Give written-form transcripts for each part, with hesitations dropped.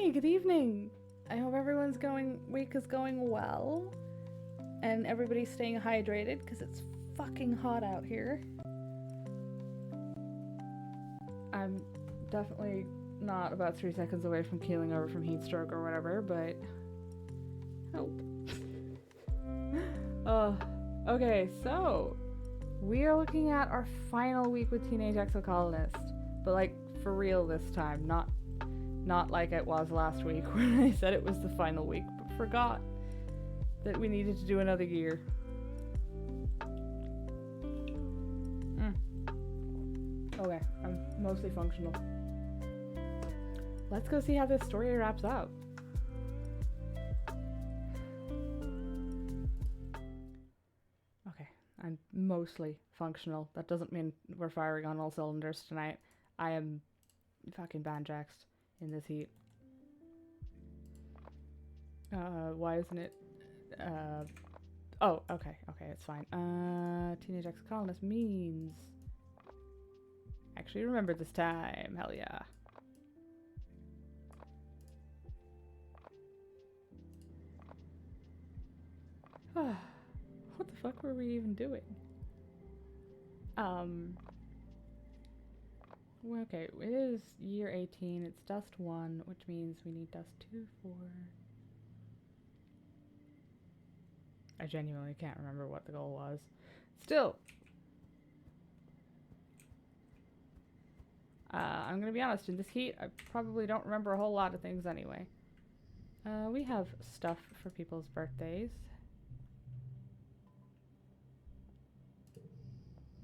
Hey, good evening. I hope everyone's week is going well, and everybody's staying hydrated because it's fucking hot out here. I'm definitely not about 3 seconds away from keeling over from heat stroke or whatever, but help. Okay, so we are looking at our final week with Teenage Exocolonist, but like for real this time, not like it was last week when I said it was the final week, but forgot that we needed to do another year. Okay, I'm mostly functional. Let's go see how this story wraps up. Okay, I'm mostly functional. That doesn't mean we're firing on all cylinders tonight. I am fucking banjaxed in this heat. Why isn't it? Oh, okay, it's fine. Teenage Exocolonist means... Actually remember this time, hell yeah. What the fuck were we even doing? Okay, it is year 18, it's dust 1, which means we need dust 2, 4... I genuinely can't remember what the goal was. Still! I'm gonna be honest, in this heat, I probably don't remember a whole lot of things anyway. We have stuff for people's birthdays.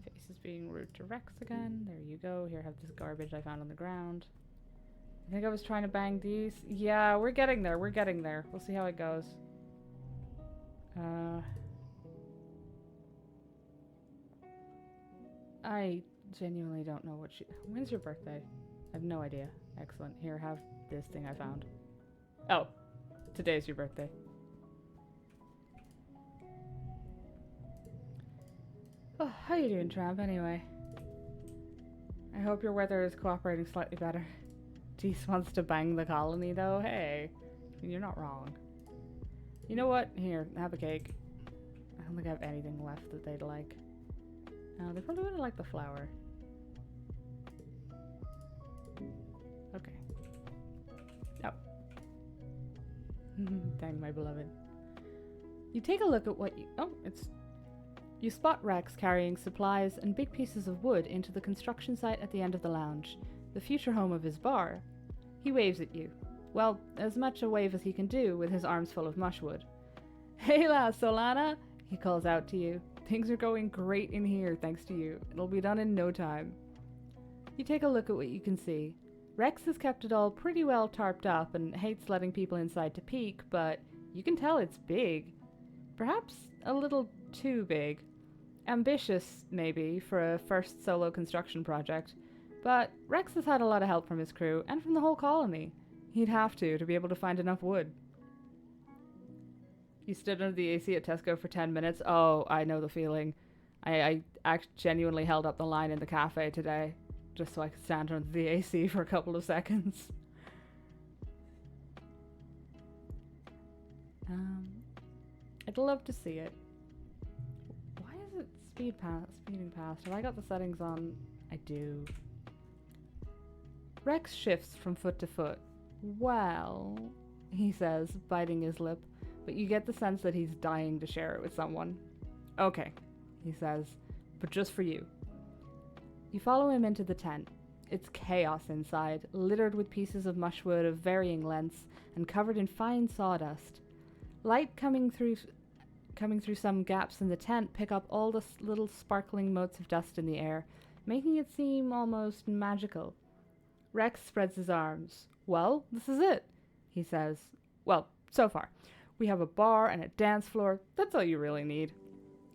Face is being rude to Rex again. There you go. Here, have this garbage I found on the ground. I think I was trying to bang these. Yeah, we're getting there. We're getting there. We'll see how it goes. I genuinely don't know what she... When's your birthday? I have no idea. Excellent. Here, have this thing I found. Oh, today's your birthday. Oh, how you doing, Tramp, anyway? I hope your weather is cooperating slightly better. Deese wants to bang the colony, though. Hey, you're not wrong. You know what? Here, have a cake. I don't think I have anything left that they'd like. They probably would have liked the flower. Okay. Oh. Dang, my beloved. You take a look at what you... Oh, it's... You spot Rex carrying supplies and big pieces of wood into the construction site at the end of the lounge, the future home of his bar. He waves at you. Well, as much a wave as he can do with his arms full of mushwood. Hey la, Solana! He calls out to you. Things are going great in here, thanks to you. It'll be done in no time. You take a look at what you can see. Rex has kept it all pretty well tarped up and hates letting people inside to peek, but you can tell it's big. Perhaps a little too big. Ambitious, maybe, for a first solo construction project. But Rex has had a lot of help from his crew and from the whole colony. He'd have to be able to find enough wood. You stood under the AC at Tesco for 10 minutes. Oh, I know the feeling. I genuinely held up the line in the cafe today, just so I could stand under the AC for a couple of seconds. I'd love to see it. Why is it speeding past? Have I got the settings on? I do. Rex shifts from foot to foot. Well, he says, biting his lip, but you get the sense that he's dying to share it with someone. Okay, he says, but just for you. You follow him into the tent. It's chaos inside, littered with pieces of mushwood of varying lengths and covered in fine sawdust. Light coming through some gaps in the tent pick up all the little sparkling motes of dust in the air, making it seem almost magical. Rex spreads his arms. Well, this is it, he says. Well, so far. We have a bar and a dance floor. That's all you really need.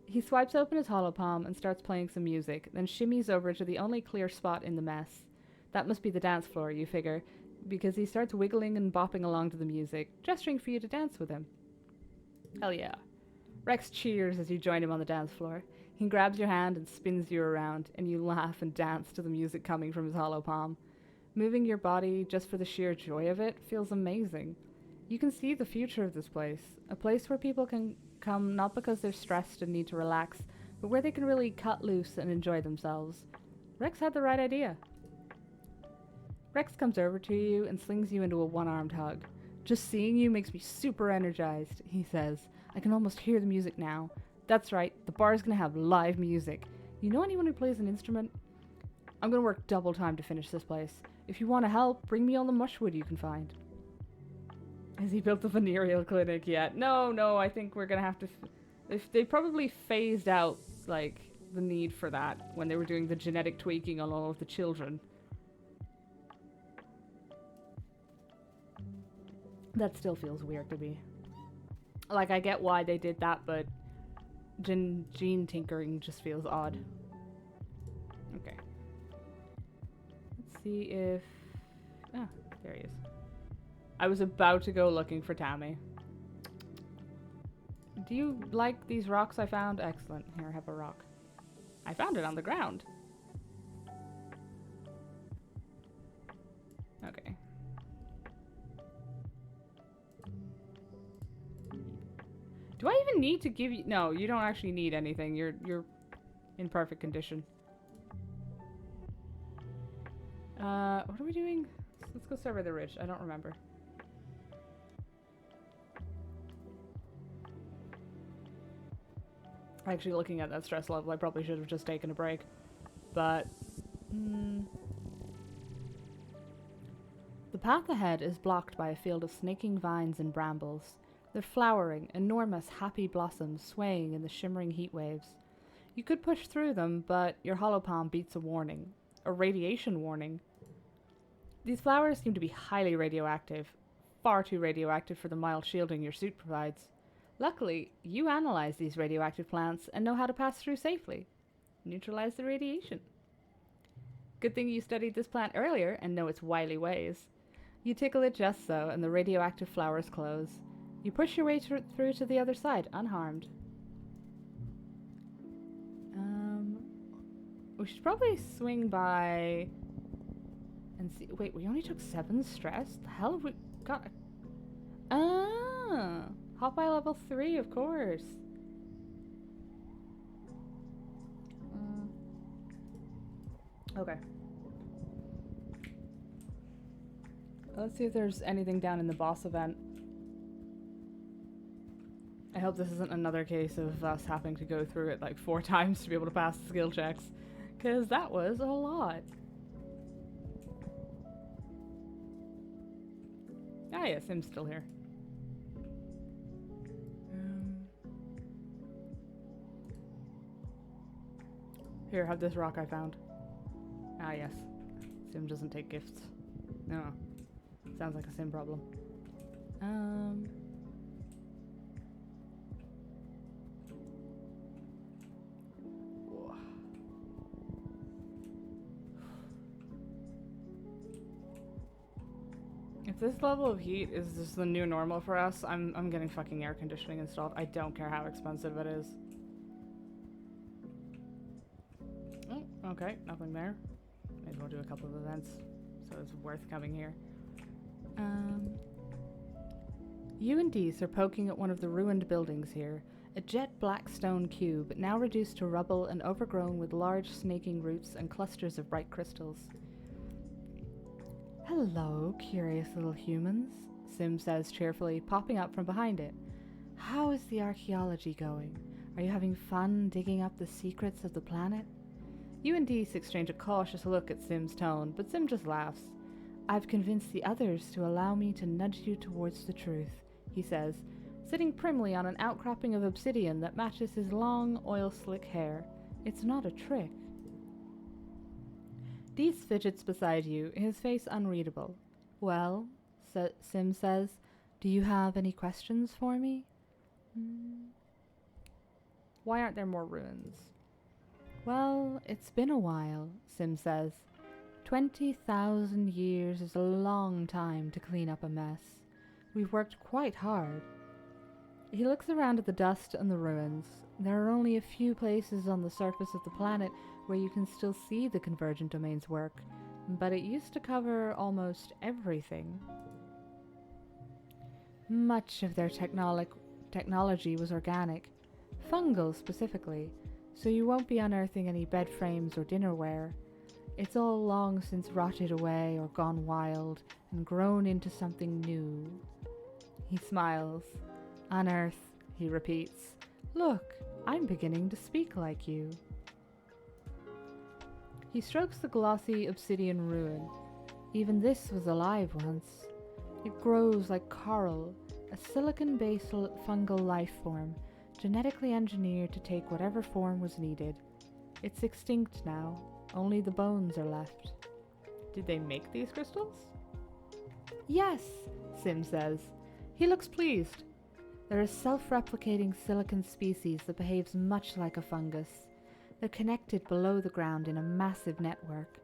He swipes open his hollow palm and starts playing some music, then shimmies over to the only clear spot in the mess. That must be the dance floor, you figure, because he starts wiggling and bopping along to the music, gesturing for you to dance with him. Hell yeah. Rex cheers as you join him on the dance floor. He grabs your hand and spins you around, and you laugh and dance to the music coming from his hollow palm. Moving your body just for the sheer joy of it feels amazing. You can see the future of this place, a place where people can come not because they're stressed and need to relax, but where they can really cut loose and enjoy themselves. Rex had the right idea. Rex comes over to you and slings you into a one-armed hug. Just seeing you makes me super energized, he says. I can almost hear the music now. That's right, the bar's gonna have live music. You know anyone who plays an instrument? I'm gonna work double time to finish this place. If you want to help, bring me all the mushwood you can find. Has he built the venereal clinic yet? No, I think we're gonna have to... They probably phased out, like, the need for that when they were doing the genetic tweaking on all of the children. That still feels weird to me. Like, I get why they did that, but gene tinkering just feels odd. Okay. Let's see if... Ah, there he is. I was about to go looking for Tammy. Do you like these rocks I found? Excellent. Here, I have a rock. I found it on the ground. Okay. Do I even need to give you... No, you don't actually need anything. You're in perfect condition. What are we doing? Let's go survey the ridge. I don't remember. Actually, looking at that stress level, I probably should have just taken a break. But... The path ahead is blocked by a field of snaking vines and brambles. They're flowering, enormous, happy blossoms swaying in the shimmering heat waves. You could push through them, but your hollow palm beats a warning. A radiation warning. These flowers seem to be highly radioactive. Far too radioactive for the mild shielding your suit provides. Luckily, you analyze these radioactive plants and know how to pass through safely. Neutralize the radiation. Good thing you studied this plant earlier and know its wily ways. You tickle it just so, and the radioactive flowers close. You push your way through to the other side, unharmed. We should probably swing by and see. Wait, we only took 7 stress? The hell have we got? Hop by level 3, of course. Okay. Let's see if there's anything down in the boss event. I hope this isn't another case of us having to go through it like 4 times to be able to pass the skill checks. Because that was a lot. Ah yeah, Sim's still here. Here, have this rock I found. Ah yes. Sim doesn't take gifts. No. Sounds like a Sim problem. If this level of heat is just the new normal for us, I'm getting fucking air conditioning installed. I don't care how expensive it is. Oh, okay, nothing there. May as well do a couple of events, so it's worth coming here. You and Dees are poking at one of the ruined buildings here. A jet black stone cube, now reduced to rubble and overgrown with large snaking roots and clusters of bright crystals. Hello, curious little humans, Sim says cheerfully, popping up from behind it. How is the archaeology going? Are you having fun digging up the secrets of the planet? You and Dees exchange a cautious look at Sim's tone, but Sim just laughs. I've convinced the others to allow me to nudge you towards the truth, he says, sitting primly on an outcropping of obsidian that matches his long, oil-slick hair. It's not a trick. Dees fidgets beside you, his face unreadable. Well, Sim says, do you have any questions for me? Why aren't there more ruins? Well, it's been a while, Sim says. 20,000 years is a long time to clean up a mess. We've worked quite hard. He looks around at the dust and the ruins. There are only a few places on the surface of the planet where you can still see the Convergent Domain's work. but it used to cover almost everything. Much of their technology was organic, fungal specifically, so you won't be unearthing any bed frames or dinnerware. It's all long since rotted away or gone wild and grown into something new. He smiles. Unearth, he repeats. Look, I'm beginning to speak like you. He strokes the glossy obsidian ruin. Even this was alive once. It grows like coral, a silicon-based fungal life form, genetically engineered to take whatever form was needed. It's extinct now. Only the bones are left. Did they make these crystals? Yes, Sim says. He looks pleased. They're a self-replicating silicon species that behaves much like a fungus. They're connected below the ground in a massive network.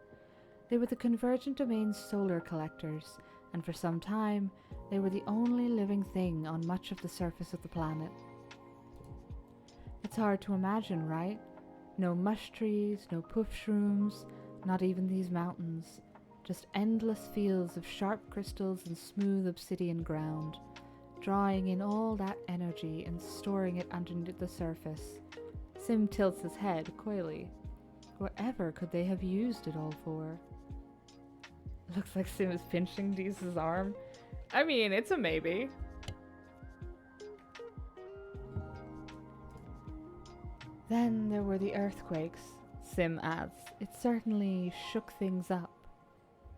They were the convergent domain's solar collectors, and for some time, they were the only living thing on much of the surface of the planet. It's hard to imagine, right? No mush trees, no poof shrooms, not even these mountains. Just endless fields of sharp crystals and smooth obsidian ground, drawing in all that energy and storing it underneath the surface. Sim tilts his head coyly. Whatever could they have used it all for? Looks like Sim is pinching Deese's arm. I mean, it's a maybe. Then there were the earthquakes, Sim adds. It certainly shook things up.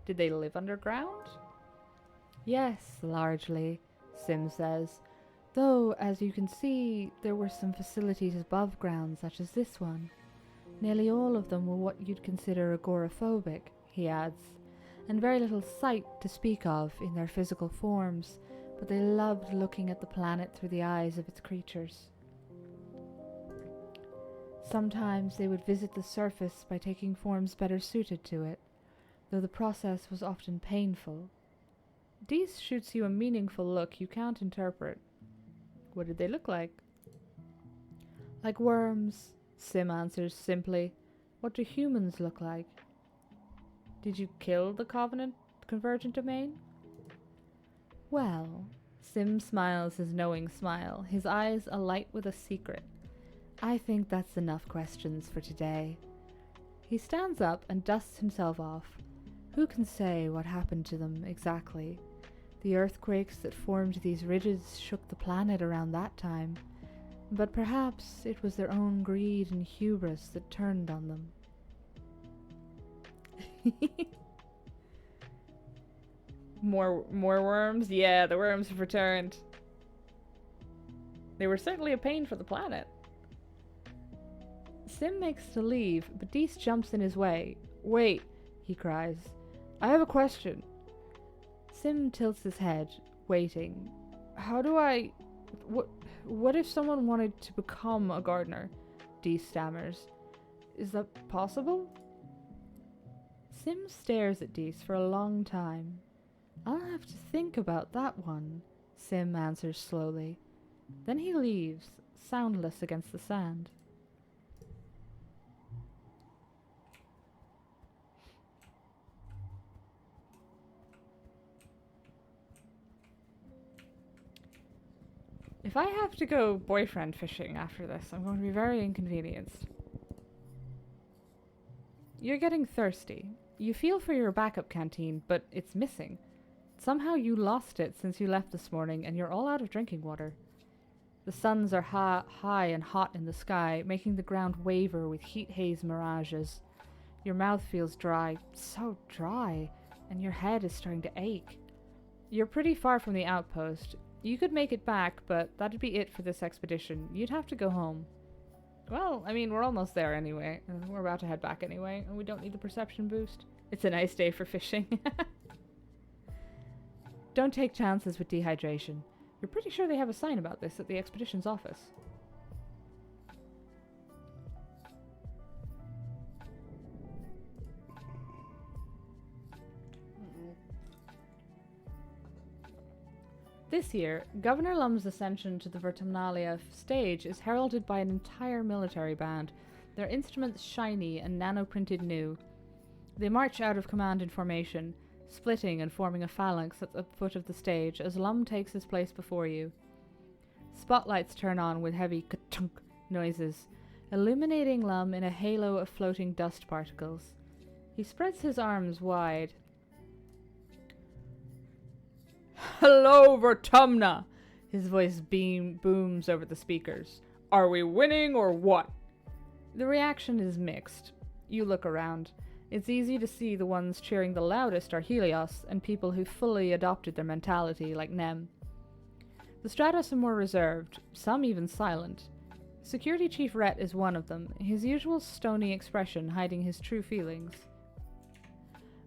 Did they live underground? Yes, largely, Sim says. Though, as you can see, there were some facilities above ground, such as this one. Nearly all of them were what you'd consider agoraphobic, he adds, and very little sight to speak of in their physical forms, but they loved looking at the planet through the eyes of its creatures. Sometimes they would visit the surface by taking forms better suited to it, though the process was often painful. Deese shoots you a meaningful look you can't interpret. What did they look like? Like worms, Sim answers simply. What do humans look like? Did you kill the convergent domain? Well, Sim smiles his knowing smile, his eyes alight with a secret. I think that's enough questions for today. He stands up and dusts himself off. Who can say what happened to them exactly? The earthquakes that formed these ridges shook the planet around that time, but perhaps it was their own greed and hubris that turned on them. More worms? Yeah, the worms have returned. They were certainly a pain for the planet. Sim makes to leave, but Deese jumps in his way. Wait, he cries. I have a question. Sim tilts his head, waiting. How do I... What if someone wanted to become a gardener? Deese stammers. Is that possible? Sim stares at Deese for a long time. I'll have to think about that one, Sim answers slowly. Then he leaves, soundless against the sand. If I have to go boyfriend fishing after this, I'm going to be very inconvenienced. You're getting thirsty. You feel for your backup canteen, but it's missing. Somehow you lost it since you left this morning, and you're all out of drinking water. The suns are high and hot in the sky, making the ground waver with heat haze mirages. Your mouth feels dry, so dry, and your head is starting to ache. You're pretty far from the outpost. You could make it back, but that'd be it for this expedition. You'd have to go home. Well, I mean, we're almost there anyway. We're about to head back anyway, and we don't need the perception boost. It's a nice day for fishing. Don't take chances with dehydration. You're pretty sure they have a sign about this at the expedition's office. This year, Governor Lum's ascension to the Vertumnalia stage is heralded by an entire military band, their instruments shiny and nano-printed new. They march out of command in formation, splitting and forming a phalanx at the foot of the stage as Lum takes his place before you. Spotlights turn on with heavy ka-chunk noises, illuminating Lum in a halo of floating dust particles. He spreads his arms wide. "Hello, Vertumna!" His voice booms over the speakers. "Are we winning or what?" The reaction is mixed. You look around. It's easy to see the ones cheering the loudest are Helios and people who fully adopted their mentality, like Nem. The Stratos are more reserved, some even silent. Security Chief Rhett is one of them, his usual stony expression hiding his true feelings.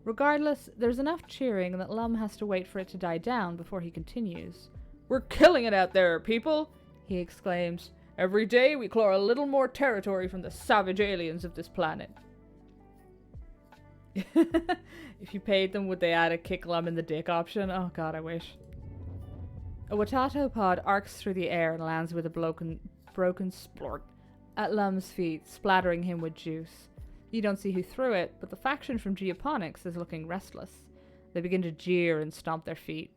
Regardless, there's enough cheering that Lum has to wait for it to die down before he continues. "We're killing it out there, people!" he exclaims. "Every day we claw a little more territory from the savage aliens of this planet." If you paid them, would they add a kick Lum in the dick option? Oh god, I wish. A Watato pod arcs through the air and lands with a broken splort at Lum's feet, splattering him with juice. You don't see who threw it, but the faction from Geoponics is looking restless. They begin to jeer and stomp their feet.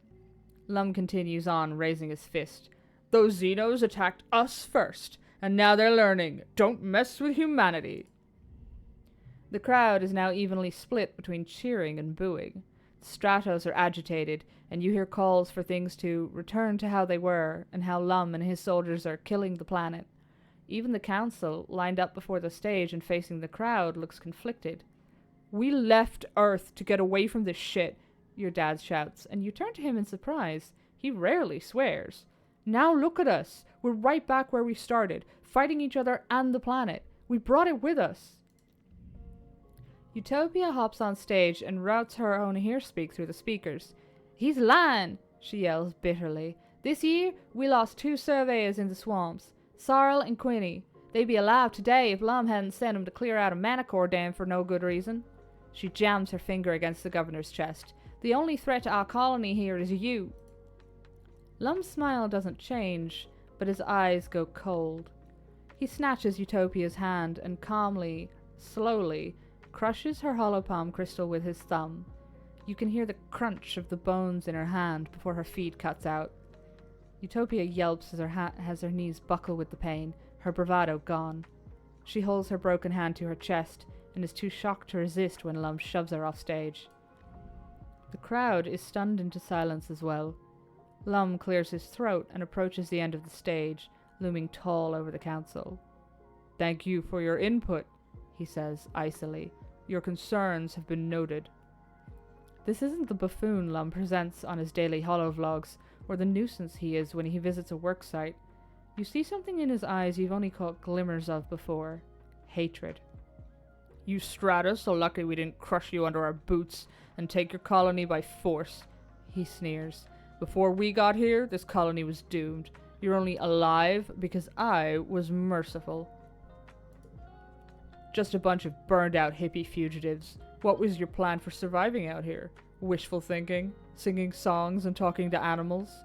Lum continues on, raising his fist. "Those Xenos attacked us first, and now they're learning. Don't mess with humanity." The crowd is now evenly split between cheering and booing. The Stratos are agitated, and you hear calls for things to return to how they were, and how Lum and his soldiers are killing the planet. Even the council, lined up before the stage and facing the crowd, looks conflicted. "We left Earth to get away from this shit," your dad shouts, and you turn to him in surprise. He rarely swears. "Now look at us. We're right back where we started, fighting each other and the planet. We brought it with us." Utopia hops on stage and routes her own hearspeak through the speakers. "He's lying," she yells bitterly. "This year, we lost 2 surveyors in the swamps, Sarl and Quinny. They'd be alive today if Lum hadn't sent 'em to clear out a Manticore dam for no good reason." She jams her finger against the governor's chest. "The only threat to our colony here is you." Lum's smile doesn't change, but his eyes go cold. He snatches Utopia's hand and calmly, slowly, crushes her holopalm crystal with his thumb. You can hear the crunch of the bones in her hand before her feed cuts out. Utopia yelps as her knees buckle with the pain, her bravado gone. She holds her broken hand to her chest and is too shocked to resist when Lum shoves her off stage. The crowd is stunned into silence as well. Lum clears his throat and approaches the end of the stage, looming tall over the council. "Thank you for your input," he says icily. "Your concerns have been noted." This isn't the buffoon Lum presents on his daily holovlogs, or the nuisance he is when he visits a work site. You see something in his eyes you've only caught glimmers of before. Hatred. "You Stratus are lucky we didn't crush you under our boots and take your colony by force," he sneers. "Before we got here, this colony was doomed. You're only alive because I was merciful. Just a bunch of burned-out hippie fugitives. What was your plan for surviving out here? Wishful thinking? Singing songs and talking to animals?"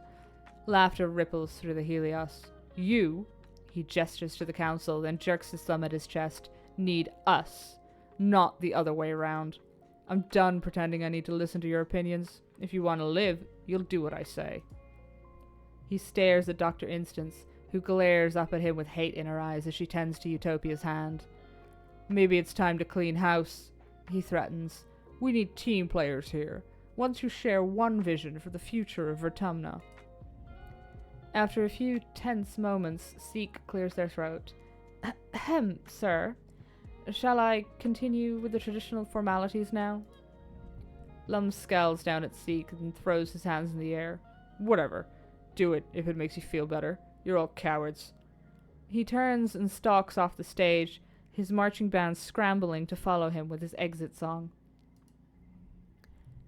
Laughter ripples through the Helios. "You," he gestures to the council, then jerks his thumb at his chest, "need us, not the other way around. I'm done pretending I need to listen to your opinions. If you want to live, you'll do what I say." He stares at Dr. Instance, who glares up at him with hate in her eyes as she tends to Utopia's hand. "Maybe it's time to clean house," he threatens. "We need team players here, ones who share one vision for the future of Vertumna." After a few tense moments, Seek clears their throat. "Ahem, sir. Shall I continue with the traditional formalities now?" Lum scowls down at Seek and throws his hands in the air. "Whatever. Do it if it makes you feel better. You're all cowards." He turns and stalks off the stage, his marching band scrambling to follow him with his exit song.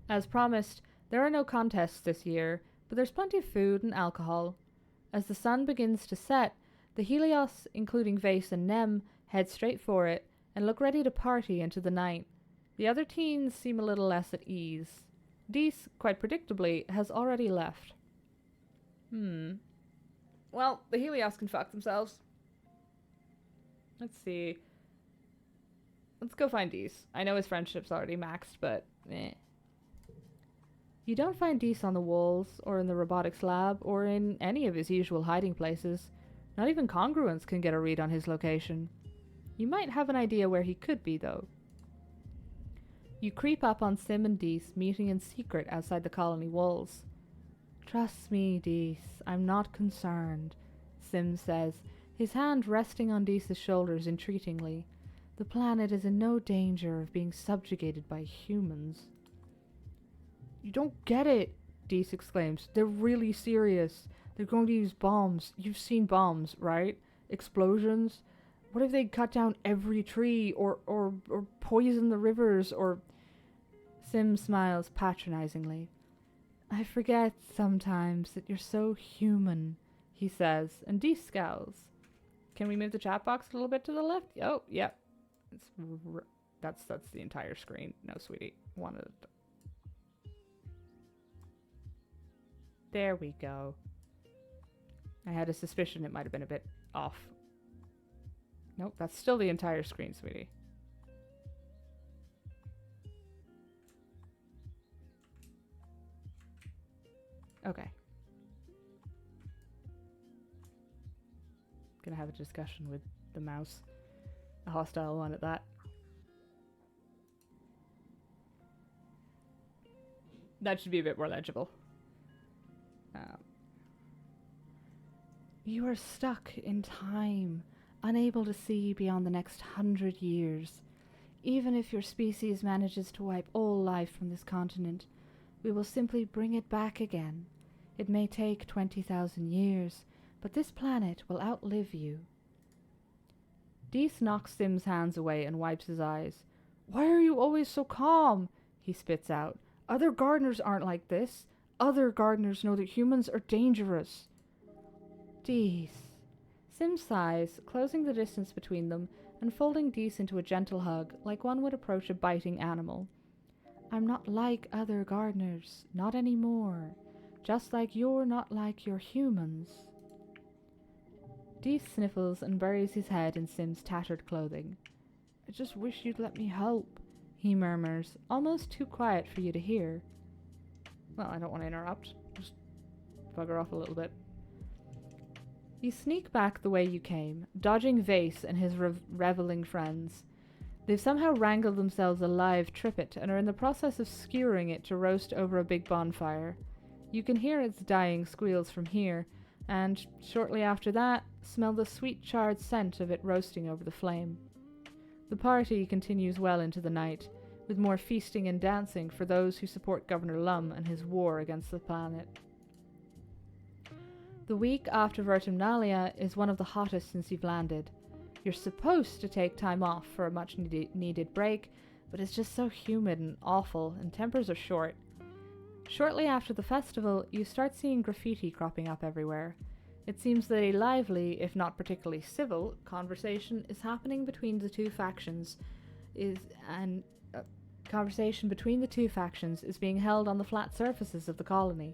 As promised, there are no contests this year, but there's plenty of food and alcohol. As the sun begins to set, the Helios, including Vase and Nem, head straight for it and look ready to party into the night. The other teens seem a little less at ease. Dees, quite predictably, has already left. Well, the Helios can fuck themselves. Let's see. Let's go find Dees. I know his friendship's already maxed, but eh. You don't find Dees on the walls, or in the robotics lab, or in any of his usual hiding places. Not even Congruence can get a read on his location. You might have an idea where he could be, though. You creep up on Sim and Dees, meeting in secret outside the colony walls. Trust me, Dees, I'm not concerned, Sim says, his hand resting on Dees' shoulders entreatingly. The planet is in no danger of being subjugated by humans. You don't get it, Dees exclaims. They're really serious. They're going to use bombs. You've seen bombs, right? Explosions? What if they cut down every tree, or poison the rivers, or... Sim smiles patronizingly. I forget sometimes that you're so human, he says, and Dees scowls. Can we move the chat box a little bit to the left? Oh, yep. That's the entire screen. No, sweetie. One of the... There we go. I had a suspicion it might have been a bit off. Nope, that's still the entire screen, sweetie. Okay. Gonna have a discussion with the mouse. A hostile one at that. That should be a bit more legible. You are stuck in time, unable to see beyond the next 100 years. Even if your species manages to wipe all life from this continent, we will simply bring it back again. It may take 20,000 years, but this planet will outlive you. Dees knocks Sim's hands away and wipes his eyes. Why are you always so calm? He spits out. Other gardeners aren't like this. Other gardeners know that humans are dangerous. Dees. Sim sighs, closing the distance between them and folding Dees into a gentle hug, like one would approach a biting animal. I'm not like other gardeners, not anymore. Just like you're not like your humans. Dees sniffles and buries his head in Sim's tattered clothing. I just wish you'd let me help, he murmurs, almost too quiet for you to hear. Well, I don't want to interrupt. Just bugger off a little bit. You sneak back the way you came, dodging Vase and his reveling friends. They've somehow wrangled themselves a live trippet and are in the process of skewering it to roast over a big bonfire. You can hear its dying squeals from here, and, shortly after that, smell the sweet charred scent of it roasting over the flame. The party continues well into the night, with more feasting and dancing for those who support Governor Lum and his war against the planet. The week after Vertumnalia is one of the hottest since you've landed. You're supposed to take time off for a much needed break, but it's just so humid and awful, and tempers are short. Shortly after the festival, you start seeing graffiti cropping up everywhere. It seems that a lively, if not particularly civil, conversation is happening between the two factions. Conversation between the two factions is being held on the flat surfaces of the colony.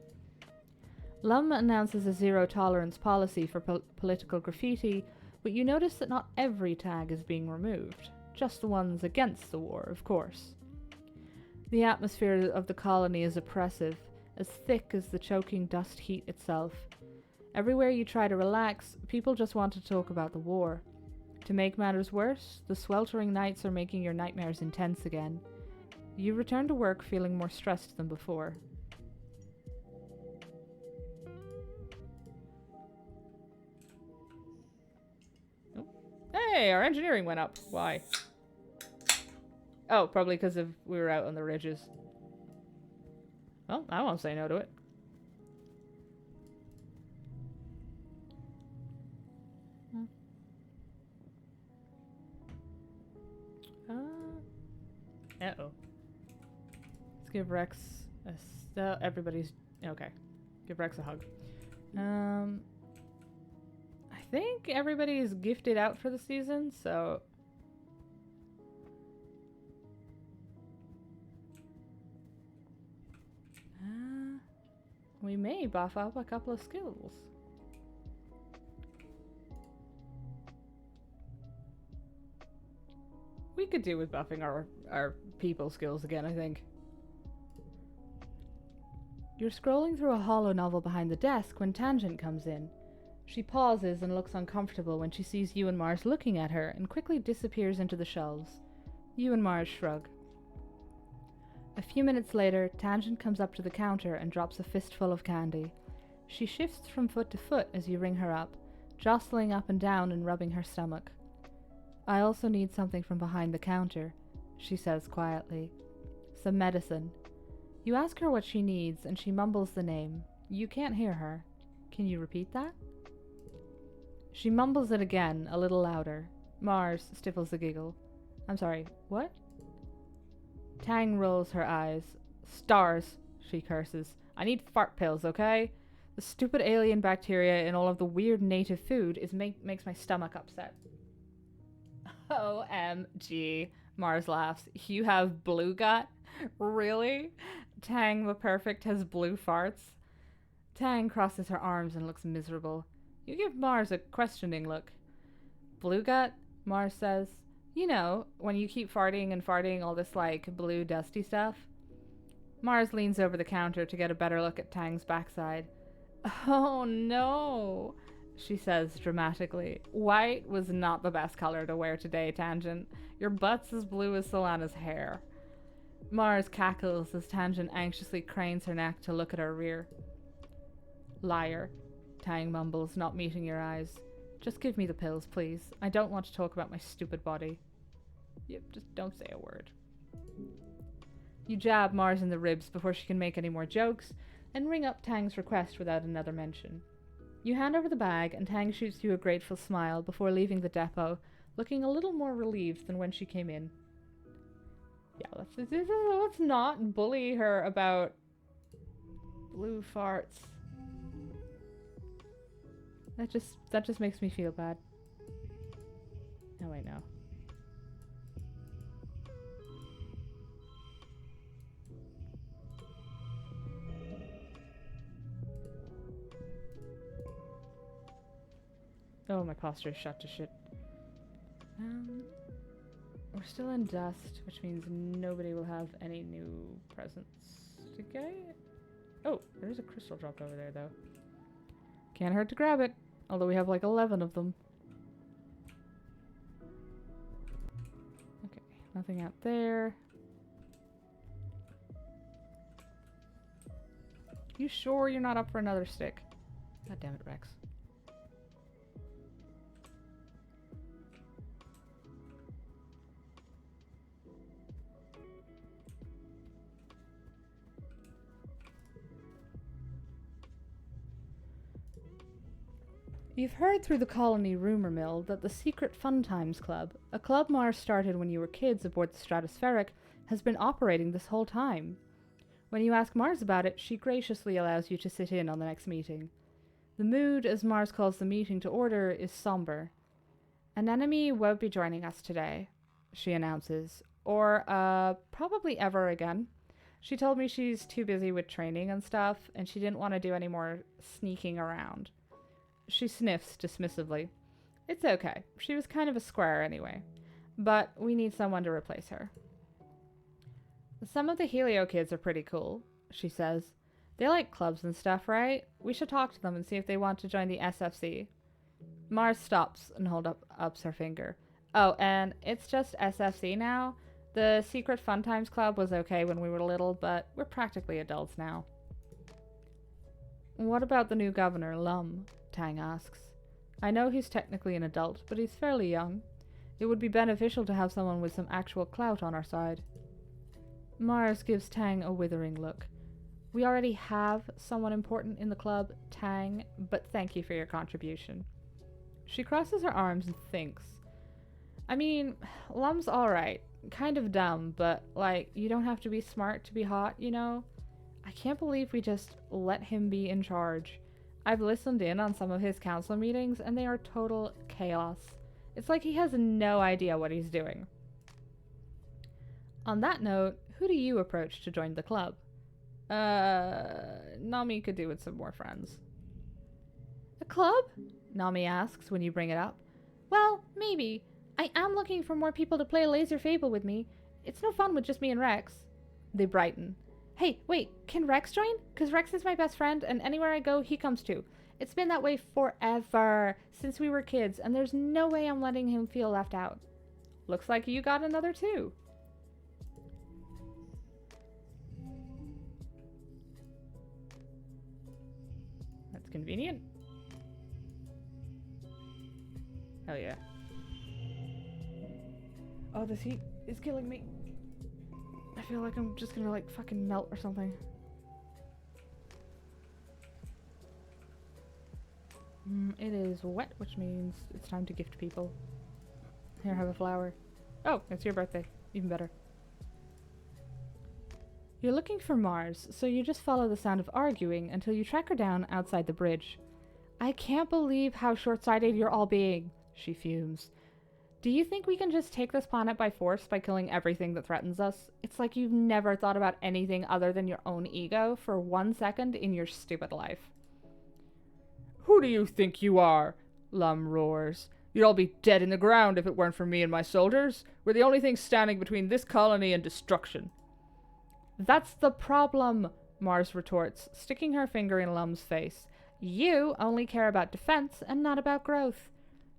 Lum announces a zero-tolerance policy for political graffiti, but you notice that not every tag is being removed, just the ones against the war, of course. The atmosphere of the colony is oppressive, as thick as the choking dust heat itself. Everywhere you try to relax, people just want to talk about the war. To make matters worse, the sweltering nights are making your nightmares intense again. You return to work feeling more stressed than before. Hey, our engineering went up. Why? Oh, probably because we were out on the ridges. Well, I won't say no to it. Uh-oh. Let's give Rex a... everybody's... Okay. Give Rex a hug. I think everybody's gifted out for the season, so... we may buff up a couple of skills. We could do with buffing our people skills again, I think. You're scrolling through a holo novel behind the desk when Tangent comes in. She pauses and looks uncomfortable when she sees you and Mars looking at her and quickly disappears into the shelves. You and Mars shrug. A few minutes later, Tangent comes up to the counter and drops a fistful of candy. She shifts from foot to foot as you ring her up, jostling up and down and rubbing her stomach. I also need something from behind the counter, she says quietly. Some medicine. You ask her what she needs and she mumbles the name. You can't hear her. Can you repeat that? She mumbles it again, a little louder. Mars stifles a giggle. I'm sorry, what? Tang rolls her eyes. Stars, she curses. I need fart pills, okay? The stupid alien bacteria in all of the weird native food makes my stomach upset. OMG, Mars laughs. You have blue gut? Really? Tang the Perfect has blue farts? Tang crosses her arms and looks miserable. You give Mars a questioning look. Blue gut? Mars says. You know, when you keep farting and farting all this, blue dusty stuff. Mars leans over the counter to get a better look at Tang's backside. Oh no, she says dramatically. White was not the best color to wear today, Tangent. Your butt's as blue as Solana's hair. Mars cackles as Tangent anxiously cranes her neck to look at her rear. Liar, Tang mumbles, not meeting your eyes. Just give me the pills, please. I don't want to talk about my stupid body. Yep, just don't say a word. You jab Mars in the ribs before she can make any more jokes, and ring up Tang's request without another mention. You hand over the bag, and Tang shoots you a grateful smile before leaving the depot, looking a little more relieved than when she came in. Yeah, let's not bully her about blue farts. That just makes me feel bad. Oh wait, no. Oh, my posture's shut to shit. We're still in dust, which means nobody will have any new presents to get. Oh, there's a crystal dropped over there, though. Can't hurt to grab it, although we have 11 of them. Okay, nothing out there. You sure you're not up for another stick? God damn it, Rex. You've heard through the colony rumor mill that the secret Fun Times Club, a club Mars started when you were kids aboard the Stratospheric, has been operating this whole time. When you ask Mars about it, she graciously allows you to sit in on the next meeting. The mood, as Mars calls the meeting to order, is somber. An enemy won't be joining us today, she announces, or probably ever again. She told me she's too busy with training and stuff, and she didn't want to do any more sneaking around. She sniffs dismissively. It's okay. She was kind of a square anyway. But we need someone to replace her. Some of the Helio kids are pretty cool, she says. They like clubs and stuff, right? We should talk to them and see if they want to join the SFC. Mars stops and ups her finger. Oh, and it's just SFC now? The secret Fun Times Club was okay when we were little, but we're practically adults now. What about the new governor, Lum? Tang asks. I know he's technically an adult, but he's fairly young. It would be beneficial to have someone with some actual clout on our side. Mars gives Tang a withering look. We already have someone important in the club, Tang, but thank you for your contribution. She crosses her arms and thinks. I mean, Lum's alright. Kind of dumb, but, you don't have to be smart to be hot, you know? I can't believe we just let him be in charge. I've listened in on some of his council meetings, and they are total chaos. It's like he has no idea what he's doing. On that note, who do you approach to join the club? Nami could do with some more friends. A club? Nami asks when you bring it up. Well, maybe. I am looking for more people to play Laser Fable with me. It's no fun with just me and Rex. They brighten. Hey, wait, can Rex join? Because Rex is my best friend, and anywhere I go, he comes too. It's been that way forever, since we were kids, and there's no way I'm letting him feel left out. Looks like you got another too. That's convenient. Hell yeah. Oh, this heat is killing me. I feel like I'm just gonna like fucking melt or something. It is wet, which means it's time to gift people. Here, have a flower. Oh, it's your birthday. Even better. You're looking for Mars, so you just follow the sound of arguing until you track her down outside the bridge. I can't believe how short-sighted you're all being, she fumes. Do you think we can just take this planet by force by killing everything that threatens us? It's like you've never thought about anything other than your own ego for 1 second in your stupid life. Who do you think you are? Lum roars. You'd all be dead in the ground if it weren't for me and my soldiers. We're the only thing standing between this colony and destruction. That's the problem, Mars retorts, sticking her finger in Lum's face. You only care about defense and not about growth.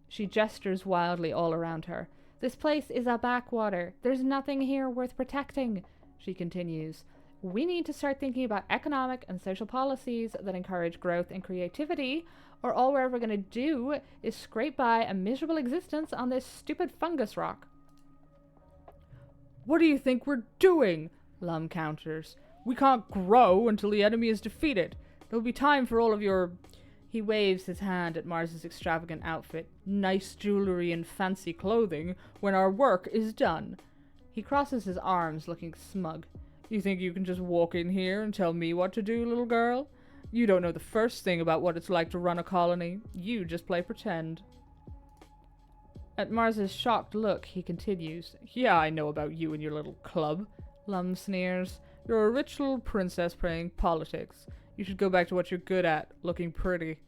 She gestures wildly all around her. This place is a backwater. There's nothing here worth protecting, she continues. We need to start thinking about economic and social policies that encourage growth and creativity, or all we're ever going to do is scrape by a miserable existence on this stupid fungus rock. What do you think we're doing? Lum counters. We can't grow until the enemy is defeated. There'll be time for all of your... He waves his hand at Mars's extravagant outfit, nice jewelry and fancy clothing, when our work is done. He crosses his arms, looking smug. You think you can just walk in here and tell me what to do, little girl? You don't know the first thing about what it's like to run a colony. You just play pretend. At Mars's shocked look, he continues. Yeah, I know about you and your little club. Lum sneers. You're a rich little princess playing politics. You should go back to what you're good at, looking pretty.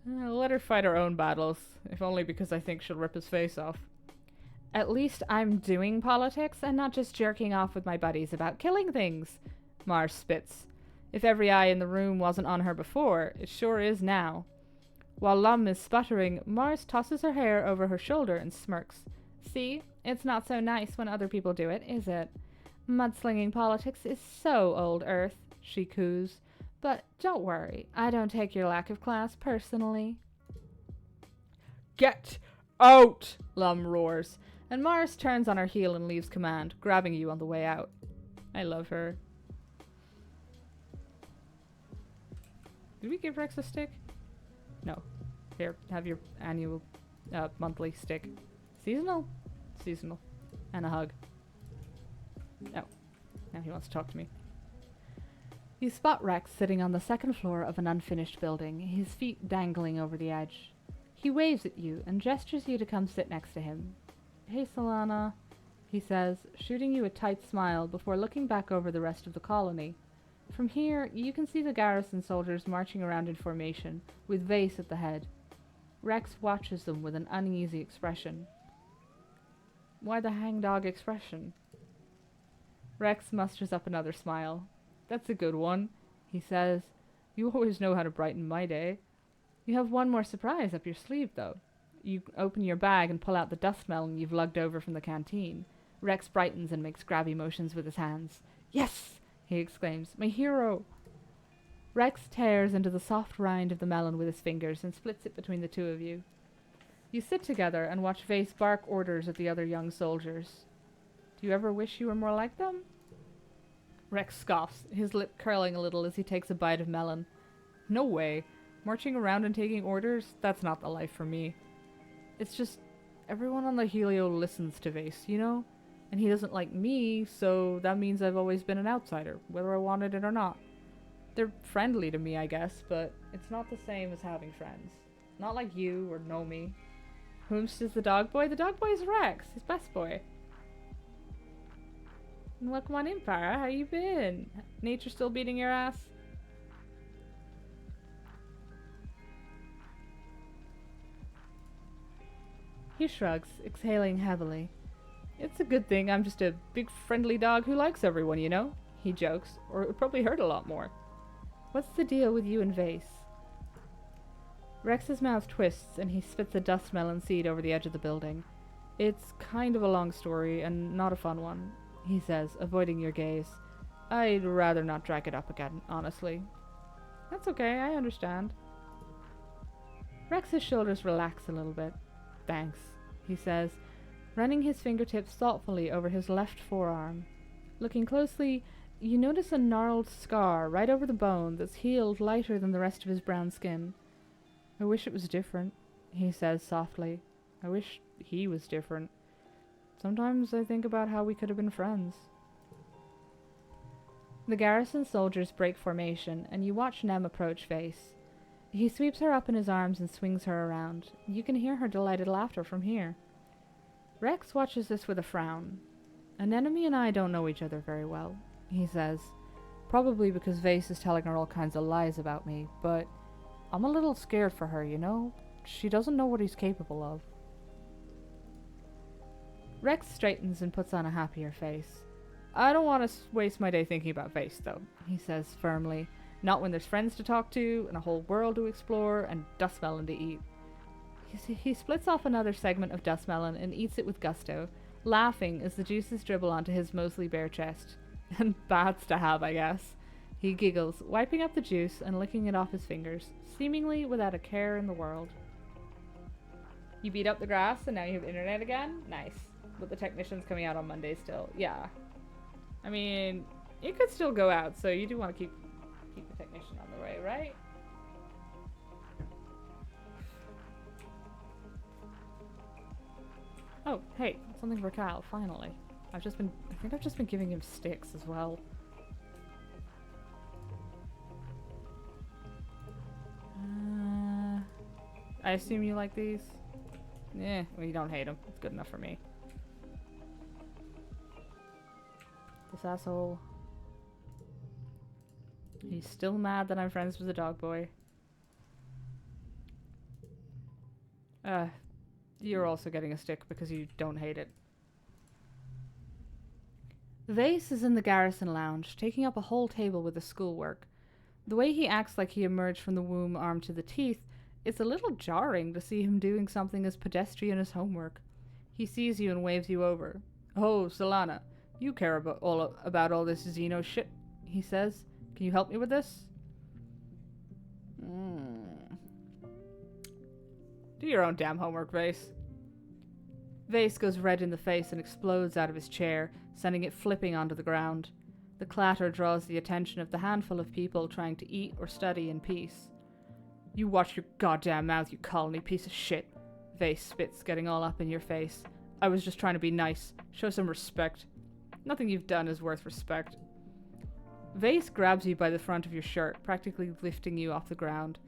Let her fight her own battles, if only because I think she'll rip his face off. At least I'm doing politics and not just jerking off with my buddies about killing things, Mars spits. If every eye in the room wasn't on her before, it sure is now. While Lum is sputtering, Mars tosses her hair over her shoulder and smirks. See, it's not so nice when other people do it, is it? Mudslinging politics is so old Earth, she coos. But don't worry, I don't take your lack of class personally. Get out! Lum roars, and Mars turns on her heel and leaves command, grabbing you on the way out. I love her. Did we give Rex a stick? No. Here, have your annual, monthly stick. Seasonal? Seasonal. And a hug. No. Now he wants to talk to me. You spot Rex sitting on the second floor of an unfinished building, his feet dangling over the edge. He waves at you and gestures you to come sit next to him. Hey, Solana, he says, shooting you a tight smile before looking back over the rest of the colony. From here, you can see the garrison soldiers marching around in formation, with Vase at the head. Rex watches them with an uneasy expression. Why the hangdog expression? Rex musters up another smile. That's a good one, he says. You always know how to brighten my day. You have one more surprise up your sleeve, though. You open your bag and pull out the dust melon you've lugged over from the canteen. Rex brightens and makes grabby motions with his hands. Yes! He exclaims. My hero! Rex tears into the soft rind of the melon with his fingers and splits it between the two of you. You sit together and watch Vase bark orders at the other young soldiers. Do you ever wish you were more like them? Rex scoffs, his lip curling a little as he takes a bite of melon. No way. Marching around and taking orders? That's not the life for me. It's just, everyone on the Helio listens to Vase, you know? And he doesn't like me, so that means I've always been an outsider, whether I wanted it or not. They're friendly to me, I guess, but it's not the same as having friends. Not like you or Nomi. Whomst is the dog boy? The dog boy is Rex, his best boy. And welcome on in, Para. How you been? Nature still beating your ass? He shrugs, exhaling heavily. It's a good thing I'm just a big friendly dog who likes everyone, you know? He jokes, or it would probably hurt a lot more. What's the deal with you and Vase? Rex's mouth twists and he spits a dust melon seed over the edge of the building. It's kind of a long story and not a fun one, he says, avoiding your gaze. I'd rather not drag it up again, honestly. That's okay, I understand. Rex's shoulders relax a little bit. Thanks, he says, running his fingertips thoughtfully over his left forearm. Looking closely, you notice a gnarled scar right over the bone that's healed lighter than the rest of his brown skin. I wish it was different, he says softly. I wish he was different. Sometimes I think about how we could have been friends. The garrison soldiers break formation, and you watch Nem approach Vase. He sweeps her up in his arms and swings her around. You can hear her delighted laughter from here. Rex watches this with a frown. An enemy and I don't know each other very well, he says. Probably because Vase is telling her all kinds of lies about me, but I'm a little scared for her, you know? She doesn't know what he's capable of. Rex straightens and puts on a happier face. I don't want to waste my day thinking about Vase, though, he says firmly. Not when there's friends to talk to, and a whole world to explore, and dustmelon to eat. He splits off another segment of dustmelon and eats it with gusto, laughing as the juices dribble onto his mostly bare chest. And bats to have, I guess. He giggles, wiping up the juice and licking it off his fingers, seemingly without a care in the world. You beat up the grass and now you have internet again? Nice. But the technician's coming out on Monday still. Yeah. I mean, it could still go out, so you do want to keep the technician on the way, right? Oh, hey, something for Cal, finally. I think I've just been giving him sticks as well. I assume you like these? Yeah, well, you don't hate them. It's good enough for me. This asshole. He's still mad that I'm friends with the dog boy. You're also getting a stick because you don't hate it. Vase is in the garrison lounge, taking up a whole table with his schoolwork. The way he acts like he emerged from the womb armed to the teeth, it's a little jarring to see him doing something as pedestrian as homework. He sees you and waves you over. Oh, Solana, you care about all this Xeno shit, he says. Can you help me with this? Do your own damn homework, Vase. Vase goes red in the face and explodes out of his chair, sending it flipping onto the ground. The clatter draws the attention of the handful of people trying to eat or study in peace. You watch your goddamn mouth, you colony piece of shit. Vase spits, getting all up in your face. I was just trying to be nice. Show some respect. Nothing you've done is worth respect. Vase grabs you by the front of your shirt, practically lifting you off the ground.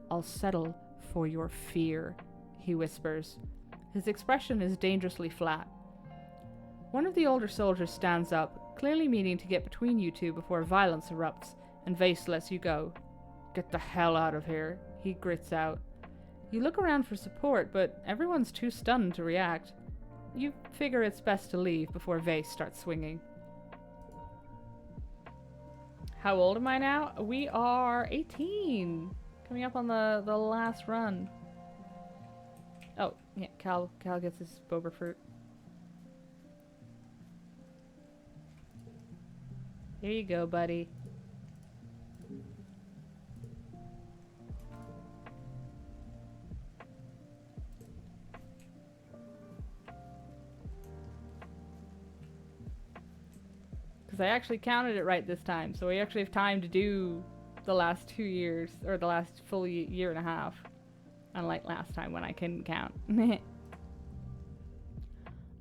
I'll settle for your fear, he whispers. His expression is dangerously flat. One of the older soldiers stands up, clearly meaning to get between you two before violence erupts, and Vase lets you go. Get the hell out of here, he grits out. You look around for support, but everyone's too stunned to react. You figure it's best to leave before Vase starts swinging. How old am I now? We are 18. Coming up on the last run. Oh, yeah, Cal gets his boba fruit. Here you go, buddy. Because I actually counted it right this time, so we actually have time to do the last 2 years, or the last full year and a half. Unlike last time when I couldn't count.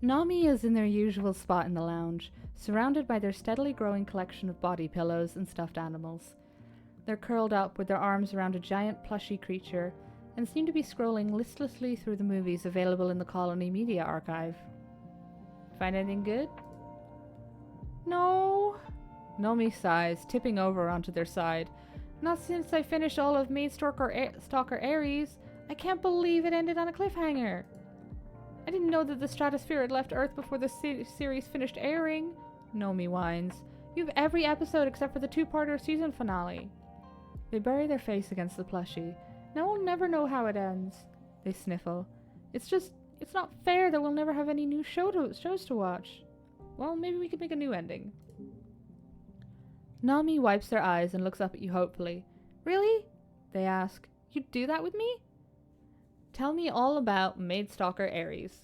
Nami is in their usual spot in the lounge, surrounded by their steadily growing collection of body pillows and stuffed animals. They're curled up with their arms around a giant plushy creature and seem to be scrolling listlessly through the movies available in the Colony Media Archive. Find anything good? No. Nami sighs, tipping over onto their side. Not since I finished all of Maid Stalker Ares. I can't believe it ended on a cliffhanger. I didn't know that the stratosphere had left Earth before the series finished airing. Nomi whines. You have every episode except for the two-parter season finale. They bury their face against the plushie. Now we'll never know how it ends. They sniffle. It's not fair that we'll never have any new shows to watch. Well, maybe we could make a new ending. Nami wipes their eyes and looks up at you hopefully. Really? They ask. You'd do that with me? Tell me all about Maid-Stalker Ares.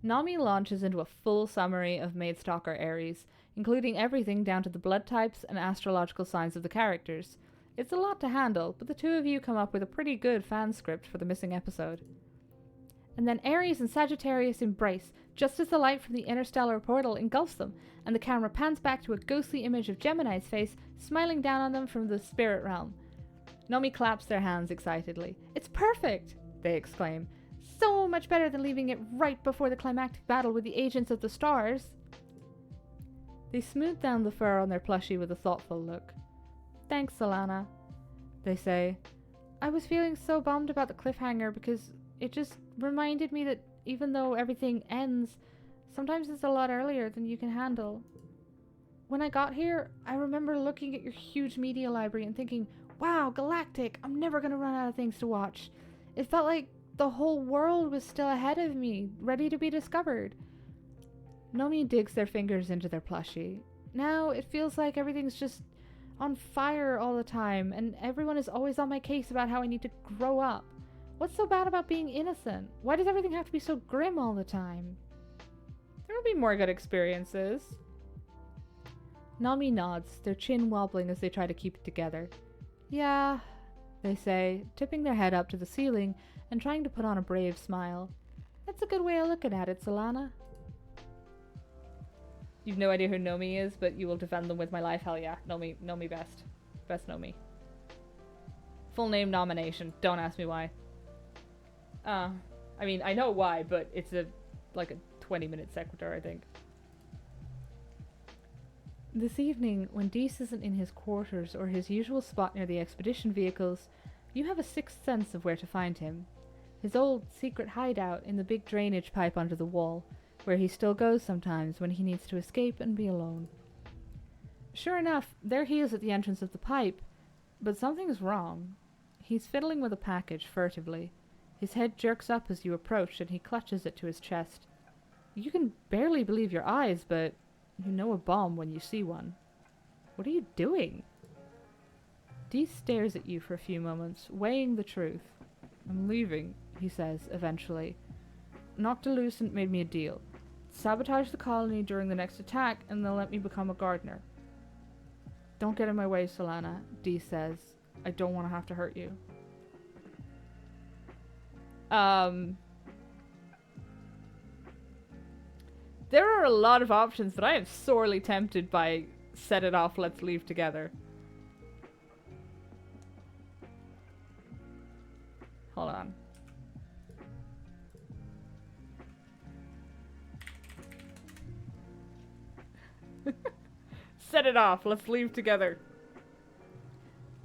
Nami launches into a full summary of Maid-Stalker Ares, including everything down to the blood types and astrological signs of the characters. It's a lot to handle, but the two of you come up with a pretty good fan script for the missing episode. And then Aries and Sagittarius embrace, just as the light from the interstellar portal engulfs them, and the camera pans back to a ghostly image of Gemini's face smiling down on them from the spirit realm. Nomi claps their hands excitedly. It's perfect, they exclaim. So much better than leaving it right before the climactic battle with the agents of the stars. They smooth down the fur on their plushie with a thoughtful look. Thanks, Solana, they say. I was feeling so bummed about the cliffhanger because it just reminded me that even though everything ends, sometimes it's a lot earlier than you can handle. When I got here, I remember looking at your huge media library and thinking, wow, galactic, I'm never going to run out of things to watch. It felt like the whole world was still ahead of me, ready to be discovered. Nomi digs their fingers into their plushie. Now it feels like everything's just on fire all the time, and everyone is always on my case about how I need to grow up. What's so bad about being innocent? Why does everything have to be so grim all the time? There will be more good experiences. Nami nods, their chin wobbling as they try to keep it together. Yeah, they say, tipping their head up to the ceiling and trying to put on a brave smile. That's a good way of looking at it, Solana. You've no idea who Nomi is, but you will defend them with my life. Hell yeah. Nomi best. Best Nomi. Full name nomination. Don't ask me why. I mean, I know why, but it's like a 20-minute sequitur, I think. This evening, when Dees isn't in his quarters or his usual spot near the expedition vehicles, you have a sixth sense of where to find him. His old secret hideout in the big drainage pipe under the wall, where he still goes sometimes when he needs to escape and be alone. Sure enough, there he is at the entrance of the pipe, but something's wrong. He's fiddling with a package furtively. His head jerks up as you approach and he clutches it to his chest. You can barely believe your eyes, but you know a bomb when you see one. What are you doing? Dees stares at you for a few moments, weighing the truth. I'm leaving, he says, eventually. Noctilucent made me a deal. Sabotage the colony during the next attack, and they'll let me become a gardener. Don't get in my way, Solana, Dees says. I don't want to have to hurt you. There are a lot of options, but I am sorely tempted by set it off, let's leave together. Hold on. Set it off, let's leave together.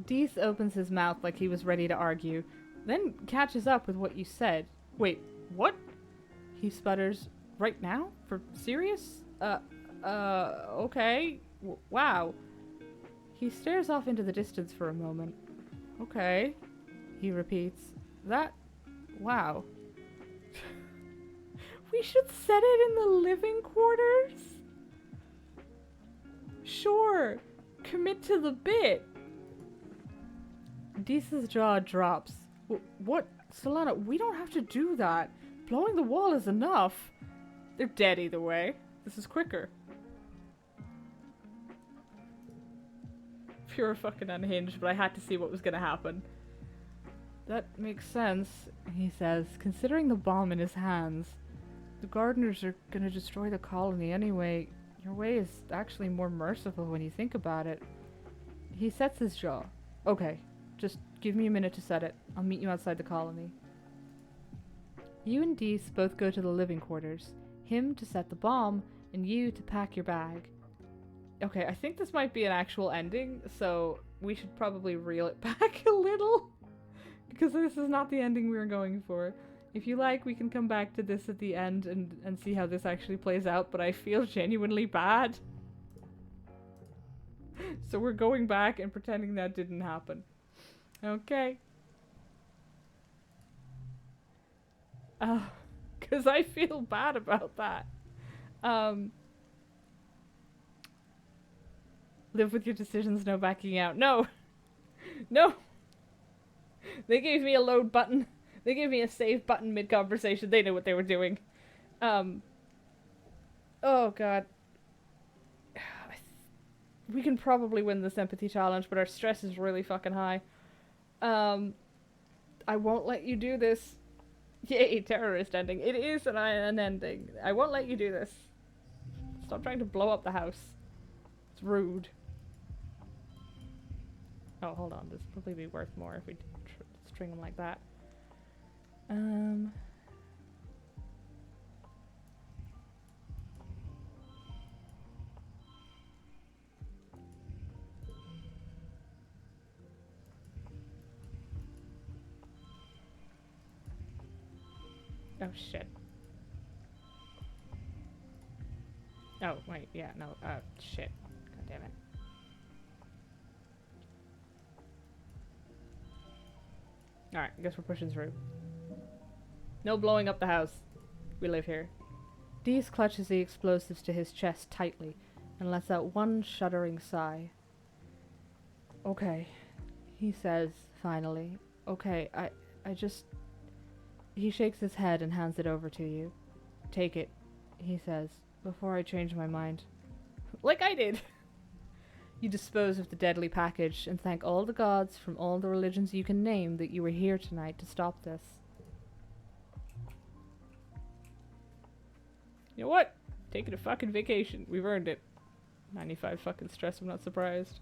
Dees opens his mouth like he was ready to argue, then catches up with what you said. Wait, what? He sputters. Right now? For serious? Okay. Wow. He stares off into the distance for a moment. Okay. He repeats. Wow. We should set it in the living quarters? Sure. Commit to the bit. Deese's jaw drops. What? Solana, we don't have to do that. Blowing the wall is enough. They're dead either way. This is quicker. Pure fucking unhinged, but I had to see what was gonna happen. That makes sense, he says, considering the bomb in his hands. The gardeners are gonna destroy the colony anyway. Your way is actually more merciful when you think about it. He sets his jaw. Okay, just give me a minute to set it. I'll meet you outside the colony. You and Dees both go to the living quarters. Him to set the bomb, and you to pack your bag. Okay, I think this might be an actual ending, so we should probably reel it back a little. Because this is not the ending we were going for. If you like, we can come back to this at the end and see how this actually plays out, but I feel genuinely bad. So we're going back and pretending that didn't happen. Okay. Because I feel bad about that. Live with your decisions, no backing out. No! No! They gave me a load button. They gave me a save button mid-conversation. They knew what they were doing. Oh god. We can probably win this empathy challenge, but our stress is really fucking high. I won't let you do this. Yay, terrorist ending. It is an ending. I won't let you do this. Stop trying to blow up the house. It's rude. Oh, hold on. This would probably be worth more if we string them like that. Oh, shit. Oh, wait, yeah, no, shit. God damn it. Alright, I guess we're pushing through. No blowing up the house. We live here. Dees clutches the explosives to his chest tightly and lets out one shuddering sigh. Okay, he says, finally. Okay, I just... He shakes his head and hands it over to you. Take it, he says, before I change my mind. Like I did! You dispose of the deadly package and thank all the gods from all the religions you can name that you were here tonight to stop this. You know what? Taking a fucking vacation. We've earned it. 95 fucking stress, I'm not surprised.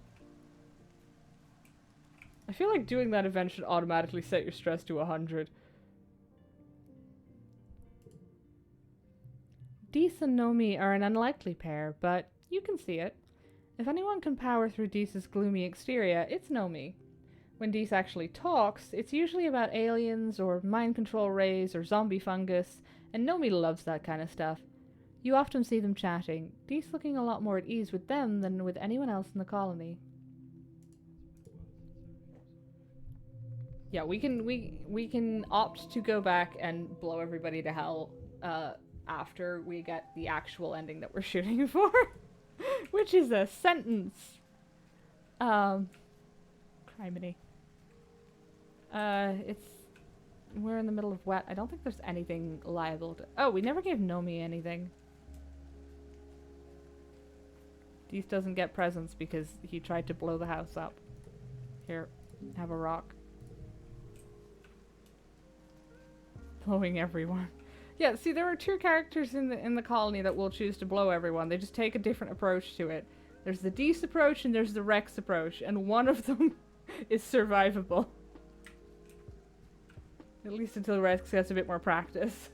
I feel like doing that event should automatically set your stress to 100. Dees and Nomi are an unlikely pair, but you can see it. If anyone can power through Dees' gloomy exterior, it's Nomi. When Dees actually talks, it's usually about aliens or mind control rays or zombie fungus, and Nomi loves that kind of stuff. You often see them chatting, Dees looking a lot more at ease with them than with anyone else in the colony. Yeah, we can opt to go back and blow everybody to hell after we get the actual ending that we're shooting for. Which is a sentence. Criminy. We're in the middle of wet. I don't think there's anything liable to... Oh, we never gave Nomi anything. Dees doesn't get presents because he tried to blow the house up. Here, have a rock. Blowing everyone. Yeah, see, there are two characters in the colony that will choose to blow everyone. They just take a different approach to it. There's the Dees approach and there's the Rex approach, and one of them is survivable. At least until Rex gets a bit more practice.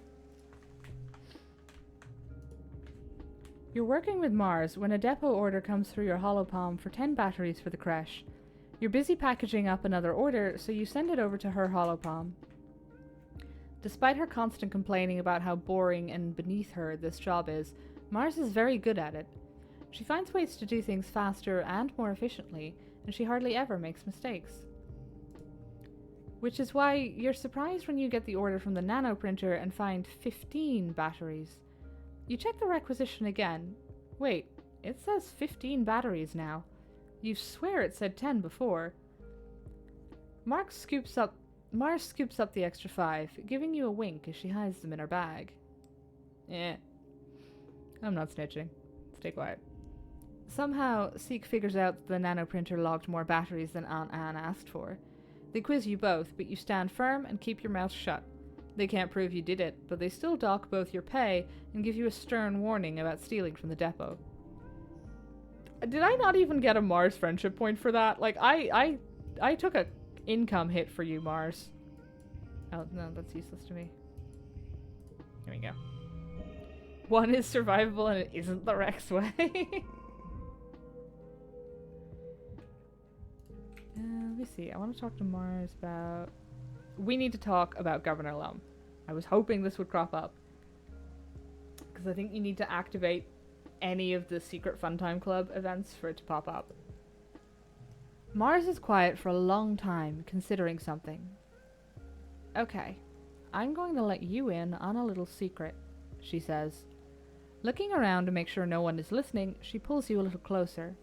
You're working with Mars when a depot order comes through your holopalm for 10 batteries for the creche. You're busy packaging up another order, so you send it over to her holopalm. Despite her constant complaining about how boring and beneath her this job is, Mars is very good at it. She finds ways to do things faster and more efficiently, and she hardly ever makes mistakes. Which is why you're surprised when you get the order from the nanoprinter and find 15 batteries. You check the requisition again. Wait, it says 15 batteries now. You swear it said 10 before. Mars scoops up the extra 5, giving you a wink as she hides them in her bag. I'm not snitching. Stay quiet. Somehow, Seek figures out that the nanoprinter logged more batteries than Aunt Anne asked for. They quiz you both, but you stand firm and keep your mouth shut. They can't prove you did it, but they still dock both your pay and give you a stern warning about stealing from the depot. Did I not even get a Mars friendship point for that? Like, I took a income hit for you, Mars. Oh, no, that's useless to me. Here we go. One is survivable and it isn't the Rex way. Let me see. I want to talk to Mars about... We need to talk about Governor Lum. I was hoping this would crop up. Because I think you need to activate any of the secret Funtime Club events for it to pop up. Mars is quiet for a long time, considering something. Okay, I'm going to let you in on a little secret, she says. Looking around to make sure no one is listening, she pulls you a little closer.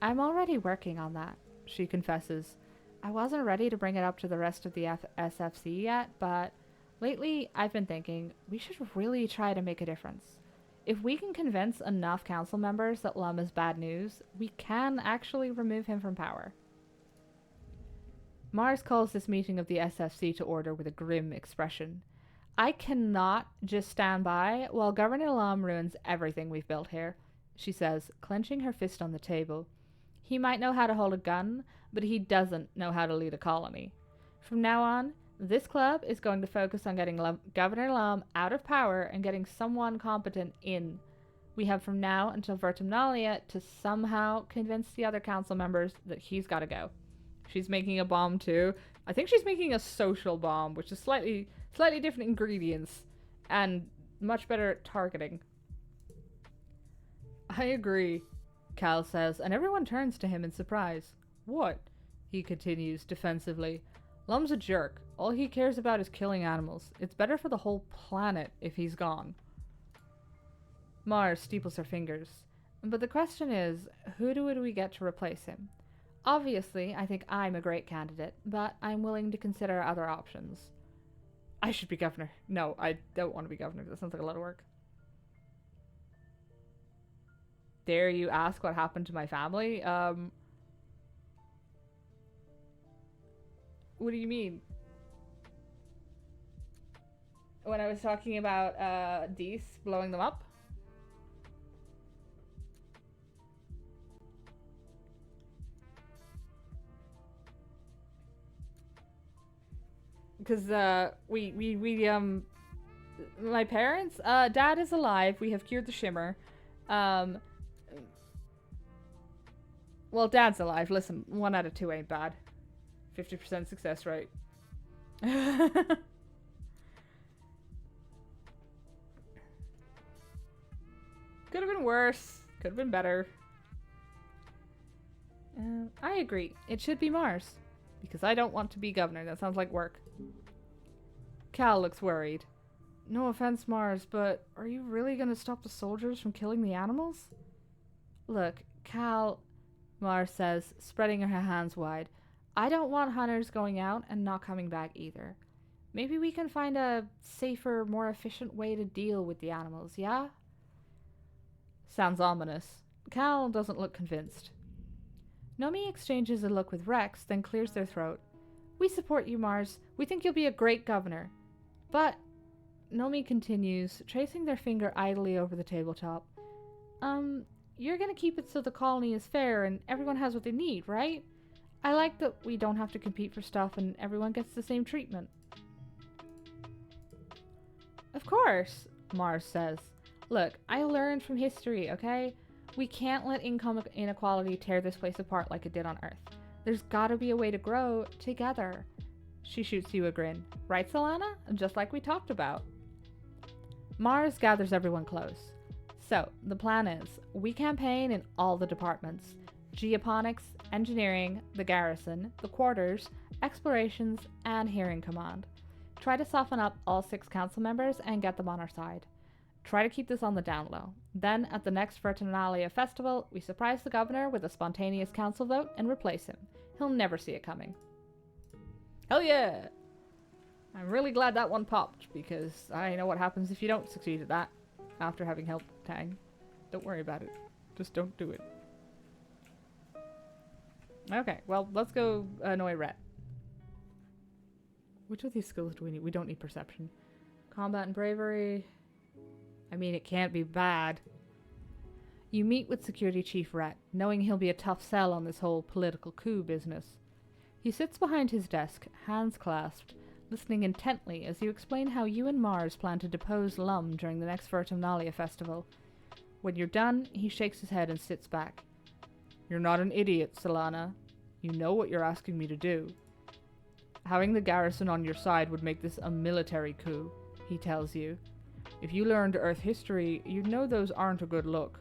I'm already working on that, she confesses. I wasn't ready to bring it up to the rest of the SFC yet, but lately I've been thinking we should really try to make a difference. If we can convince enough council members that Lum is bad news, we can actually remove him from power. Mars calls this meeting of the SFC to order with a grim expression. I cannot just stand by while Governor Lum ruins everything we've built here, she says, clenching her fist on the table. He might know how to hold a gun, but he doesn't know how to lead a colony. From now on, this club is going to focus on getting Governor Lum out of power and getting someone competent in. We have from now until Vertumnalia to somehow convince the other council members that he's got to go. She's making a bomb too. I think she's making a social bomb, which is slightly different ingredients and much better at targeting. I agree, Cal says, and everyone turns to him in surprise. What? He continues defensively. Lum's a jerk. All he cares about is killing animals. It's better for the whole planet if he's gone. Mars steeples her fingers. But the question is, who do we get to replace him? Obviously, I think I'm a great candidate, but I'm willing to consider other options. I should be governor. No, I don't want to be governor. That sounds like a lot of work. Dare you ask what happened to my family? What do you mean? When I was talking about Dees blowing them up? Because my parents, Dad is alive. We have cured the shimmer. Well, Dad's alive. Listen, 1 out of 2 ain't bad. 50% success rate. Could have been worse. Could have been better. I agree. It should be Mars. Because I don't want to be governor. That sounds like work. Cal looks worried. No offense, Mars, but are you really going to stop the soldiers from killing the animals? Look, Cal, Mars says, spreading her hands wide. I don't want hunters going out and not coming back either. Maybe we can find a safer, more efficient way to deal with the animals, yeah? Sounds ominous. Cal doesn't look convinced. Nomi exchanges a look with Rex, then clears their throat. We support you, Mars. We think you'll be a great governor. But, Nomi continues, tracing their finger idly over the tabletop. You're gonna keep it so the colony is fair and everyone has what they need, right? I like that we don't have to compete for stuff and everyone gets the same treatment. Of course, Mars says. Look, I learned from history, okay? We can't let income inequality tear this place apart like it did on Earth. There's gotta be a way to grow together. She shoots you a grin. Right, Solana? Just like we talked about. Mars gathers everyone close. So, the plan is, we campaign in all the departments. Geoponics, engineering, the garrison, the quarters, explorations, and hearing command. Try to soften up all 6 council members and get them on our side. Try to keep this on the down low. Then, at the next Vertumnalia festival, we surprise the governor with a spontaneous council vote and replace him. He'll never see it coming. Hell yeah! I'm really glad that one popped, because I know what happens if you don't succeed at that, after having helped Tang. Don't worry about it. Just don't do it. Okay, well, let's go annoy Rhett. Which of these skills do we need? We don't need perception. Combat and bravery. I mean, it can't be bad. You meet with Security Chief Rhett, knowing he'll be a tough sell on this whole political coup business. He sits behind his desk, hands clasped, listening intently as you explain how you and Mars plan to depose Lum during the next Vertumnalia festival. When you're done, he shakes his head and sits back. You're not an idiot, Solana. You know what you're asking me to do. Having the garrison on your side would make this a military coup. he tells you. If you learned Earth history, you'd know those aren't a good look.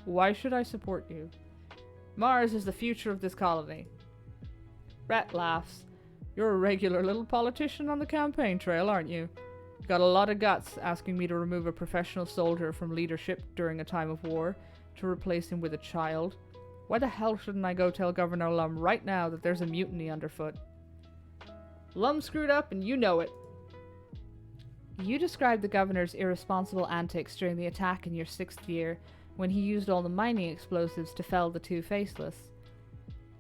Why should I support you? Mars is the future of this colony. Rhett laughs. You're a regular little politician on the campaign trail, aren't you? Got a lot of guts asking me to remove a professional soldier from leadership during a time of war to replace him with a child. Why the hell shouldn't I go tell Governor Lum right now that there's a mutiny underfoot? Lum screwed up and you know it. You described the governor's irresponsible antics during the attack in your 6th year when he used all the mining explosives to fell the two faceless.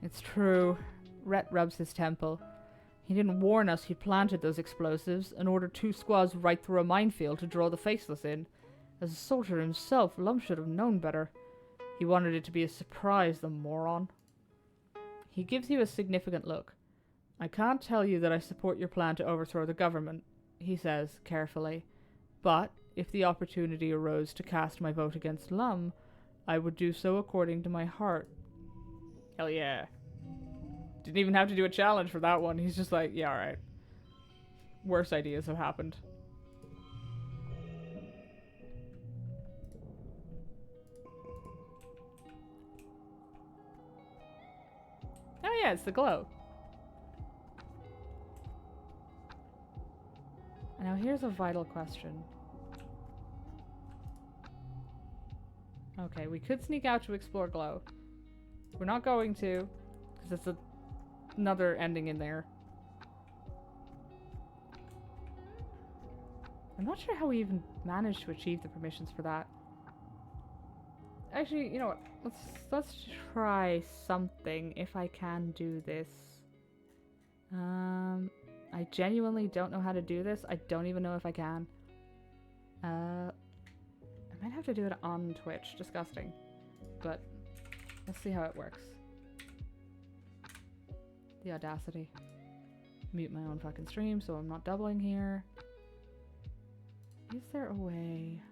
It's true. Rhett rubs his temple. He didn't warn us he'd planted those explosives and ordered 2 squads right through a minefield to draw the faceless in. As a soldier himself, Lum should have known better. He wanted it to be a surprise, the moron. He gives you a significant look. I can't tell you that I support your plan to overthrow the government, he says carefully, but if the opportunity arose to cast my vote against Lum, I would do so according to my heart. Hell yeah. Didn't even have to do a challenge for that one. He's just like, yeah, alright. Worse ideas have happened. Oh yeah, it's the glow. Now here's a vital question. Okay, we could sneak out to explore glow. We're not going to, because it's another ending in there. I'm not sure how we even managed to achieve the permissions for that. Actually, you know what? Let's try something if I can do this. I genuinely don't know how to do this. I don't even know if I can. I might have to do it on Twitch. Disgusting. But let's see how it works. The audacity. Mute my own fucking stream so I'm not doubling here. Is there a way?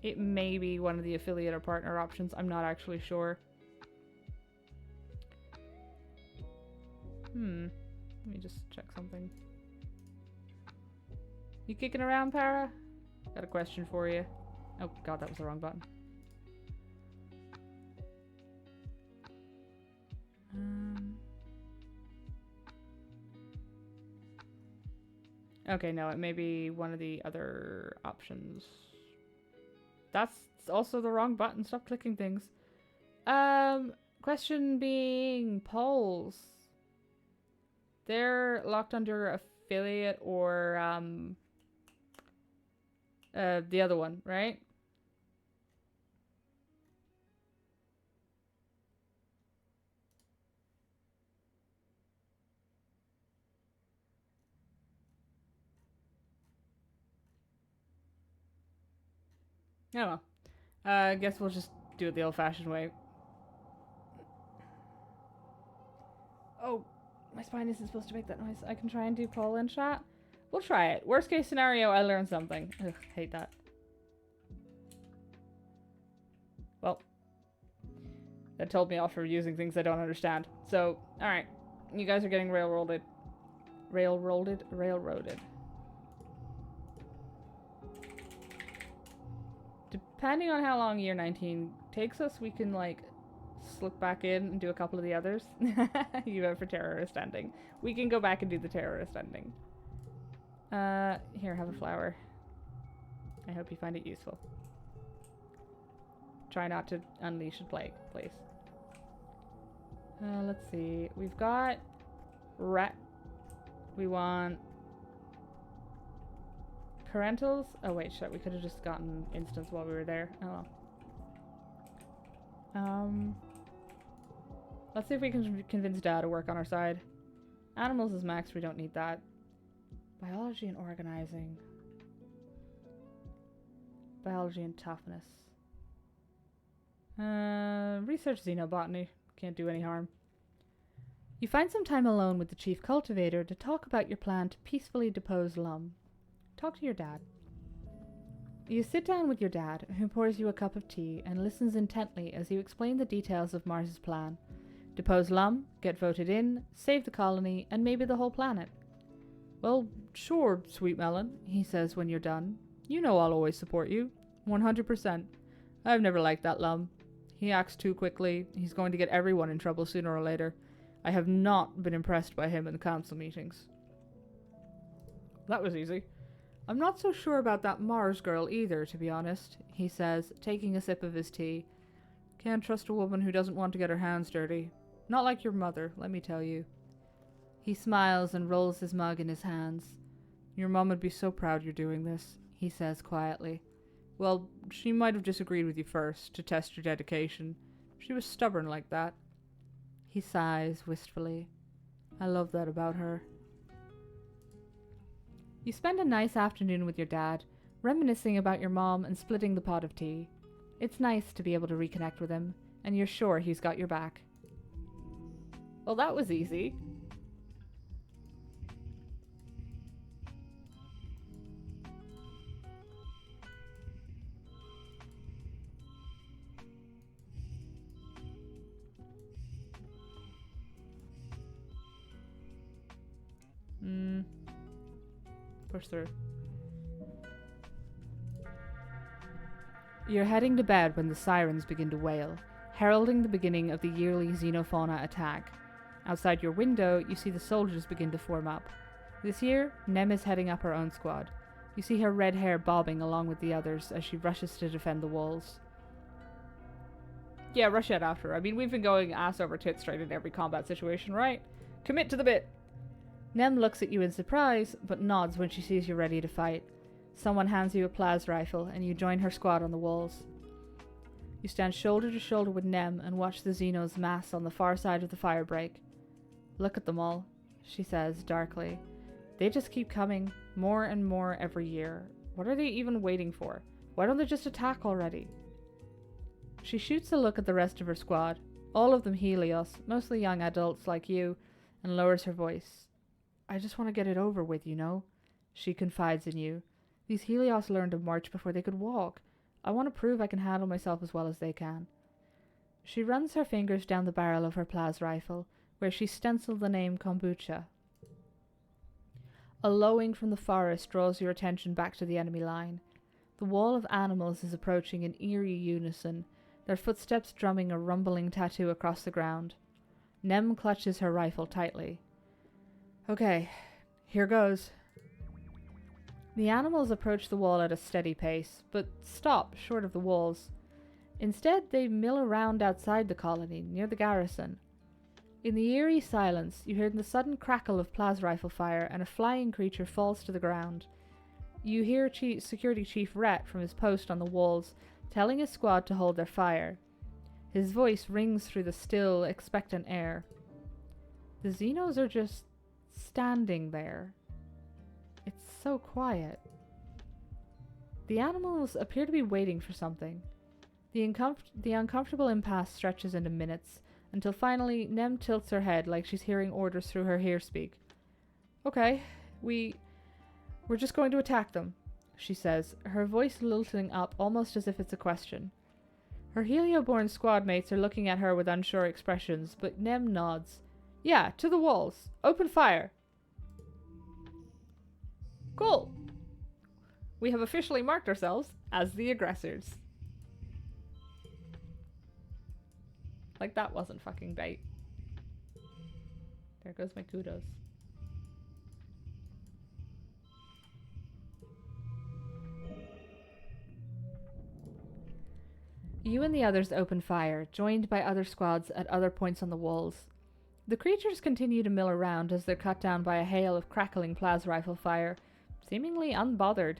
It may be one of the affiliate or partner options. I'm not actually sure. Let me just check something. You kicking around, Para? Got a question for you. Oh god, that was the wrong button. Okay, no, it may be one of the other options. That's also the wrong button. Stop clicking things. Question being polls. They're locked under affiliate or the other one, right? I don't know. I guess we'll just do it the old-fashioned way. Oh, my spine isn't supposed to make that noise. I can try and do poll in chat. We'll try it. Worst case scenario, I learned something. Ugh, hate that. Well, that told me off for using things I don't understand. So, alright. You guys are getting railroaded. Railroaded. Depending on how long year 19 takes us, we can, like, slip back in and do a couple of the others. You vote for terrorist ending. We can go back and do the terrorist ending. Here, have a flower. I hope you find it useful. Try not to unleash a plague, please. Let's see. We've got rat. We want parentals. Oh wait, shit. We could have just gotten instance while we were there. Oh well. Let's see if we can convince Dad to work on our side. Animals is max. We don't need that. Biology and organizing. Biology and toughness. Research xenobotany. Can't do any harm. You find some time alone with the chief cultivator to talk about your plan to peacefully depose Lum. Talk to your dad. You sit down with your dad, who pours you a cup of tea and listens intently as you explain the details of Mars's plan. Depose Lum, get voted in, save the colony, and maybe the whole planet. Well, sure, Sweet Melon, he says when you're done. You know I'll always support you. 100%. I've never liked that Lum. He acts too quickly. He's going to get everyone in trouble sooner or later. I have not been impressed by him in the council meetings. That was easy. I'm not so sure about that Mars girl either, to be honest, he says, taking a sip of his tea. Can't trust a woman who doesn't want to get her hands dirty. Not like your mother, let me tell you. He smiles and rolls his mug in his hands. Your mom would be so proud you're doing this, he says quietly. Well, she might have disagreed with you first, to test your dedication. She was stubborn like that. He sighs wistfully. I love that about her. You spend a nice afternoon with your dad, reminiscing about your mom and splitting the pot of tea. It's nice to be able to reconnect with him, and you're sure he's got your back. Well, that was easy. Push through. You're heading to bed when the sirens begin to wail, heralding the beginning of the yearly xenofauna attack. Outside your window, you see the soldiers begin to form up. This year, Nem is heading up her own squad. You see her red hair bobbing along with the others as she rushes to defend the walls. Yeah, rush out after her. I mean, we've been going ass over tits straight in every combat situation, right? Commit to the bit! Nem looks at you in surprise, but nods when she sees you're ready to fight. Someone hands you a plas rifle, and you join her squad on the walls. You stand shoulder to shoulder with Nem and watch the Xenos mass on the far side of the fire break. Look at them all, she says darkly. They just keep coming, more and more every year. What are they even waiting for? Why don't they just attack already? She shoots a look at the rest of her squad, all of them Helios, mostly young adults like you, and lowers her voice. I just want to get it over with, you know? She confides in you. These Helios learned to march before they could walk. I want to prove I can handle myself as well as they can. She runs her fingers down the barrel of her plas rifle, where she stenciled the name Kombucha. A lowing from the forest draws your attention back to the enemy line. The wall of animals is approaching in eerie unison, their footsteps drumming a rumbling tattoo across the ground. Nem clutches her rifle tightly. Okay, here goes. The animals approach the wall at a steady pace, but stop short of the walls. Instead, they mill around outside the colony, near the garrison. In the eerie silence, you hear the sudden crackle of plas rifle fire, and a flying creature falls to the ground. You hear Security Chief Rhett from his post on the walls, telling his squad to hold their fire. His voice rings through the still, expectant air. The Xenos are just standing there. It's so quiet. The animals appear to be waiting for something. The uncomfortable impasse stretches into minutes, until finally Nem tilts her head like she's hearing orders through her hearspeak. Okay, we're just going to attack them, she says, her voice lilting up almost as if it's a question. Her Helio-born squad mates are looking at her with unsure expressions, but Nem nods. Yeah, to the walls. Open fire. Cool. We have officially marked ourselves as the aggressors. Like that wasn't fucking bait. There goes my kudos. You and the others open fire, joined by other squads at other points on the walls. The creatures continue to mill around as they're cut down by a hail of crackling plas rifle fire, seemingly unbothered.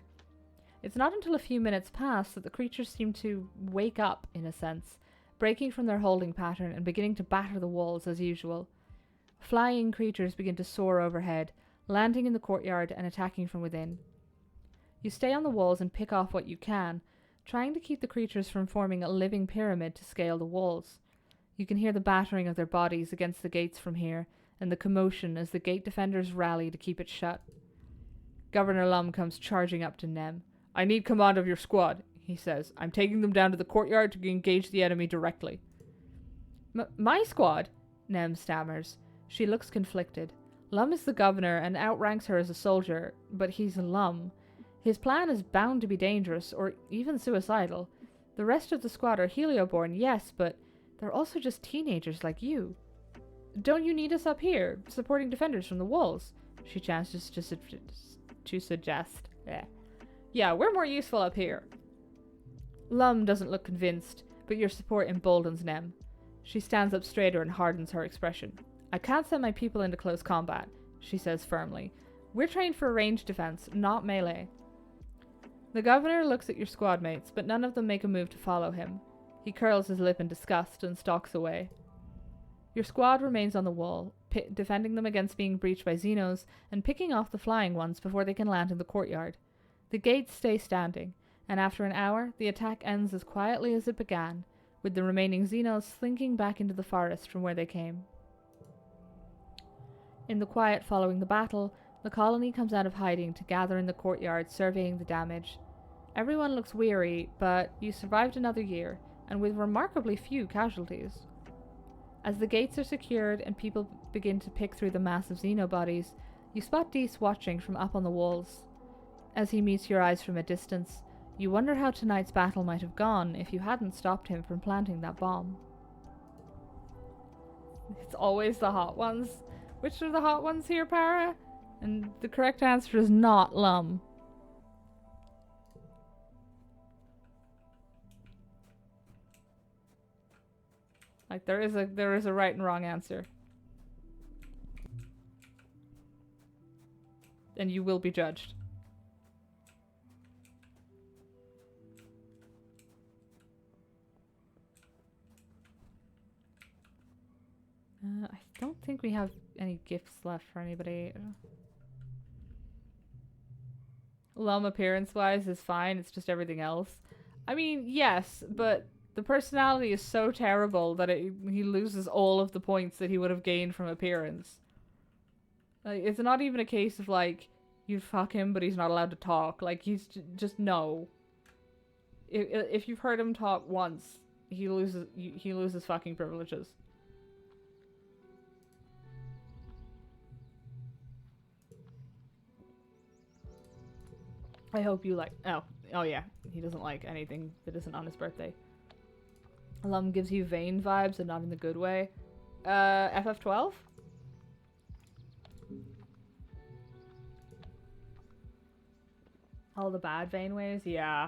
It's not until a few minutes pass that the creatures seem to wake up, in a sense, breaking from their holding pattern and beginning to batter the walls as usual. Flying creatures begin to soar overhead, landing in the courtyard and attacking from within. You stay on the walls and pick off what you can, trying to keep the creatures from forming a living pyramid to scale the walls. You can hear the battering of their bodies against the gates from here, and the commotion as the gate defenders rally to keep it shut. Governor Lum comes charging up to Nem. I need command of your squad, he says. I'm taking them down to the courtyard to engage the enemy directly. My squad? Nem stammers. She looks conflicted. Lum is the governor and outranks her as a soldier, but he's Lum. His plan is bound to be dangerous, or even suicidal. The rest of the squad are Helioborn, yes, but they're also just teenagers like you. Don't you need us up here, supporting defenders from the walls? She chances to suggest. Yeah, we're more useful up here. Lum doesn't look convinced, but your support emboldens Nem. She stands up straighter and hardens her expression. I can't send my people into close combat, she says firmly. We're trained for ranged defense, not melee. The governor looks at your squad mates, but none of them make a move to follow him. He curls his lip in disgust and stalks away. Your squad remains on the wall, defending them against being breached by Xenos and picking off the flying ones before they can land in the courtyard. The gates stay standing, and after an hour, the attack ends as quietly as it began, with the remaining Xenos slinking back into the forest from where they came. In the quiet following the battle, the colony comes out of hiding to gather in the courtyard, surveying the damage. Everyone looks weary, but you survived another year, and with remarkably few casualties. As the gates are secured and people begin to pick through the mass of xenobodies, you spot Deese watching from up on the walls. As he meets your eyes from a distance, you wonder how tonight's battle might have gone if you hadn't stopped him from planting that bomb. It's always the hot ones. Which are the hot ones here, Para? And the correct answer is not Lum. Like, there is a right and wrong answer. And you will be judged. I don't think we have any gifts left for anybody. Lum appearance-wise is fine, it's just everything else. I mean, yes, but the personality is so terrible that he loses all of the points that he would have gained from appearance. Like, it's not even a case of, like, you'd fuck him, but he's not allowed to talk. Like, he's just no. If you've heard him talk once, he loses fucking privileges. I hope you like... Oh yeah. He doesn't like anything that isn't on his birthday. Lum gives you Vane vibes and not in the good way. FF12? All the bad Vane ways? Yeah.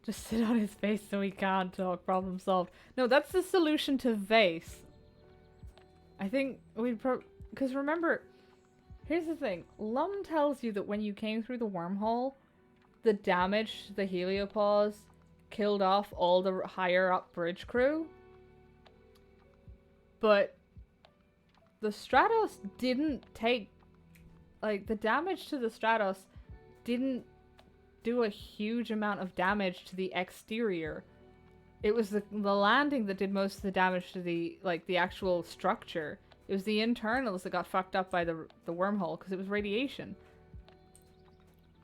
Just sit on his face so he can't talk. Problem solved. No, that's the solution to Vase. I think we'd because remember... Here's the thing. Lum tells you that when you came through the wormhole, the damage to the heliopause killed off all the higher up bridge crew. But the Stratos didn't take... Like, the damage to the Stratos didn't do a huge amount of damage to the exterior. It was the landing that did most of the damage to the actual structure. It was the internals that got fucked up by the wormhole because it was radiation.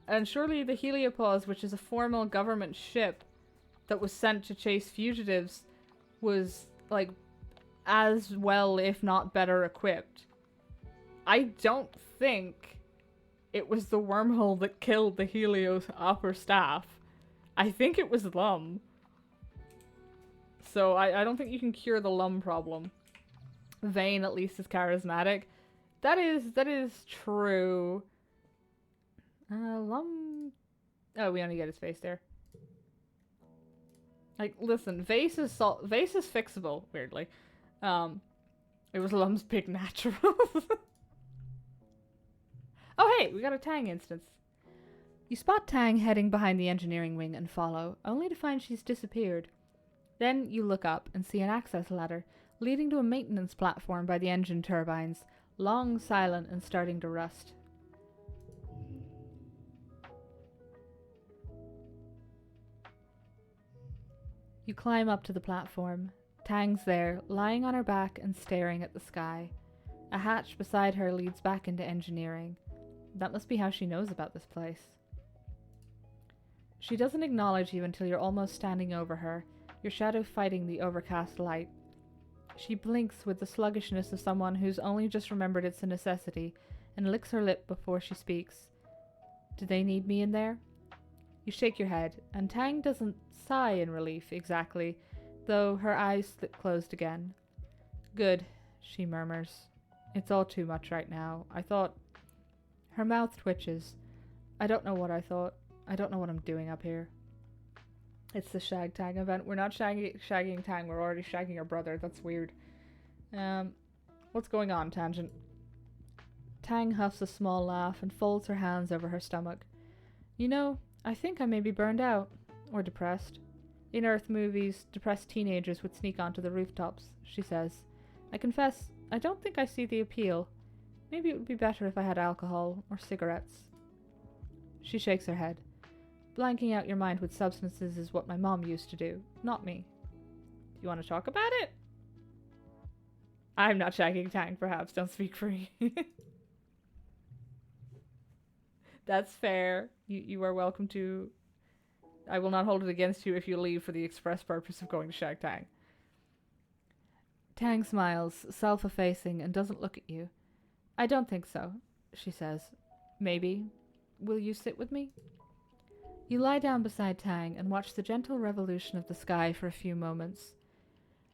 And surely the heliopause, which is a formal government ship that was sent to chase fugitives, was, like, as well, if not better equipped. I don't think it was the wormhole that killed the Helios upper staff. I think it was Lum. So I don't think you can cure the Lum problem. Vane at least is charismatic. That is true. Lum... Oh, we only get his face there. Like, listen, Vase is fixable, weirdly. It was Lum's big natural. Oh hey, we got a Tang instance. You spot Tang heading behind the engineering wing and follow, only to find she's disappeared. Then you look up and see an access ladder leading to a maintenance platform by the engine turbines, long, silent, and starting to rust. You climb up to the platform. Tang's there, lying on her back and staring at the sky. A hatch beside her leads back into engineering. That must be how she knows about this place. She doesn't acknowledge you until you're almost standing over her, your shadow fighting the overcast light. She blinks with the sluggishness of someone who's only just remembered it's a necessity and licks her lip before she speaks. Do they need me in there? You shake your head, and Tang doesn't sigh in relief exactly, though her eyes slip closed again. Good, she murmurs. It's all too much right now. I thought... Her mouth twitches. I don't know what I thought. I don't know what I'm doing up here. It's the Shag Tang event. We're not shagging Tang. We're already shagging her brother. That's weird. What's going on, Tangent? Tang huffs a small laugh and folds her hands over her stomach. You know, I think I may be burned out. Or depressed. In Earth movies, depressed teenagers would sneak onto the rooftops, she says. I confess, I don't think I see the appeal. Maybe it would be better if I had alcohol or cigarettes. She shakes her head. Blanking out your mind with substances is what my mom used to do, not me. Do you want to talk about it? I'm not shagging Tang, perhaps. Don't speak for me. That's fair. You are welcome to... I will not hold it against you if you leave for the express purpose of going to shag Tang. Tang smiles, self-effacing, and doesn't look at you. I don't think so, she says. Maybe. Will you sit with me? You lie down beside Tang and watch the gentle revolution of the sky for a few moments.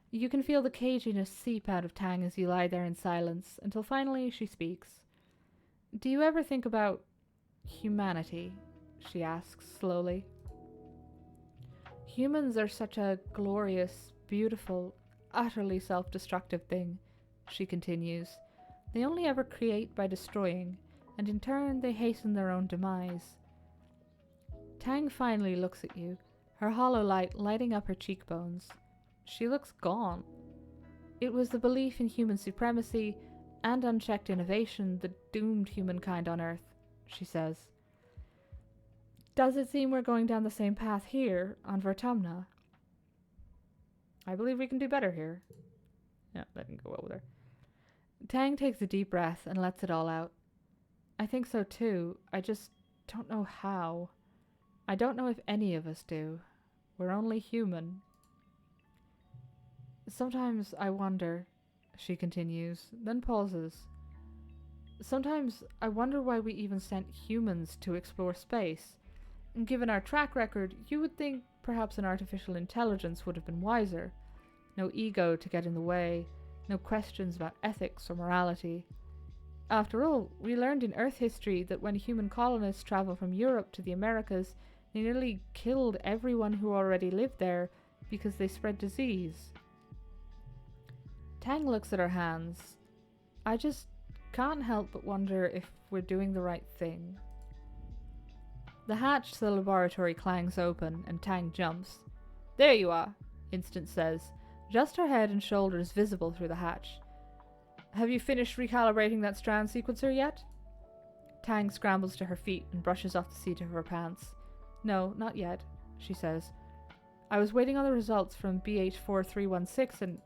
You can feel the caginess seep out of Tang as you lie there in silence, until finally she speaks. Do you ever think about humanity? She asks slowly. Humans are such a glorious, beautiful, utterly self-destructive thing, she continues. They only ever create by destroying, and in turn they hasten their own demise. Tang finally looks at you, her hollow light lighting up her cheekbones. She looks gaunt. It was the belief in human supremacy and unchecked innovation that doomed humankind on Earth, she says. Does it seem we're going down the same path here, on Vertumna? I believe we can do better here. Yeah, that didn't go well with her. Tang takes a deep breath and lets it all out. I think so too. I just don't know how. I don't know if any of us do. We're only human. Sometimes I wonder, she continues, then pauses. Sometimes I wonder why we even sent humans to explore space. And given our track record, you would think perhaps an artificial intelligence would have been wiser. No ego to get in the way, no questions about ethics or morality. After all, we learned in Earth history that when human colonists traveled from Europe to the Americas, they nearly killed everyone who already lived there because they spread disease. Tang looks at her hands. I just can't help but wonder if we're doing the right thing. The hatch to the laboratory clangs open, and Tang jumps. There you are, Instant says, just her head and shoulders visible through the hatch. Have you finished recalibrating that strand sequencer yet? Tang scrambles to her feet and brushes off the seat of her pants. No, not yet, she says. I was waiting on the results from BH4316 and...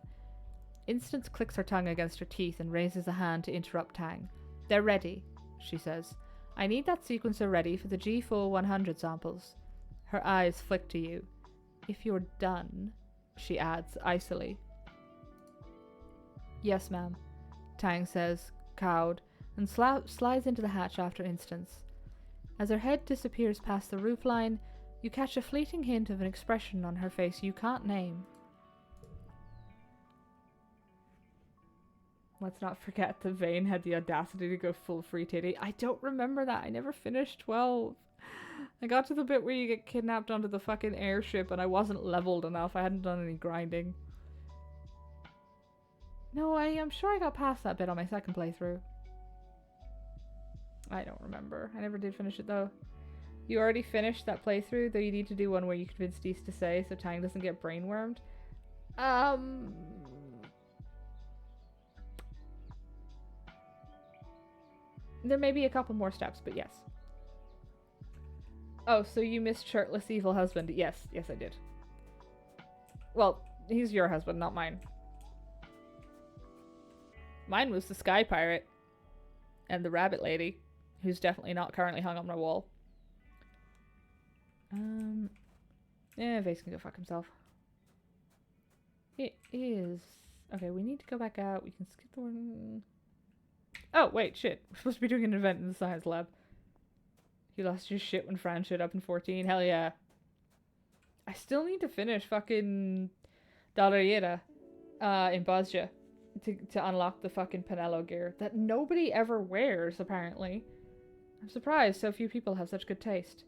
Instance clicks her tongue against her teeth and raises a hand to interrupt Tang. They're ready, she says. I need that sequencer ready for the G4100 samples. Her eyes flick to you. If you're done, she adds icily. Yes, ma'am, Tang says, cowed, and slides into the hatch after Instance. As her head disappears past the roofline, you catch a fleeting hint of an expression on her face you can't name. Let's not forget that Vane had the audacity to go full free titty. I don't remember that. I never finished 12. I got to the bit where you get kidnapped onto the fucking airship and I wasn't leveled enough. I hadn't done any grinding. No, I'm sure I got past that bit on my second playthrough. I don't remember. I never did finish it though. You already finished that playthrough, though you need to do one where you convince Dees to say so Tang doesn't get brainwormed. There may be a couple more steps, but yes. Oh, so you missed Shirtless Evil Husband. Yes, I did. Well, he's your husband, not mine. Mine was the Sky Pirate. And the Rabbit Lady, who's definitely not currently hung on my wall. Yeah, Vase can go fuck himself. It is... Okay, we need to go back out. We can skip the one. Oh, wait, shit. We're supposed to be doing an event in the science lab. You lost your shit when Fran showed up in 14. Hell yeah. I still need to finish fucking Dalarieta in Bosnia to unlock the fucking Pinello gear that nobody ever wears, apparently. I'm surprised so few people have such good taste.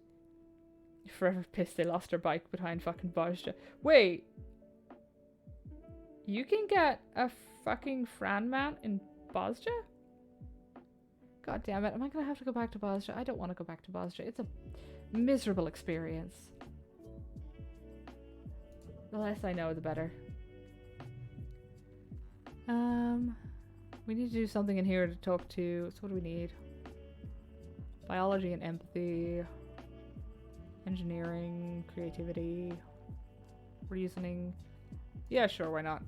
Forever pissed they lost their bike behind fucking Bosnia. Wait. You can get a fucking Fran mount in Bosnia? God damn it. Am I going to have to go back to Bosnia? I don't want to go back to Bosnia. It's a miserable experience. The less I know, the better. We need to do something in here to talk to. So what do we need? Biology and empathy. Engineering, creativity, reasoning. Yeah, sure, why not?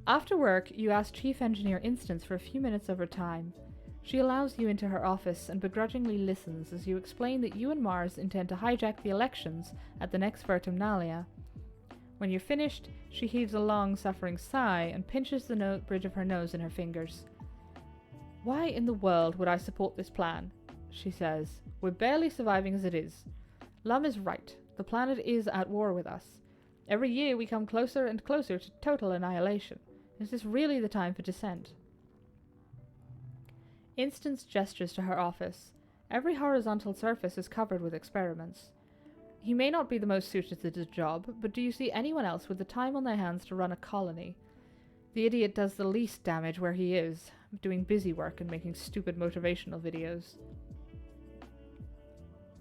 After work, you ask Chief Engineer Instance for a few minutes of her time. She allows you into her office and begrudgingly listens as you explain that you and Mars intend to hijack the elections at the next Vertumnalia. When you're finished, she heaves a long, suffering sigh and pinches the bridge of her nose in her fingers. Why in the world would I support this plan? She says. We're barely surviving as it is. Lum is right. The planet is at war with us. Every year we come closer and closer to total annihilation. Is this really the time for dissent? Instance gestures to her office. Every horizontal surface is covered with experiments. He may not be the most suited to the job, but do you see anyone else with the time on their hands to run a colony? The idiot does the least damage where he is, doing busy work and making stupid motivational videos.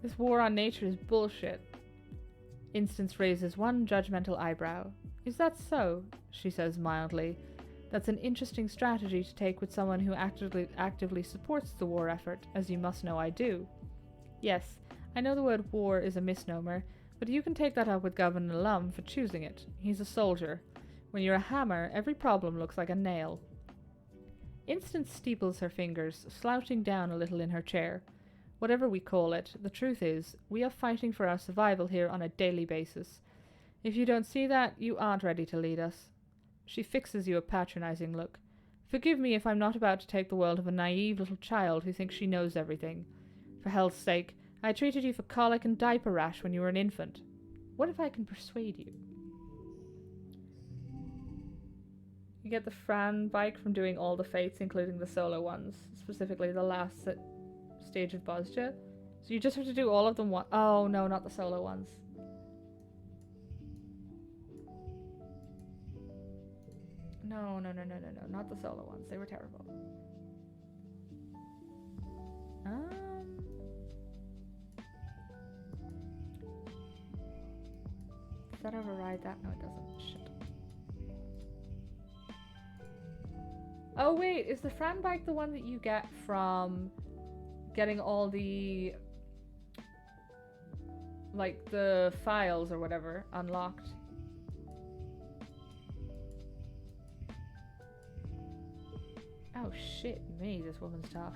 This war on nature is bullshit. Instance raises one judgmental eyebrow. Is that so? She says mildly. That's an interesting strategy to take with someone who actively supports the war effort, as you must know I do. Yes, I know the word war is a misnomer, but you can take that up with Governor Lum for choosing it. He's a soldier. When you're a hammer, every problem looks like a nail. Instance steeples her fingers, slouching down a little in her chair. Whatever we call it, the truth is, we are fighting for our survival here on a daily basis. If you don't see that, you aren't ready to lead us. She fixes you a patronizing look. Forgive me if I'm not about to take the world of a naive little child who thinks she knows everything. For hell's sake, I treated you for colic and diaper rash when you were an infant. What if I can persuade you? You get the Fran bike from doing all the fates, including the solo ones, specifically the last stage of Bosja. So you just have to do all of them one. Oh no, not the solo ones. No, not the solo ones. They were terrible. Does that override that? No, it doesn't. Shit. Oh wait, is the Fran bike the one that you get from getting all the, like, the files or whatever unlocked? Oh shit me, this woman's tough.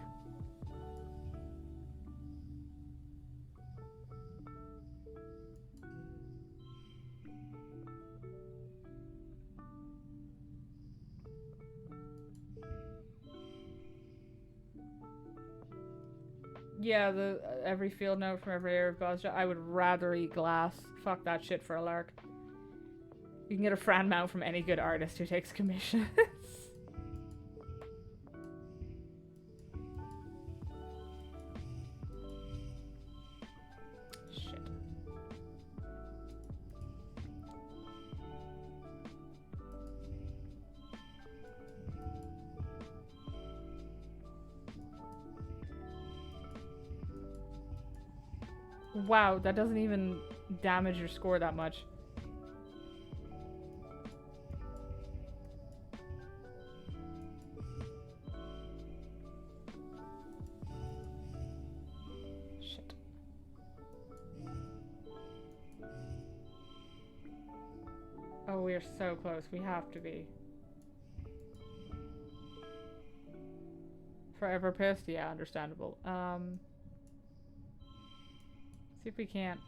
Yeah, the every field note from every area of Bosja. I would rather eat glass. Fuck that shit for a lark. You can get a Fran mount from any good artist who takes commissions. Shit. Wow, that doesn't even damage your score that much. Shit. Oh, we are so close. We have to be. Forever pissed? Yeah, understandable. See if we can't.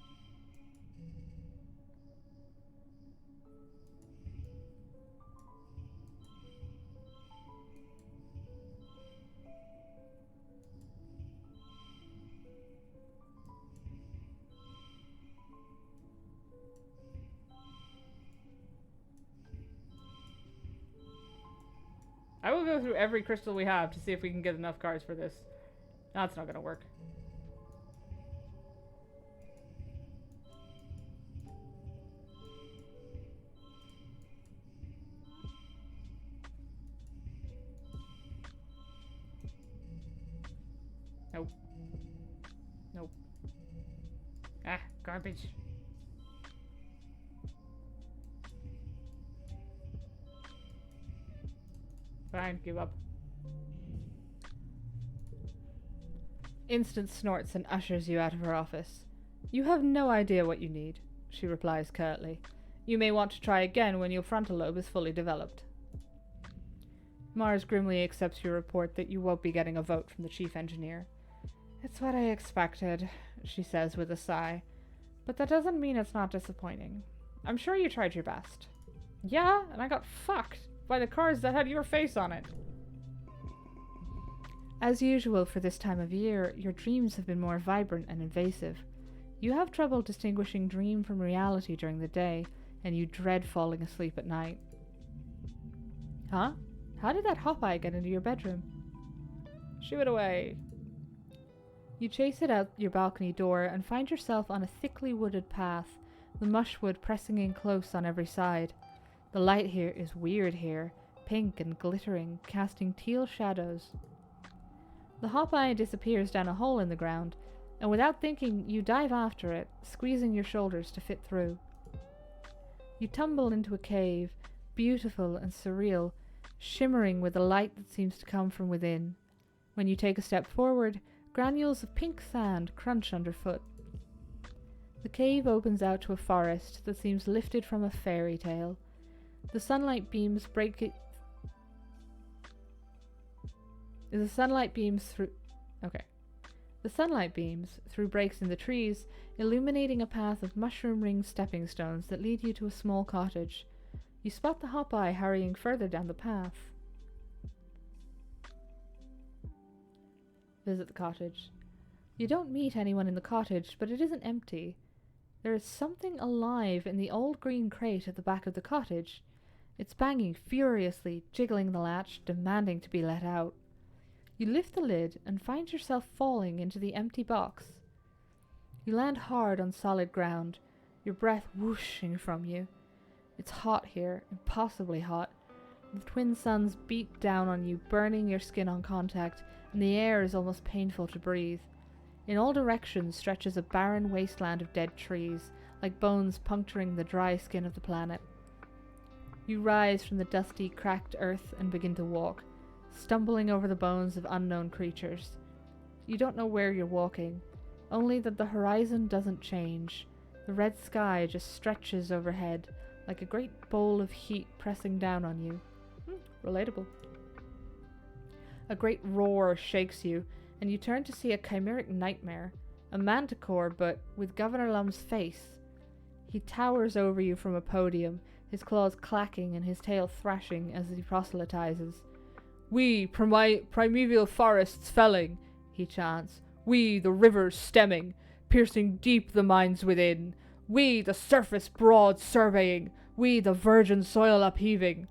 go through every crystal we have to see if we can get enough cards for this. That's not gonna work. Nope. Nope. Ah, garbage. Fine, give up. Instant snorts and ushers you out of her office. You have no idea what you need, she replies curtly. You may want to try again when your frontal lobe is fully developed. Mars grimly accepts your report that you won't be getting a vote from the chief engineer. It's what I expected, she says with a sigh. But that doesn't mean it's not disappointing. I'm sure you tried your best. Yeah, and I got fucked by the cards that had your face on it. As usual for this time of year, your dreams have been more vibrant and invasive. You have trouble distinguishing dream from reality during the day, and you dread falling asleep at night. Huh? How did that hop-eye get into your bedroom? Shoo it away. You chase it out your balcony door and find yourself on a thickly wooded path, the mushwood pressing in close on every side. The light here is weird here, pink and glittering, casting teal shadows. The hop-eye disappears down a hole in the ground, and without thinking, you dive after it, squeezing your shoulders to fit through. You tumble into a cave, beautiful and surreal, shimmering with a light that seems to come from within. When you take a step forward, granules of pink sand crunch underfoot. The cave opens out to a forest that seems lifted from a fairy tale. The sunlight beams through breaks in the trees, illuminating a path of mushroom-ringed stepping stones that lead you to a small cottage. You spot the hop-eye hurrying further down the path. Visit the cottage. You don't meet anyone in the cottage, but it isn't empty. There is something alive in the old green crate at the back of the cottage. It's banging furiously, jiggling the latch, demanding to be let out. You lift the lid and find yourself falling into the empty box. You land hard on solid ground, your breath whooshing from you. It's hot here, impossibly hot. The twin suns beat down on you, burning your skin on contact, and the air is almost painful to breathe. In all directions stretches a barren wasteland of dead trees, like bones puncturing the dry skin of the planet. You rise from the dusty, cracked earth and begin to walk, stumbling over the bones of unknown creatures. You don't know where you're walking, only that the horizon doesn't change. The red sky just stretches overhead, like a great bowl of heat pressing down on you. Relatable. A great roar shakes you, and you turn to see a chimeric nightmare, a manticore, but with Governor Lum's face. He towers over you from a podium, his claws clacking and his tail thrashing as he proselytizes. "We, primeval forests felling," he chants. "We, the rivers stemming, piercing deep the mines within. We, the surface broad surveying. We, the virgin soil upheaving."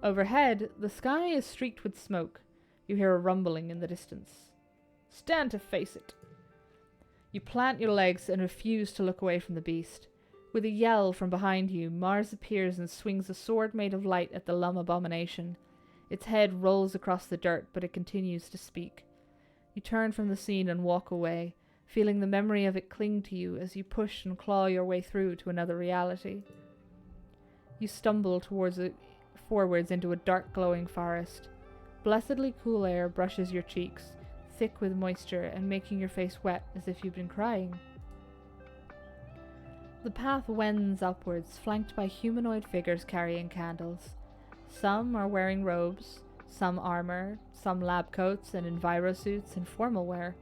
Overhead, the sky is streaked with smoke. You hear a rumbling in the distance. Stand to face it. You plant your legs and refuse to look away from the beast. With a yell from behind you, Mars appears and swings a sword made of light at the Lum abomination. Its head rolls across the dirt, but it continues to speak. You turn from the scene and walk away, feeling the memory of it cling to you as you push and claw your way through to another reality. You stumble forwards into a dark glowing forest. Blessedly cool air brushes your cheeks, thick with moisture and making your face wet as if you've been crying. The path wends upwards, flanked by humanoid figures carrying candles. Some are wearing robes, some armor, some lab coats and envirosuits and formal wear.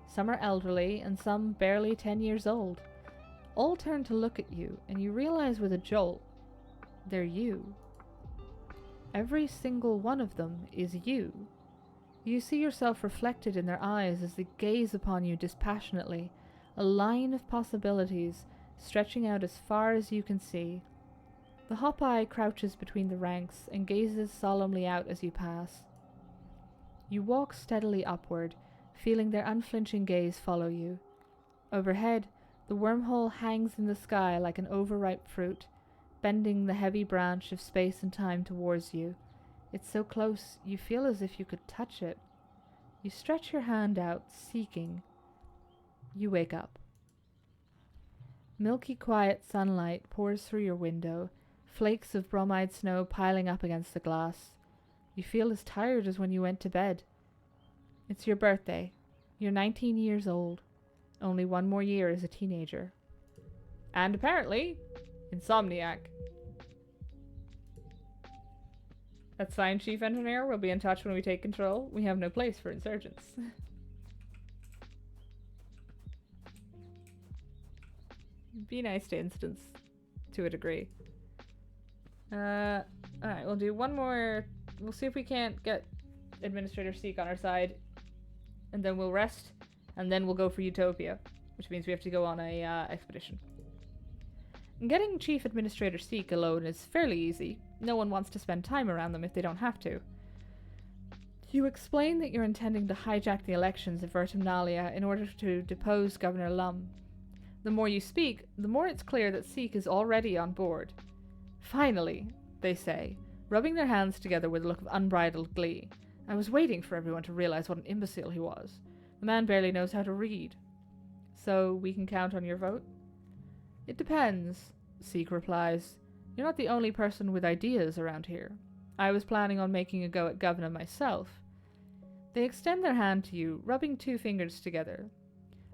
Some are elderly and some barely 10 years old. All turn to look at you, and you realize with a jolt, they're you. Every single one of them is you. You see yourself reflected in their eyes as they gaze upon you dispassionately, a line of possibilities stretching out as far as you can see. The hop-eye crouches between the ranks and gazes solemnly out as you pass. You walk steadily upward, feeling their unflinching gaze follow you. Overhead, the wormhole hangs in the sky like an overripe fruit, bending the heavy branch of space and time towards you. It's so close, you feel as if you could touch it. You stretch your hand out, seeking. You wake up. Milky, quiet sunlight pours through your window, flakes of bromide snow piling up against the glass. You feel as tired as when you went to bed. It's your birthday. You're 19 years old. Only one more year as a teenager. And apparently, insomniac. That's fine, Chief Engineer. We'll be in touch when we take control. We have no place for insurgents. Be nice to instance, to a degree. Alright, we'll do one more. We'll see if we can't get Administrator Seek on our side. And then we'll rest. And then we'll go for Utopia. Which means we have to go on a expedition. Getting Chief Administrator Seek alone is fairly easy. No one wants to spend time around them if they don't have to. You explain that you're intending to hijack the elections of Vertumnalia in order to depose Governor Lum. The more you speak, the more it's clear that Seek is already on board. Finally, they say, rubbing their hands together with a look of unbridled glee. I was waiting for everyone to realize what an imbecile he was. The man barely knows how to read. So we can count on your vote? It depends, Seek replies. You're not the only person with ideas around here. I was planning on making a go at Governor myself. They extend their hand to you, rubbing two fingers together.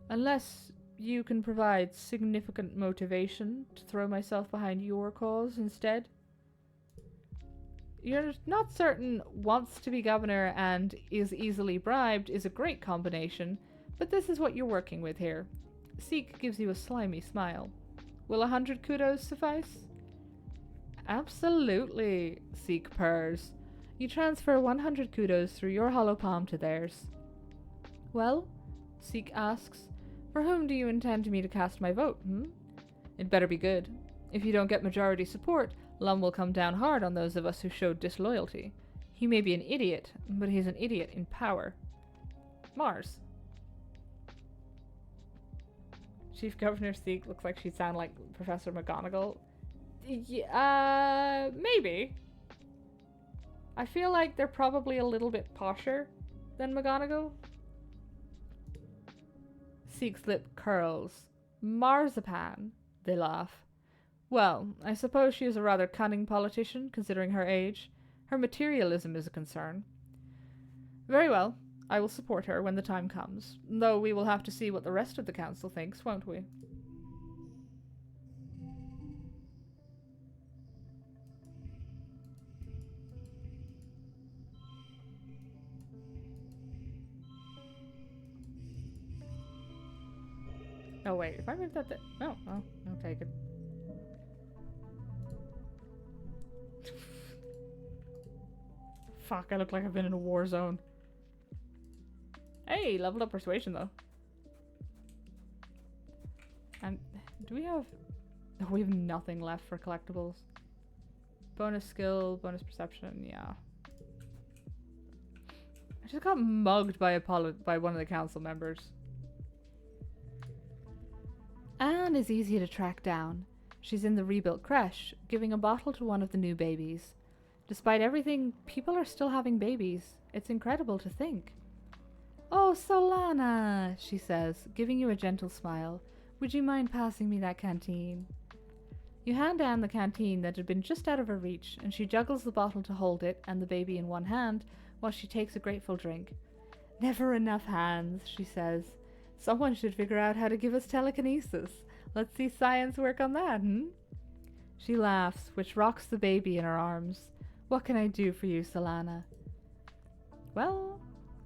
Unless you can provide significant motivation to throw myself behind your cause instead. You're not certain wants to be governor and is easily bribed is a great combination, but this is what you're working with here. Seek gives you a slimy smile. Will 100 kudos suffice? Absolutely, Seek purrs. You transfer 100 kudos through your hollow palm to theirs. Well, Seek asks, for whom do you intend me to cast my vote, It better be good. If you don't get majority support, Lum will come down hard on those of us who showed disloyalty. He may be an idiot, but he's an idiot in power. Mars. Chief Governor Seek looks like she'd sound like Professor McGonagall. Yeah, maybe. I feel like they're probably a little bit posher than McGonagall. Seek's lip curls. Marzipan, they laugh. Well, I suppose she is a rather cunning politician, considering her age. Her materialism is a concern. Very well, I will support her when the time comes, though we will have to see what the rest of the council thinks, won't we? Oh wait, if I move that oh, I'll take it. Fuck, I look like I've been in a war zone. Hey, leveled up persuasion though. And do we have... Oh, we have nothing left for collectibles. Bonus skill, bonus perception, yeah. I just got mugged by one of the council members. Anne is easy to track down. She's in the rebuilt creche, giving a bottle to one of the new babies. Despite everything, people are still having babies. It's incredible to think. Oh, Solana, she says, giving you a gentle smile. Would you mind passing me that canteen? You hand Anne the canteen that had been just out of her reach, and she juggles the bottle to hold it and the baby in one hand while she takes a grateful drink. Never enough hands, she says. Someone should figure out how to give us telekinesis. Let's see science work on that, She laughs, which rocks the baby in her arms. What can I do for you, Solana? Well,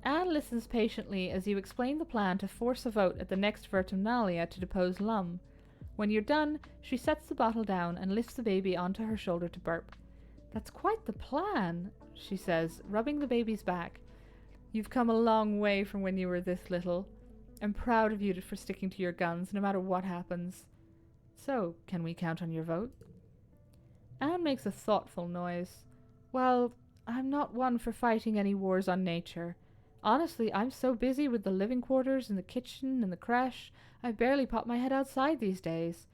Anne listens patiently as you explain the plan to force a vote at the next Vertumnalia to depose Lum. When you're done, she sets the bottle down and lifts the baby onto her shoulder to burp. That's quite the plan, she says, rubbing the baby's back. You've come a long way from when you were this little. I'm proud of you for sticking to your guns, no matter what happens. So, can we count on your vote? Anne makes a thoughtful noise. Well, I'm not one for fighting any wars on nature. Honestly, I'm so busy with the living quarters and the kitchen and the creche, I barely pop my head outside these days.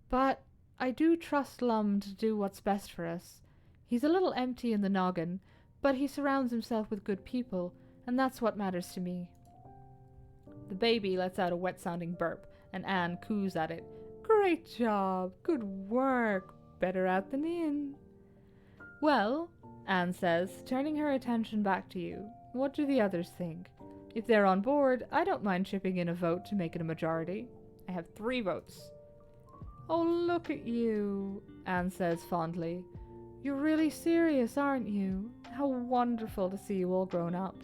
But I do trust Lum to do what's best for us. He's a little empty in the noggin, but he surrounds himself with good people, and that's what matters to me. The baby lets out a wet-sounding burp, and Anne coos at it. Great job! Good work! Better out than in. Well, Anne says, turning her attention back to you, what do the others think? If they're on board, I don't mind chipping in a vote to make it a majority. I have 3 votes. Oh, look at you, Anne says fondly. You're really serious, aren't you? How wonderful to see you all grown up.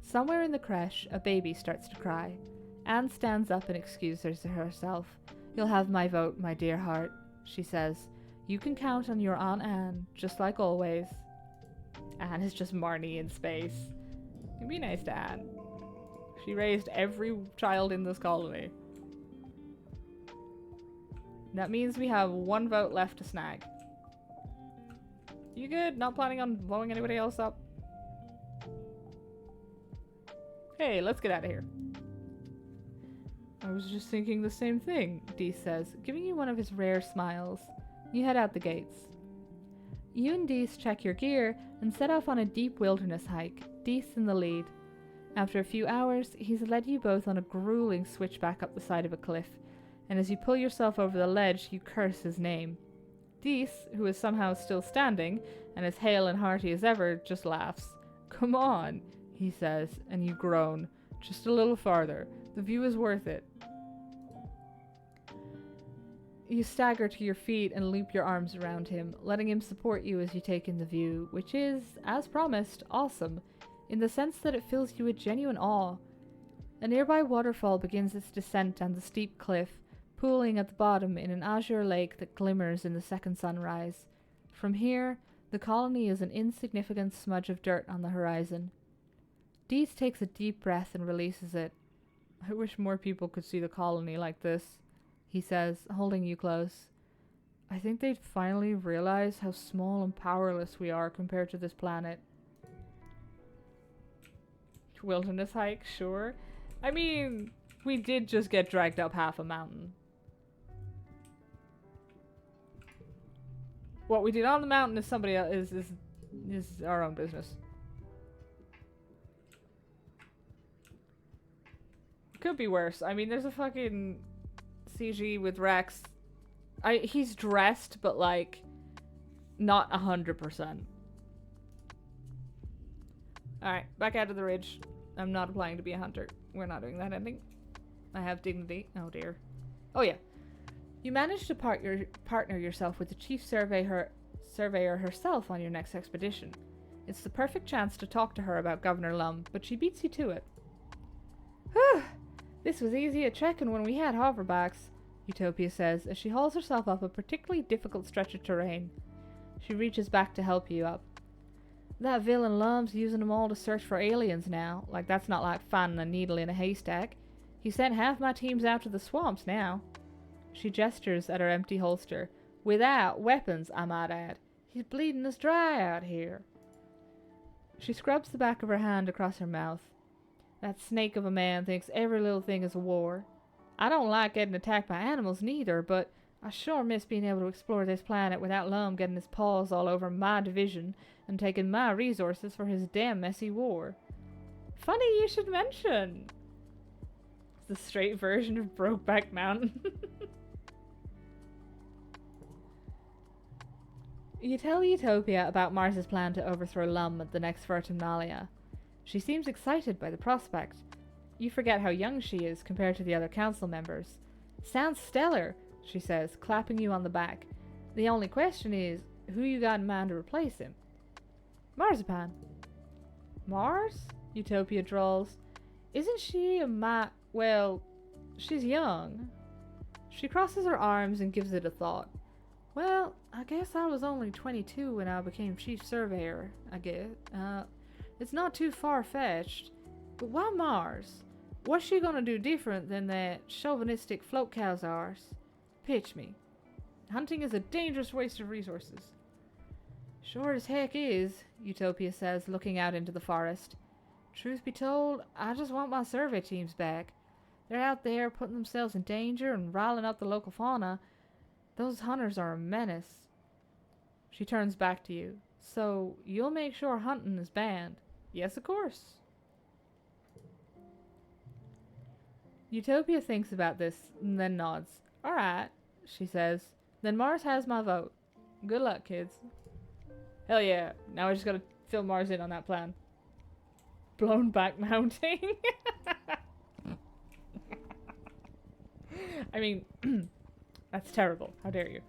Somewhere in the creche, a baby starts to cry. Anne stands up and excuses herself. You'll have my vote, my dear heart, she says. You can count on your Aunt Anne, just like always. Anne is just Marnie in space. It'd be nice to Anne. She raised every child in this colony. That means we have 1 vote left to snag. You good? Not planning on blowing anybody else up? Hey, let's get out of here. I was just thinking the same thing, Deese says, giving you one of his rare smiles. You head out the gates. You and Deese check your gear and set off on a deep wilderness hike, Deese in the lead. After a few hours, he's led you both on a grueling switchback up the side of a cliff, and as you pull yourself over the ledge, you curse his name. Deese, who is somehow still standing, and as hale and hearty as ever, just laughs. Come on, he says, and you groan. Just a little farther. The view is worth it. You stagger to your feet and loop your arms around him, letting him support you as you take in the view, which is, as promised, awesome, in the sense that it fills you with genuine awe. A nearby waterfall begins its descent down the steep cliff, pooling at the bottom in an azure lake that glimmers in the second sunrise. From here, the colony is an insignificant smudge of dirt on the horizon. Deese takes a deep breath and releases it. I wish more people could see the colony like this, he says, holding you close. I think they'd finally realize how small and powerless we are compared to this planet. Wilderness hike, sure. I mean, we did just get dragged up half a mountain. What we did on the mountain is somebody else, is our own business. Could be worse. I mean, there's a fucking CG with Rex. He's dressed, but like, not 100%. Alright, back out of the ridge. I'm not applying to be a hunter. We're not doing that ending. I have dignity. Oh dear. Oh yeah. You managed to partner yourself with the chief surveyor herself on your next expedition. It's the perfect chance to talk to her about Governor Lum, but she beats you to it. Whew! This was easy at checking when we had hoverbacks, Utopia says, as she hauls herself up a particularly difficult stretch of terrain. She reaches back to help you up. That villain Lum's using them all to search for aliens now, like that's not like finding a needle in a haystack. He sent half my teams out to the swamps now. She gestures at her empty holster. Without weapons, I might add. He's bleeding us dry out here. She scrubs the back of her hand across her mouth. That snake of a man thinks every little thing is a war. I don't like getting attacked by animals neither, but I sure miss being able to explore this planet without Lum getting his paws all over my division and taking my resources for his damn messy war. Funny you should mention. It's the straight version of Brokeback Mountain. You tell Utopia about Mars's plan to overthrow Lum at the next Vertumnalia. She seems excited by the prospect. You forget how young she is compared to the other council members. Sounds stellar, she says, clapping you on the back. The only question is, who you got in mind to replace him? Marzipan. Mars? Utopia drawls. Isn't she well, she's young. She crosses her arms and gives it a thought. Well, I guess I was only 22 when I became chief surveyor, I guess. It's not too far-fetched. But why Mars? What's she gonna do different than that chauvinistic float cow's ours? Pitch me. Hunting is a dangerous waste of resources. Sure as heck is, Utopia says, looking out into the forest. Truth be told, I just want my survey teams back. They're out there putting themselves in danger and riling up the local fauna. Those hunters are a menace. She turns back to you. So, you'll make sure hunting is banned? Yes, of course. Utopia thinks about this and then nods. Alright, she says. Then Mars has my vote. Good luck, kids. Hell yeah. Now I just gotta fill Mars in on that plan. Blown back mounting. I mean, that's terrible. How dare you?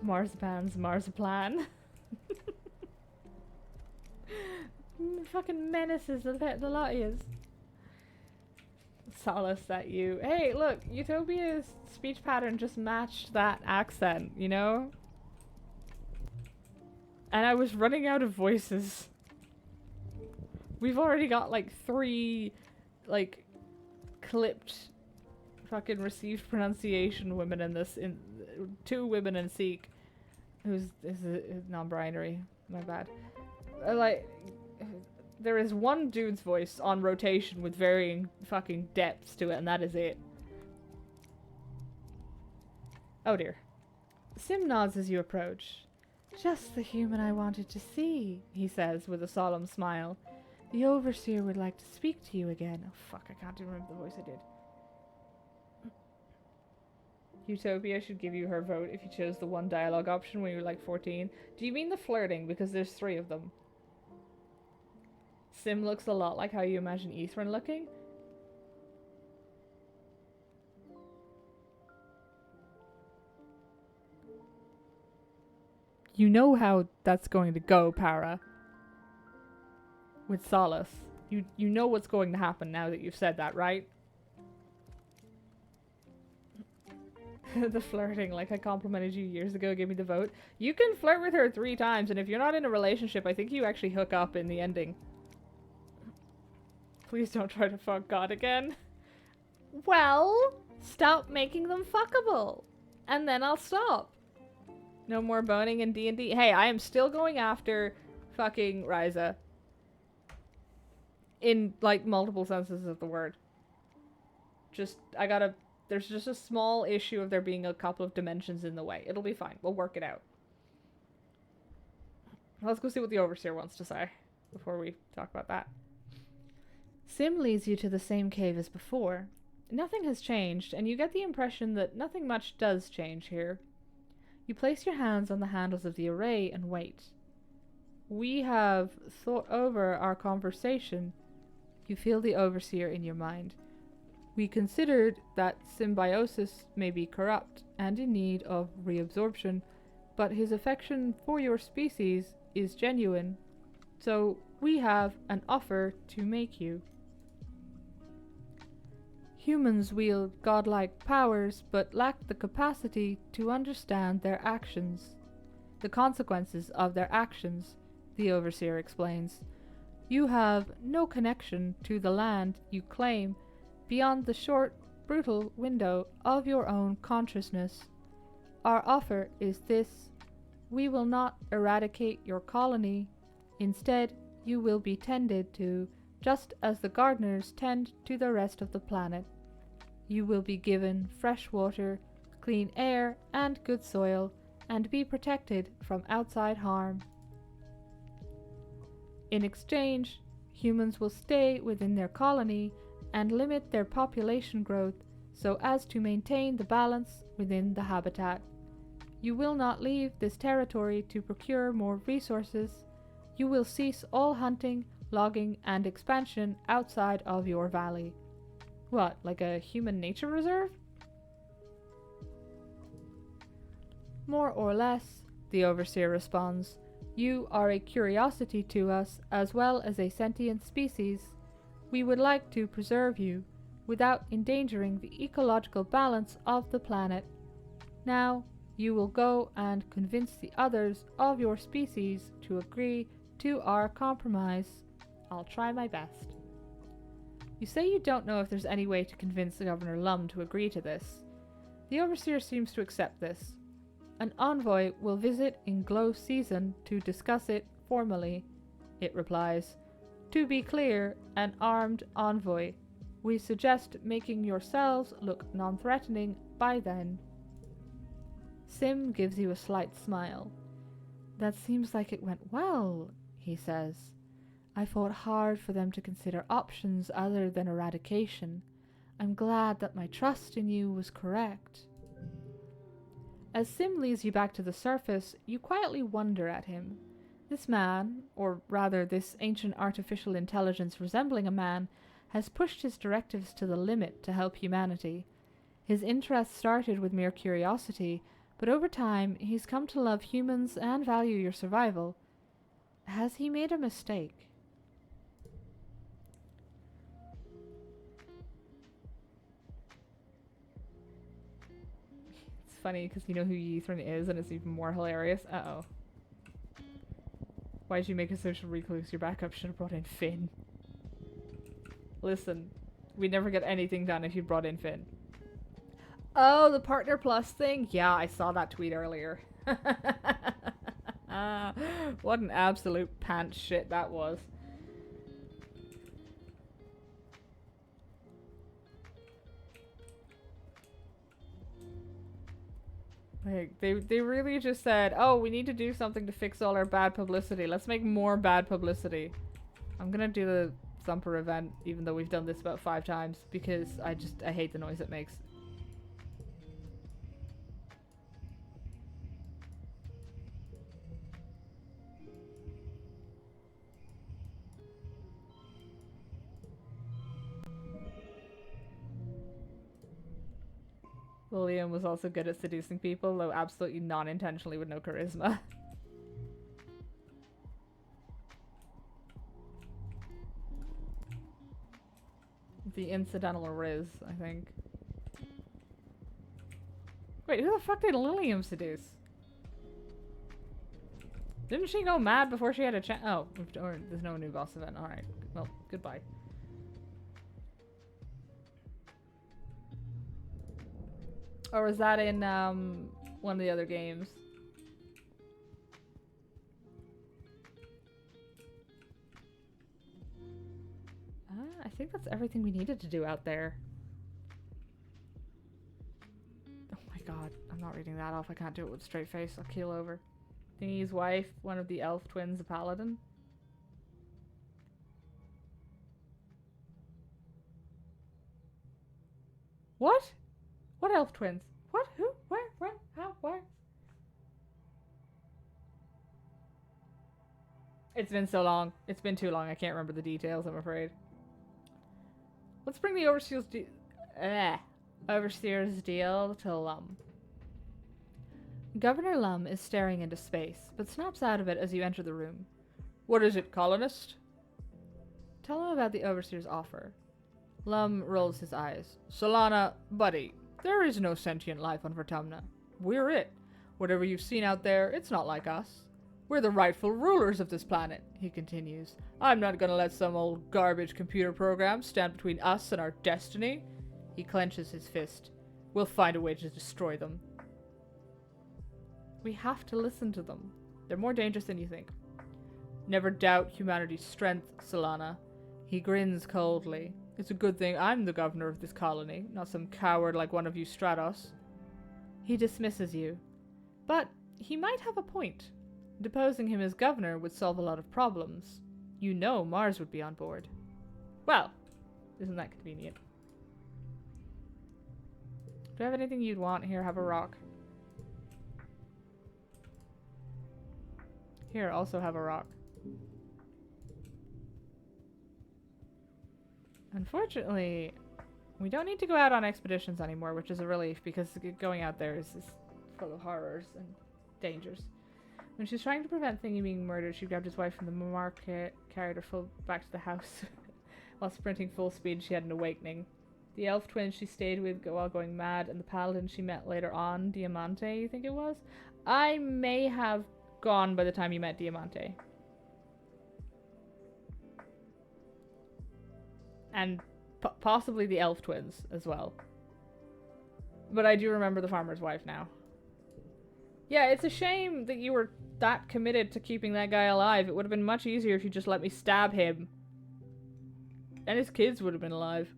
Marzipan's Marziplan. Fucking menaces the lot of yous. Solace at you. Hey, look, Utopia's speech pattern just matched that accent, you know? And I was running out of voices. We've already got like 3, like, clipped fucking received pronunciation women in this, 2 women in Sikh, who's is non-binary. My bad. Like, there is one dude's voice on rotation with varying fucking depths to it, and that is it. Oh dear. Sim nods as you approach. Just the human I wanted to see, he says with a solemn smile. The Overseer would like to speak to you again. Oh fuck, I can't even remember the voice I did. Utopia should give you her vote if you chose the one dialogue option when you were like 14. Do you mean the flirting? Because there's 3 of them. Sim looks a lot like how you imagine Eastern looking. You know how that's going to go, Para. With Solace. You know what's going to happen now that you've said that, right? The flirting, like I complimented you years ago, give me the vote. You can flirt with her 3 times, and if you're not in a relationship, I think you actually hook up in the ending. Please don't try to fuck God again. Well, stop making them fuckable. And then I'll stop. No more boning in D&D. Hey, I am still going after fucking Ryza. In, like, multiple senses of the word. There's just a small issue of there being a couple of dimensions in the way. It'll be fine. We'll work it out. Let's go see what the Overseer wants to say before we talk about that. Sim leads you to the same cave as before. Nothing has changed, and you get the impression that nothing much does change here. You place your hands on the handles of the array and wait. We have thought over our conversation. You feel the Overseer in your mind. We considered that symbiosis may be corrupt and in need of reabsorption, but his affection for your species is genuine, so we have an offer to make you. Humans wield godlike powers, but lack the capacity to understand their actions. The consequences of their actions, the Overseer explains. You have no connection to the land you claim beyond the short, brutal window of your own consciousness. Our offer is this. We will not eradicate your colony. Instead, you will be tended to, just as the gardeners tend to the rest of the planet. You will be given fresh water, clean air, and good soil, and be protected from outside harm. In exchange, humans will stay within their colony and limit their population growth so as to maintain the balance within the habitat. You will not leave this territory to procure more resources. You will cease all hunting, logging, and expansion outside of your valley. What, like a human nature reserve? More or less, the Overseer responds. You are a curiosity to us as well as a sentient species. We would like to preserve you without endangering the ecological balance of the planet. Now, you will go and convince the others of your species to agree to our compromise. I'll try my best. You say you don't know if there's any way to convince Governor Lum to agree to this. The Overseer seems to accept this. An envoy will visit in Glow season to discuss it formally. It replies. To be clear, an armed envoy. We suggest making yourselves look non-threatening by then. Sim gives you a slight smile. That seems like it went well, he says. I fought hard for them to consider options other than eradication. I'm glad that my trust in you was correct. As Sim leads you back to the surface, you quietly wonder at him. This man, or rather this ancient artificial intelligence resembling a man, has pushed his directives to the limit to help humanity. His interest started with mere curiosity, but over time he's come to love humans and value your survival. Has he made a mistake? It's funny because you know who Yithrin is and it's even more hilarious. Uh-oh. Why'd you make a social recluse? Your backup should have brought in Finn. Listen, we never get anything done if you brought in Finn. Oh, the Partner Plus thing? Yeah, I saw that tweet earlier. What an absolute pants shit that was. Like, they really just said, oh, we need to do something to fix all our bad publicity. Let's make more bad publicity. I'm gonna do the Thumper event, even though we've done this about 5 times, because I hate the noise it makes. William was also good at seducing people, though absolutely non-intentionally with no charisma. The incidental riz, I think. Wait, who the fuck did Lilium seduce? Didn't she go mad before she had a chance? Oh, or there's no new boss event. Alright, well, goodbye. Or was that in one of the other games? I think that's everything we needed to do out there. Oh my god, I'm not reading that off. I can't do it with a straight face. I'll keel over. Thingy's wife, one of the elf twins, a paladin. What? What elf twins? What? Who? Where? When? How? Where? It's been so long. It's been too long. I can't remember the details, I'm afraid. Let's bring the Overseer's deal to Lum. Governor Lum is staring into space, but snaps out of it as you enter the room. What is it, colonist? Tell him about the Overseer's offer. Lum rolls his eyes. Solana, buddy, there is no sentient life on Vertumna. We're it. Whatever you've seen out there, it's not like us. We're the rightful rulers of this planet, he continues. I'm not gonna let some old garbage computer program stand between us and our destiny. He clenches his fist. We'll find a way to destroy them. We have to listen to them. They're more dangerous than you think. Never doubt humanity's strength, Solana. He grins coldly. It's a good thing I'm the governor of this colony, not some coward like one of you Stratos. He dismisses you. But he might have a point. Deposing him as governor would solve a lot of problems. You know Mars would be on board. Well, isn't that convenient? Do I have anything you'd want? Here, have a rock. Here, also have a rock. Unfortunately, we don't need to go out on expeditions anymore, which is a relief because going out there is full of horrors and dangers. When she's trying to prevent Thingy being murdered, she grabbed his wife from the market, carried her back to the house. While sprinting full speed, she had an awakening. The elf twin she stayed with while going mad, and the paladin she met later on, Diamante, you think it was? I may have gone by the time you met Diamante. And possibly the elf twins as well. But I do remember the farmer's wife now. Yeah, it's a shame that you were that committed to keeping that guy alive. It would have been much easier if you just let me stab him. And his kids would have been alive.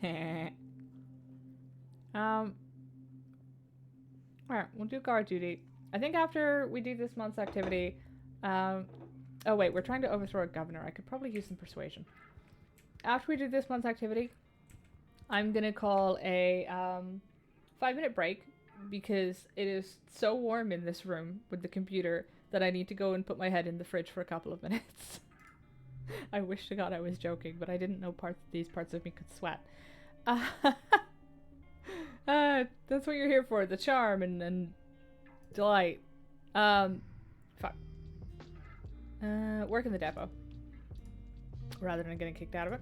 Alright, we'll do guard duty. I think after we do this month's activity, oh wait, we're trying to overthrow a governor. I could probably use some persuasion. After we do this month's activity, I'm gonna call a 5-minute break because it is so warm in this room with the computer that I need to go and put my head in the fridge for a couple of minutes. I wish to God I was joking, but I didn't know these parts of me could sweat. That's what you're here for, the charm and delight. Fuck. Work in the depot. Rather than getting kicked out of it.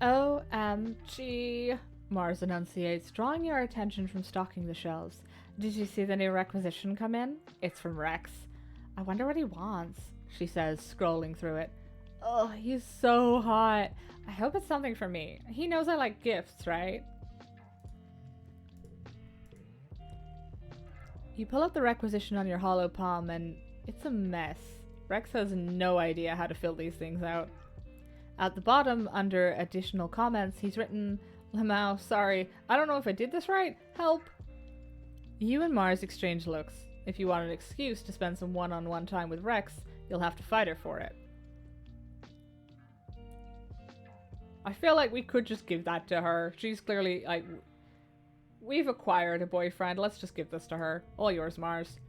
OMG, Mars enunciates, drawing your attention from stocking the shelves. Did you see the new requisition come in? It's from Rex. I wonder what he wants, she says, scrolling through it. Oh, he's so hot. I hope it's something for me. He knows I like gifts, right? You pull up the requisition on your hollow palm and it's a mess. Rex has no idea how to fill these things out. At the bottom, under additional comments, he's written, Lamau, sorry, I don't know if I did this right. Help! You and Mars exchange looks. If you want an excuse to spend some one-on-one time with Rex, you'll have to fight her for it. I feel like we could just give that to her. She's clearly, like, we've acquired a boyfriend. Let's just give this to her. All yours, Mars.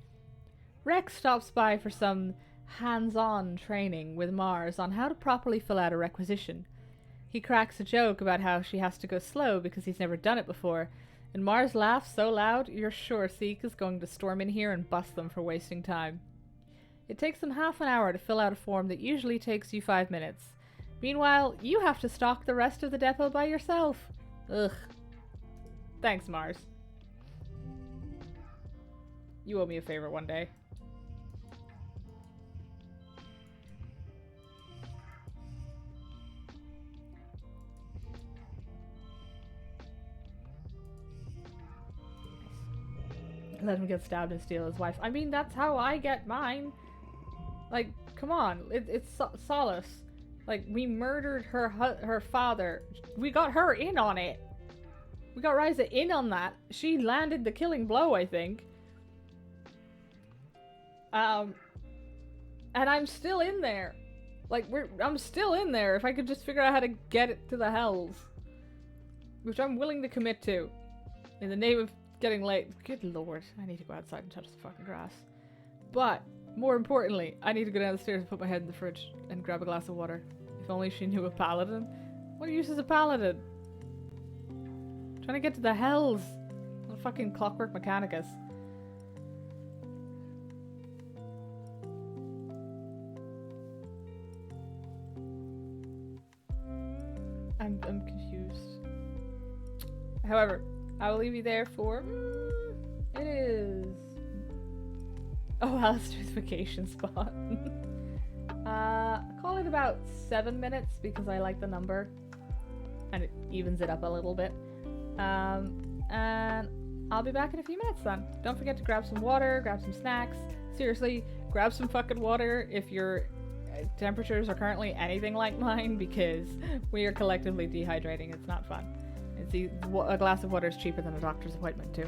Rex stops by for some hands-on training with Mars on how to properly fill out a requisition. He cracks a joke about how she has to go slow because he's never done it before, and Mars laughs so loud you're sure Seek is going to storm in here and bust them for wasting time. It takes them half an hour to fill out a form that usually takes you 5 minutes. Meanwhile, you have to stock the rest of the depot by yourself. Ugh. Thanks, Mars. You owe me a favor one day. Let him get stabbed and steal his wife. I mean, that's how I get mine. Like, come on. It's Solace. Like, we murdered her father. We got her in on it. We got Ryza in on that. She landed the killing blow, I think. And I'm still in there. Like, I'm still in there if I could just figure out how to get it to the hells. Which I'm willing to commit to. In the name of getting late. Good lord. I need to go outside and touch the fucking grass. But, more importantly, I need to go down the stairs and put my head in the fridge and grab a glass of water. If only she knew a paladin. What use is a paladin? Trying to get to the hells. What a fucking Clockwork Mechanicus. I'm confused. However, I will leave you there for... it is... oh, Alistair's vacation spot. Call it about 7 minutes because I like the number. And it evens it up a little bit. And I'll be back in a few minutes then. Don't forget to grab some water, grab some snacks. Seriously, grab some fucking water if your temperatures are currently anything like mine because we are collectively dehydrating. It's not fun. A glass of water is cheaper than a doctor's appointment too.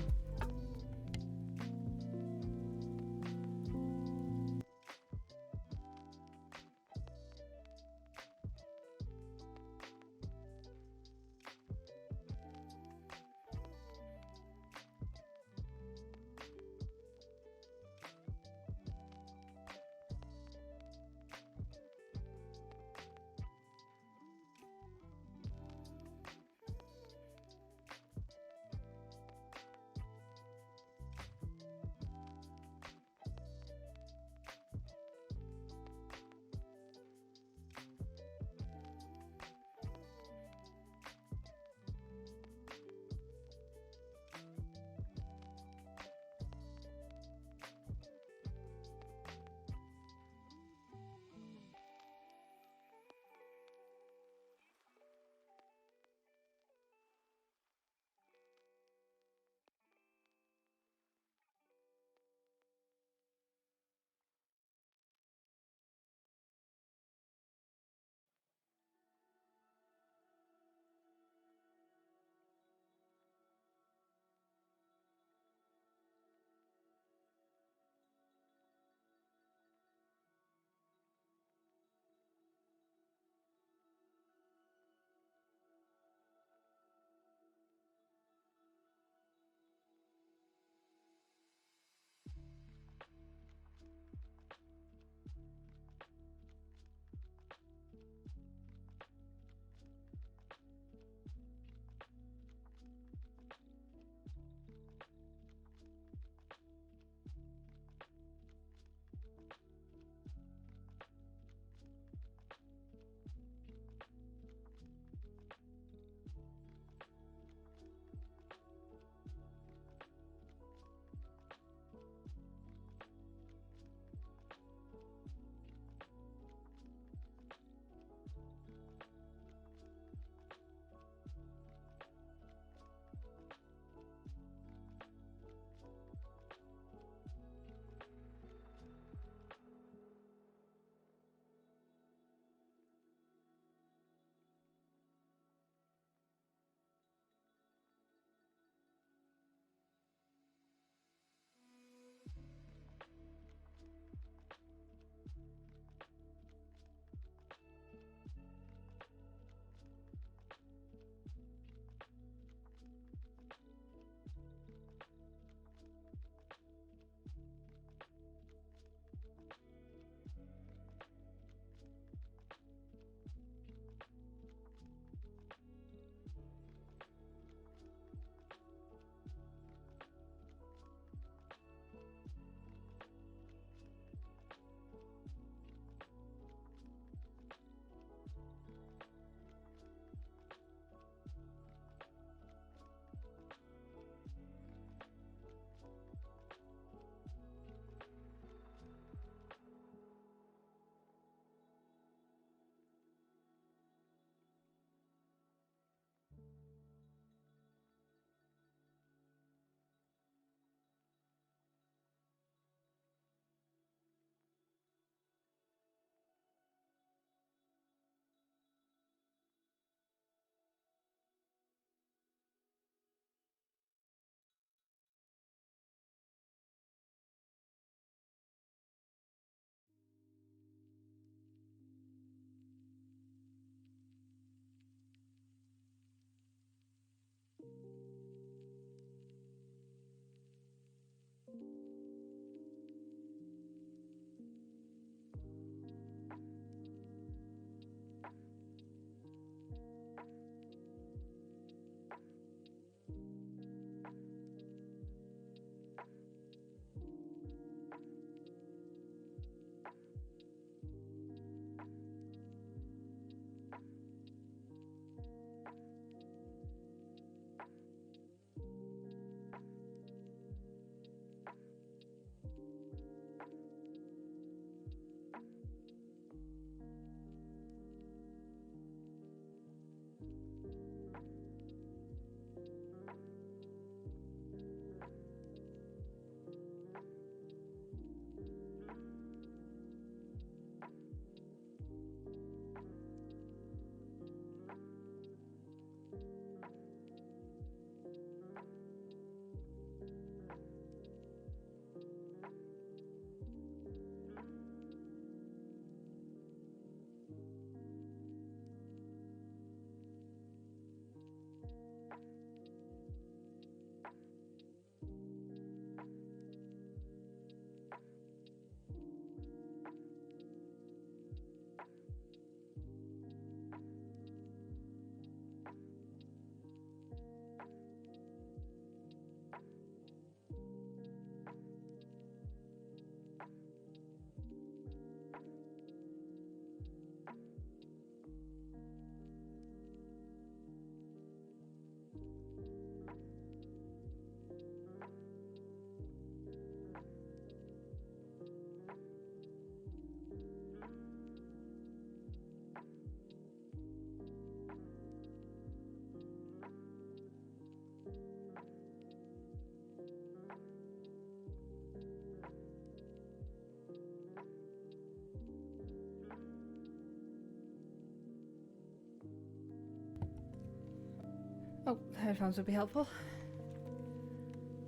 Oh, the headphones would be helpful.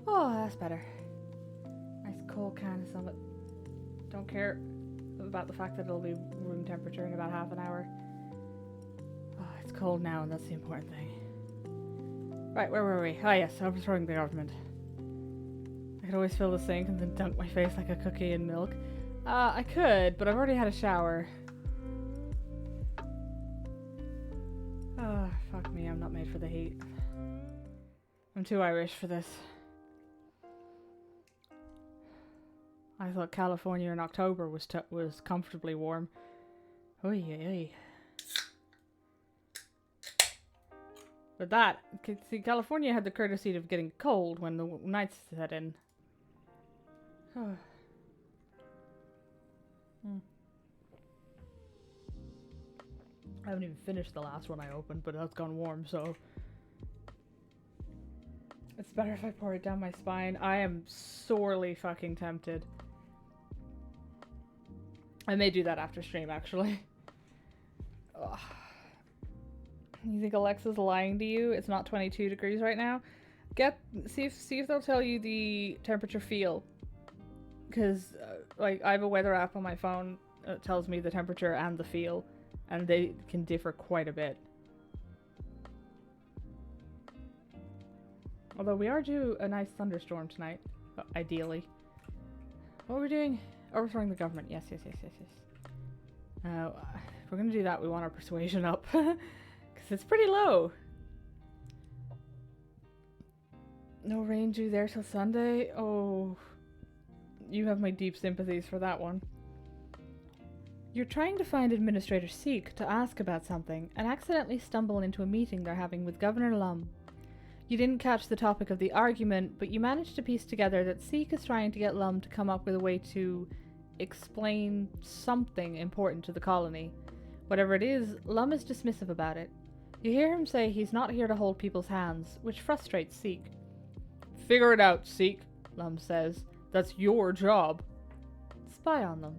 Oh, that's better. Nice cold can of summit. Don't care about the fact that it'll be room temperature in about half an hour. Oh, it's cold now, and that's the important thing. Right, where were we? Oh yes, overthrowing the government. I could always fill the sink and then dunk my face like a cookie in milk. I could, but I've already had a shower. Oh, fuck me, I'm not made for the heat. I'm too Irish for this. I thought California in October was comfortably warm. Oy, oy, oy. But that, see, California had the courtesy of getting cold when the nights set in. I haven't even finished the last one I opened, but that's gone warm, so... It's better if I pour it down my spine. I am sorely fucking tempted. I may do that after stream, actually. Ugh. You think Alexa's lying to you? It's not 22 degrees right now? See if they'll tell you the temperature feel. Because, like, I have a weather app on my phone that tells me the temperature and the feel. And they can differ quite a bit. Although we are due a nice thunderstorm tonight, ideally. What are we doing? Overthrowing the government. Yes. If we're going to do that, we want our persuasion up. Because it's pretty low. No rain due there till Sunday. Oh, you have my deep sympathies for that one. You're trying to find Administrator Seek to ask about something and accidentally stumble into a meeting they're having with Governor Lum. You didn't catch the topic of the argument, but you managed to piece together that Seek is trying to get Lum to come up with a way to explain something important to the colony. Whatever it is, Lum is dismissive about it. You hear him say he's not here to hold people's hands, which frustrates Seek. Figure it out, Seek, Lum says. That's your job. Spy on them.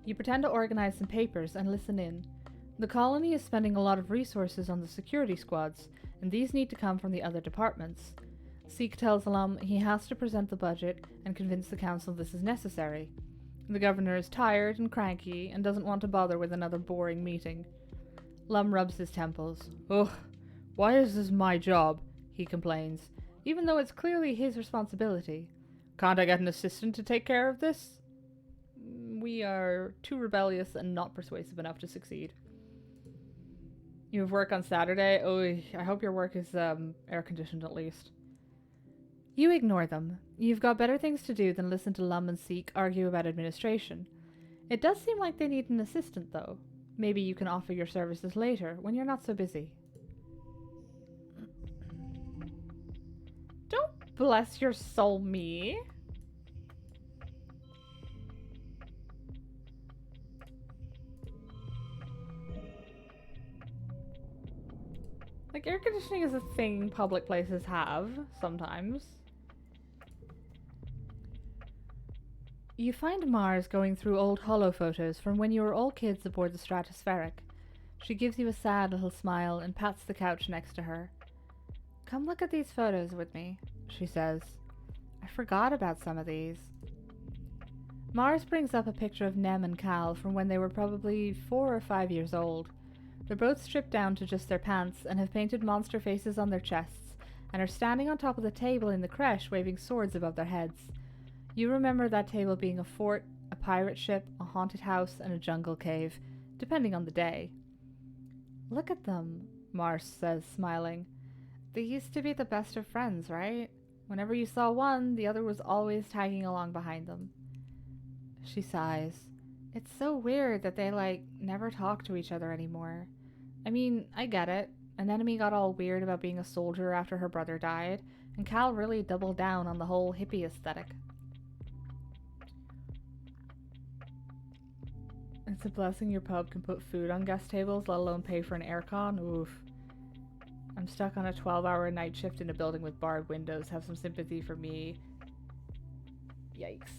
You pretend to organize some papers and listen in. The colony is spending a lot of resources on the security squads, and these need to come from the other departments. Seek tells Lum he has to present the budget and convince the council this is necessary. The governor is tired and cranky and doesn't want to bother with another boring meeting. Lum rubs his temples. Ugh, why is this my job? He complains, even though it's clearly his responsibility. Can't I get an assistant to take care of this? We are too rebellious and not persuasive enough to succeed. You have work on Saturday? Oh, I hope your work is air-conditioned at least. You ignore them. You've got better things to do than listen to Lum and Seek argue about administration. It does seem like they need an assistant, though. Maybe you can offer your services later, when you're not so busy. Don't bless your soul me. Like, air conditioning is a thing public places have, sometimes. You find Mars going through old holo photos from when you were all kids aboard the Stratospheric. She gives you a sad little smile and pats the couch next to her. Come look at these photos with me, she says. I forgot about some of these. Mars brings up a picture of Nem and Cal from when they were probably 4 or 5 years old. They're both stripped down to just their pants and have painted monster faces on their chests and are standing on top of the table in the creche waving swords above their heads. You remember that table being a fort, a pirate ship, a haunted house, and a jungle cave, depending on the day. Look at them, Mars says, smiling. They used to be the best of friends, right? Whenever you saw one, the other was always tagging along behind them. She sighs. It's so weird that they, never talk to each other anymore. I mean, I get it. An enemy got all weird about being a soldier after her brother died, and Cal really doubled down on the whole hippie aesthetic. It's a blessing your pub can put food on guest tables, let alone pay for an aircon. Oof. I'm stuck on a 12-hour night shift in a building with barred windows. Have some sympathy for me. Yikes.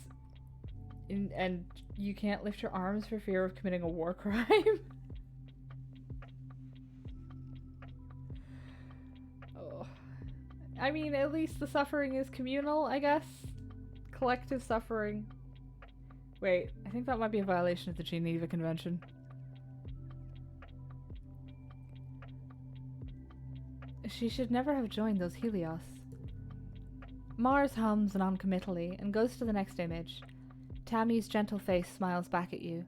And you can't lift your arms for fear of committing a war crime? I mean, at least the suffering is communal, I guess. Collective suffering. Wait, I think that might be a violation of the Geneva Convention. She should never have joined those Helios. Mars hums noncommittally and goes to the next image. Tammy's gentle face smiles back at you.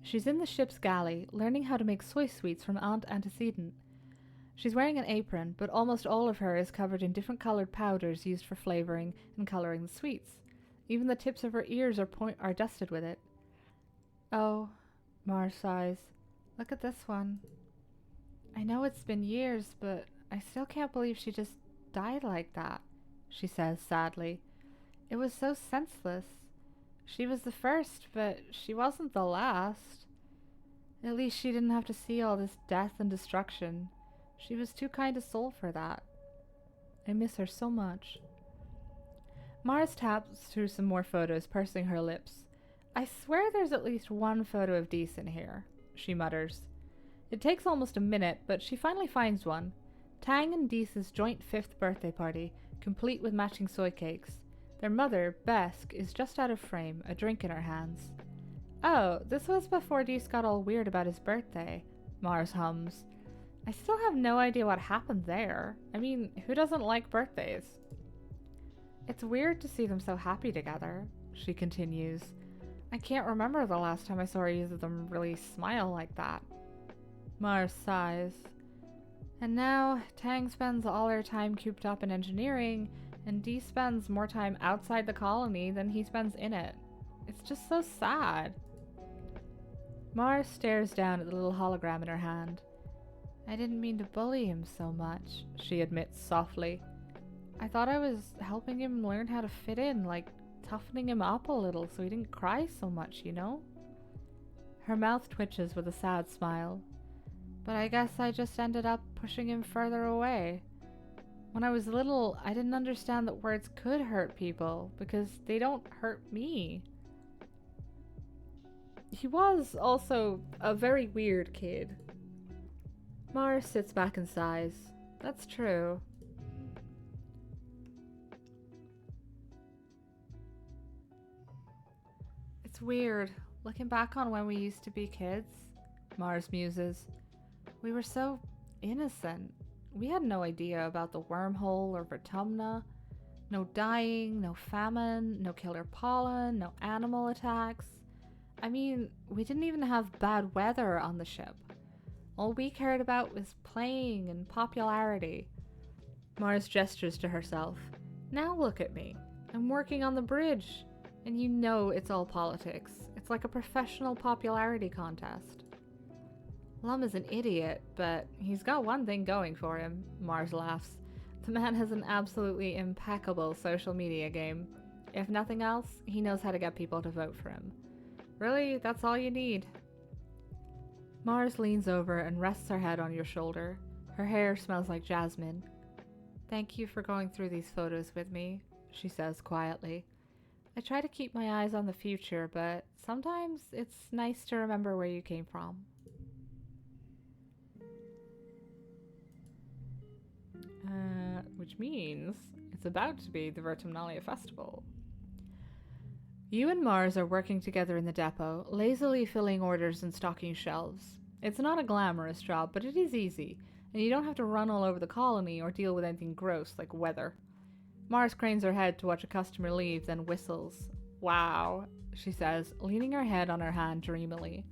She's in the ship's galley, learning how to make soy sweets from Aunt Antecedent. She's wearing an apron, but almost all of her is covered in different colored powders used for flavoring and coloring the sweets. Even the tips of her ears are dusted with it. Oh, Mars sighs. Look at this one. I know it's been years, but I still can't believe she just died like that, she says sadly. It was so senseless. She was the first, but she wasn't the last. At least she didn't have to see all this death and destruction. She was too kind a soul for that. I miss her so much. Mars taps through some more photos, pursing her lips. I swear there's at least one photo of Dees in here, she mutters. It takes almost a minute, but she finally finds one. Tang and Deese's joint 5th birthday party, complete with matching soy cakes. Their mother, Besk, is just out of frame, a drink in her hands. Oh, this was before Deese got all weird about his birthday, Mars hums. I still have no idea what happened there. I mean, who doesn't like birthdays? It's weird to see them so happy together, she continues. I can't remember the last time I saw either of them really smile like that. Mars sighs. And now, Tang spends all her time cooped up in engineering, and Dee spends more time outside the colony than he spends in it. It's just so sad. Mars stares down at the little hologram in her hand. I didn't mean to bully him so much, she admits softly. I thought I was helping him learn how to fit in, like toughening him up a little so he didn't cry so much, you know? Her mouth twitches with a sad smile. But I guess I just ended up pushing him further away. When I was little, I didn't understand that words could hurt people, because they don't hurt me. He was also a very weird kid. Mars sits back and sighs. That's true. It's weird, looking back on when we used to be kids, Mars muses. We were so innocent. We had no idea about the wormhole or Vertumna. No dying, no famine, no killer pollen, no animal attacks. I mean, we didn't even have bad weather on the ship. All we cared about was playing and popularity. Mars gestures to herself. Now look at me. I'm working on the bridge. And you know it's all politics. It's like a professional popularity contest. Lum is an idiot, but he's got one thing going for him, Mars laughs. The man has an absolutely impeccable social media game. If nothing else, he knows how to get people to vote for him. Really, that's all you need. Mars leans over and rests her head on your shoulder. Her hair smells like jasmine. Thank you for going through these photos with me, she says quietly. I try to keep my eyes on the future, but sometimes it's nice to remember where you came from. Which means it's about to be the Vertumnalia Festival. You and Mars are working together in the depot, lazily filling orders and stocking shelves. It's not a glamorous job, but it is easy, and you don't have to run all over the colony or deal with anything gross like weather. Mars cranes her head to watch a customer leave, then whistles. Wow, she says, leaning her head on her hand dreamily.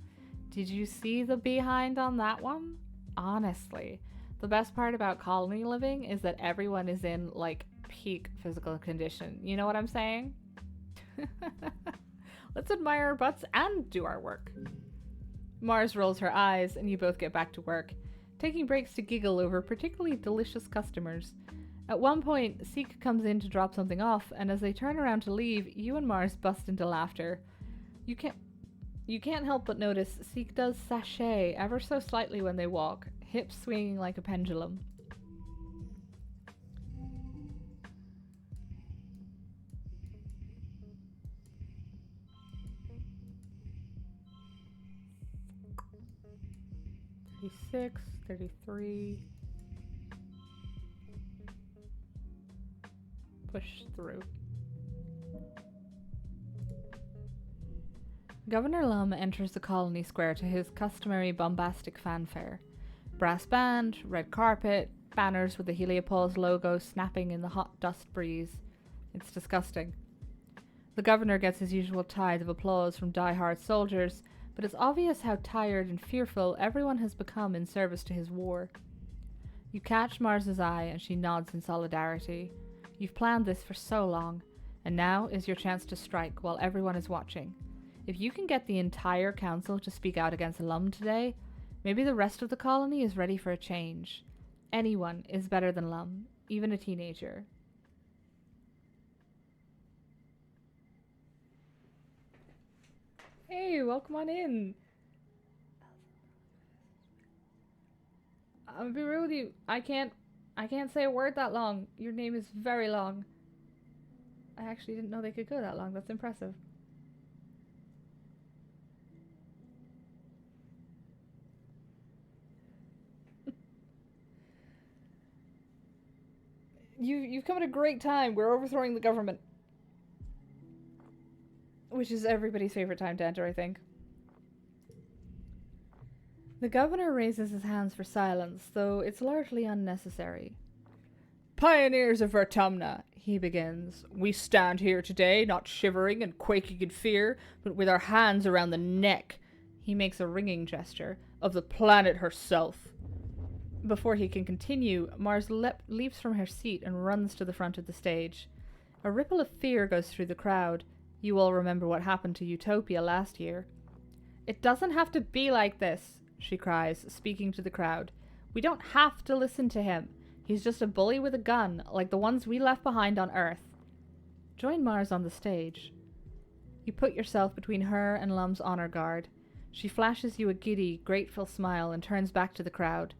Did you see the behind on that one? Honestly, the best part about colony living is that everyone is in, like, peak physical condition. You know what I'm saying? Let's admire our butts and do our work. Mars rolls her eyes, and you both get back to work, taking breaks to giggle over particularly delicious customers. At one point, Seek comes in to drop something off, and as they turn around to leave, you and Mars bust into laughter. You can't help but notice Seek does sashay ever so slightly when they walk, hips swinging like a pendulum. 36, 33. push through. Governor Lum enters the colony square to his customary bombastic fanfare. Brass band, red carpet, banners with the Heliopause logo snapping in the hot dust breeze. It's disgusting. The governor gets his usual tithe of applause from die-hard soldiers, but it's obvious how tired and fearful everyone has become in service to his war. You catch Mars's eye and she nods in solidarity. You've planned this for so long, and now is your chance to strike while everyone is watching. If you can get the entire council to speak out against Lum today, maybe the rest of the colony is ready for a change. Anyone is better than Lum, even a teenager. Hey, welcome on in. I'll be real with you. I can't say a word that long. Your name is very long. I actually didn't know they could go that long. That's impressive. You've come at a great time. We're overthrowing the government. Which is everybody's favorite time to enter, I think. The governor raises his hands for silence, though it's largely unnecessary. Pioneers of Vertumna, he begins, we stand here today, not shivering and quaking in fear, but with our hands around the neck, he makes a ringing gesture, of the planet herself. Before he can continue, Mars leaps from her seat and runs to the front of the stage. A ripple of fear goes through the crowd. You all remember what happened to Utopia last year. It doesn't have to be like this, she cries, speaking to the crowd. We don't have to listen to him. He's just a bully with a gun, like the ones we left behind on Earth. Join Mars on the stage. You put yourself between her and Lum's honor guard. She flashes you a giddy, grateful smile and turns back to the crowd.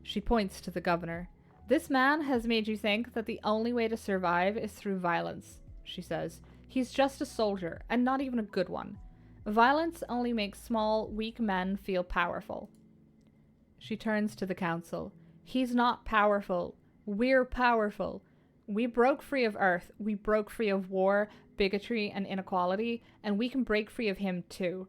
She points to the governor. This man has made you think that the only way to survive is through violence, she says. He's just a soldier, and not even a good one. Violence only makes small, weak men feel powerful. She turns to the council. He's not powerful. We're powerful. We broke free of Earth. We broke free of war, bigotry, and inequality, and we can break free of him too.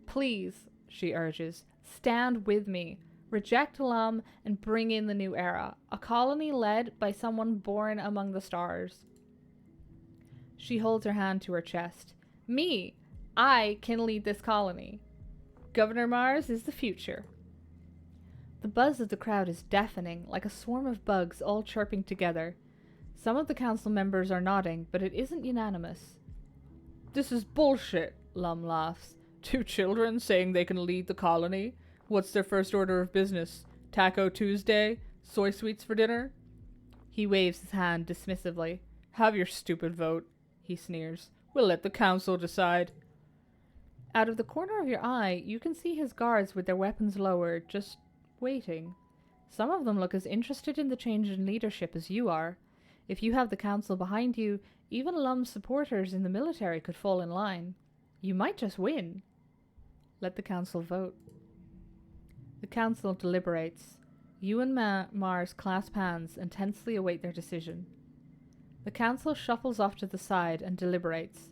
Please, she urges, stand with me. Reject Lum and bring in the new era, a colony led by someone born among the stars. She holds her hand to her chest. Me! I can lead this colony. Governor Mars is the future. The buzz of the crowd is deafening, like a swarm of bugs all chirping together. Some of the council members are nodding, but it isn't unanimous. This is bullshit, Lum laughs. 2 children saying they can lead the colony? What's their first order of business? Taco Tuesday? Soy sweets for dinner? He waves his hand dismissively. Have your stupid vote, he sneers. We'll let the council decide. Out of the corner of your eye, you can see his guards with their weapons lowered, just waiting. Some of them look as interested in the change in leadership as you are. If you have the council behind you, even Lum's supporters in the military could fall in line. You might just win. Let the council vote. The council deliberates. You and Mars clasp hands and tensely await their decision. The council shuffles off to the side and deliberates.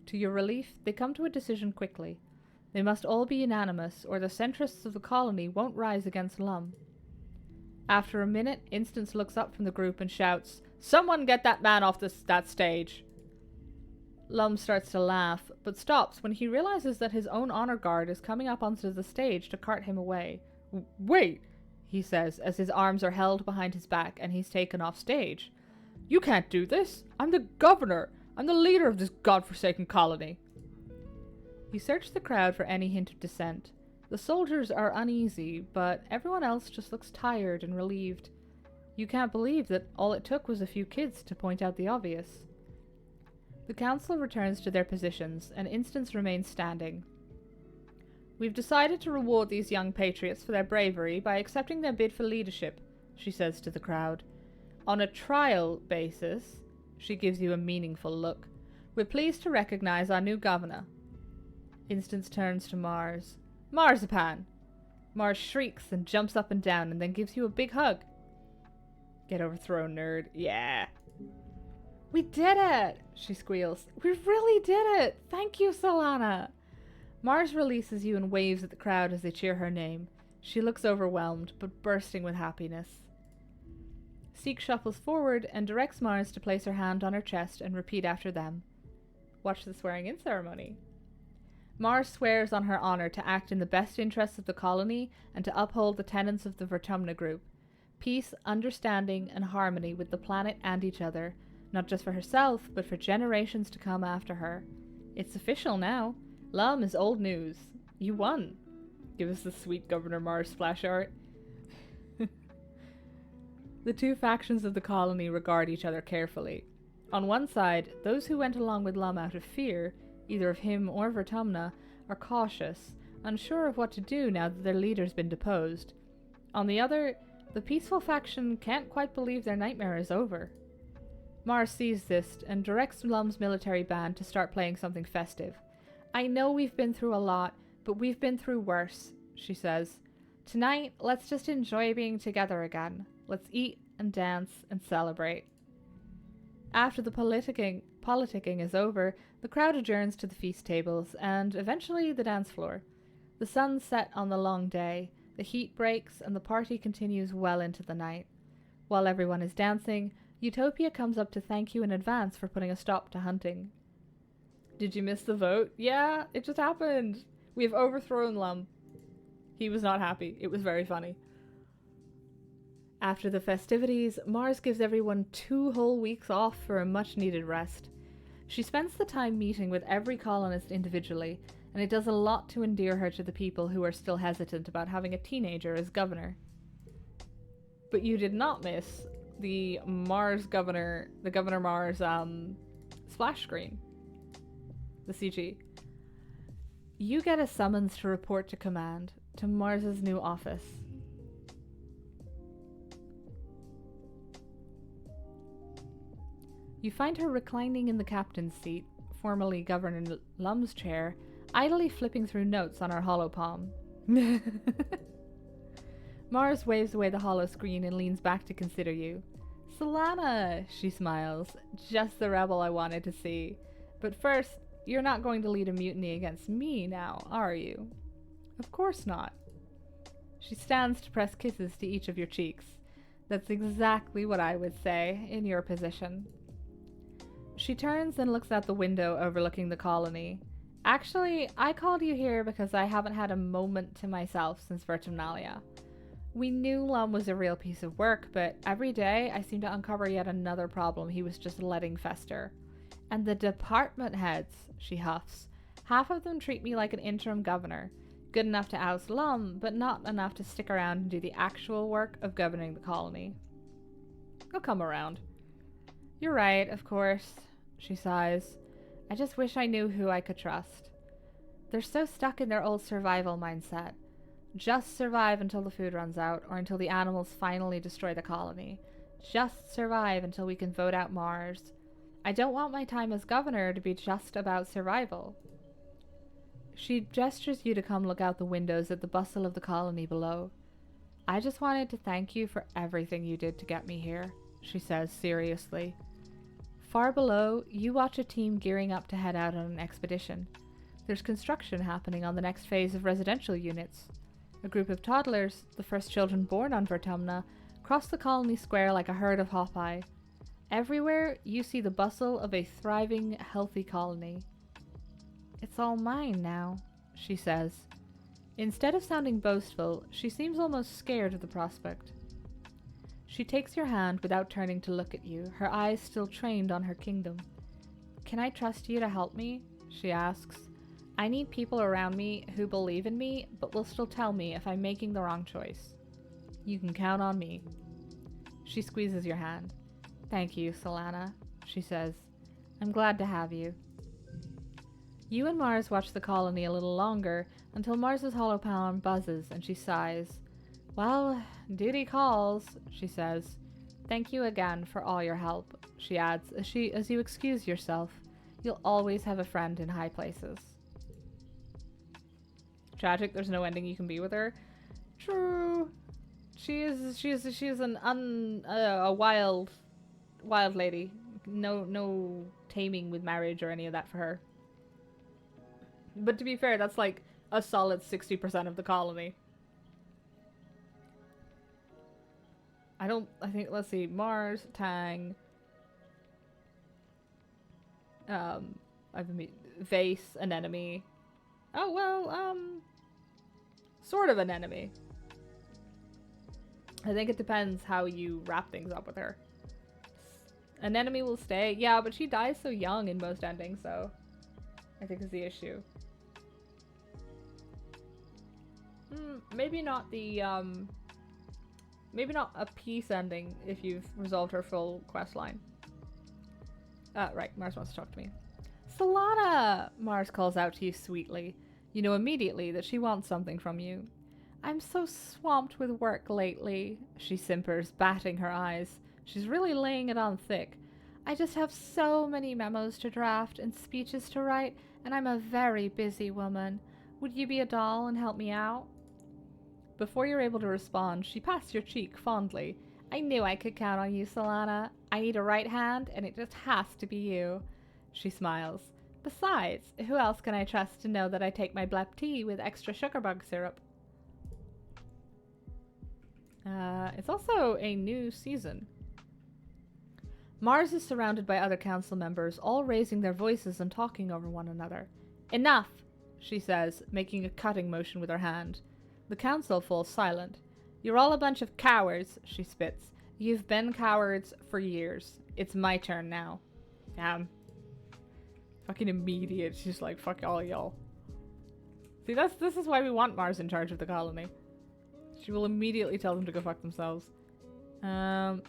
To your relief, they come to a decision quickly. They must all be unanimous, or the centrists of the colony won't rise against Lum. After a minute, Instance looks up from the group and shouts, Someone get that man off that stage! Lum starts to laugh, but stops when he realizes that his own honor guard is coming up onto the stage to cart him away. Wait, he says, as his arms are held behind his back and he's taken off stage. You can't do this! I'm the governor! I'm the leader of this godforsaken colony! You search the crowd for any hint of dissent. The soldiers are uneasy, but everyone else just looks tired and relieved. You can't believe that all it took was a few kids to point out the obvious. The council returns to their positions, and Instance remains standing. We've decided to reward these young patriots for their bravery by accepting their bid for leadership, she says to the crowd. On a trial basis, she gives you a meaningful look. We're pleased to recognize our new governor. Instance turns to Mars. Marzipan! Mars shrieks and jumps up and down and then gives you a big hug. Get overthrown, nerd. Yeah. We did it! She squeals. We really did it! Thank you, Solana! Mars releases you and waves at the crowd as they cheer her name. She looks overwhelmed, but bursting with happiness. Seek shuffles forward and directs Mars to place her hand on her chest and repeat after them. Watch the swearing-in ceremony. Mars swears on her honor to act in the best interests of the colony and to uphold the tenets of the Vertumna Group. Peace, understanding, and harmony with the planet and each other, not just for herself, but for generations to come after her. It's official now. Lum is old news. You won. Give us the sweet Governor Mars splash art. The two factions of the colony regard each other carefully. On one side, those who went along with Lum out of fear, either of him or Vertumna, are cautious, unsure of what to do now that their leader's been deposed. On the other, the peaceful faction can't quite believe their nightmare is over. Mars sees this and directs Lum's military band to start playing something festive. I know we've been through a lot, but we've been through worse, she says. Tonight, let's just enjoy being together again. Let's eat and dance and celebrate. After the politicking is over, the crowd adjourns to the feast tables and eventually the dance floor. The sun's set on the long day, the heat breaks, and the party continues well into the night. While everyone is dancing, Utopia comes up to thank you in advance for putting a stop to hunting. Did you miss the vote? Yeah, it just happened. We've overthrown Lum. He was not happy. It was very funny. After the festivities, Mars gives everyone 2 whole weeks off for a much-needed rest. She spends the time meeting with every colonist individually, and it does a lot to endear her to the people who are still hesitant about having a teenager as governor. But you did not miss the Governor Mars splash screen. The CG. You get a summons to report to command, to Mars's new office. You find her reclining in the captain's seat, formerly Governor Lum's chair, idly flipping through notes on her hollow palm. Mars waves away the hollow screen and leans back to consider you. Solana, she smiles, just the rebel I wanted to see. But first, you're not going to lead a mutiny against me now, are you? Of course not. She stands to press kisses to each of your cheeks. That's exactly what I would say in your position. She turns and looks out the window overlooking the colony. Actually, I called you here because I haven't had a moment to myself since Vertumnalia. We knew Lum was a real piece of work, but every day I seem to uncover yet another problem he was just letting fester. And the department heads, she huffs. Half of them treat me like an interim governor. Good enough to oust Lum, but not enough to stick around and do the actual work of governing the colony. I'll come around. You're right, of course, she sighs. I just wish I knew who I could trust. They're so stuck in their old survival mindset. Just survive until the food runs out, or until the animals finally destroy the colony. Just survive until we can vote out Mars. I don't want my time as governor to be just about survival. She gestures you to come look out the windows at the bustle of the colony below. I just wanted to thank you for everything you did to get me here, she says seriously. Far below, you watch a team gearing up to head out on an expedition. There's construction happening on the next phase of residential units. A group of toddlers, the first children born on Vertumna, cross the colony square like a herd of hawkeye. Everywhere, you see the bustle of a thriving, healthy colony. It's all mine now, she says. Instead of sounding boastful, she seems almost scared of the prospect. She takes your hand without turning to look at you, her eyes still trained on her kingdom. Can I trust you to help me? She asks. I need people around me who believe in me, but will still tell me if I'm making the wrong choice. You can count on me. She squeezes your hand. Thank you, Solana, she says. I'm glad to have you. You and Mars watch the colony a little longer until Mars's hollow palm buzzes and she sighs. Well, duty calls, she says. Thank you again for all your help, she adds as you excuse yourself. You'll always have a friend in high places. Tragic, there's no ending you can be with her. True. She is a wild lady. no taming with marriage or any of that for her. But to be fair, that's like a solid 60% of the colony. Let's see, Mars, Tang, Vase, an enemy. Oh, well, sort of an enemy. I think it depends how you wrap things up with her. An enemy will stay. Yeah, but she dies so young in most endings, so I think is the issue. Maybe not the, maybe not a peace ending if you've resolved her full quest line. Right, Mars wants to talk to me. Solana! Mars calls out to you sweetly. You know immediately that she wants something from you. I'm so swamped with work lately, she simpers, batting her eyes. She's really laying it on thick. I just have so many memos to draft and speeches to write, and I'm a very busy woman. Would you be a doll and help me out? Before you're able to respond, she pats your cheek fondly. I knew I could count on you, Solana. I need a right hand, and it just has to be you. She smiles. Besides, who else can I trust to know that I take my blep tea with extra sugar bug syrup? It's also a new season. Mars is surrounded by other council members, all raising their voices and talking over one another. Enough, she says, making a cutting motion with her hand. The council falls silent. You're all a bunch of cowards, she spits. You've been cowards for years. It's my turn now. Fucking immediate. She's like, fuck all y'all. See, this is why we want Mars in charge of the colony. She will immediately tell them to go fuck themselves. In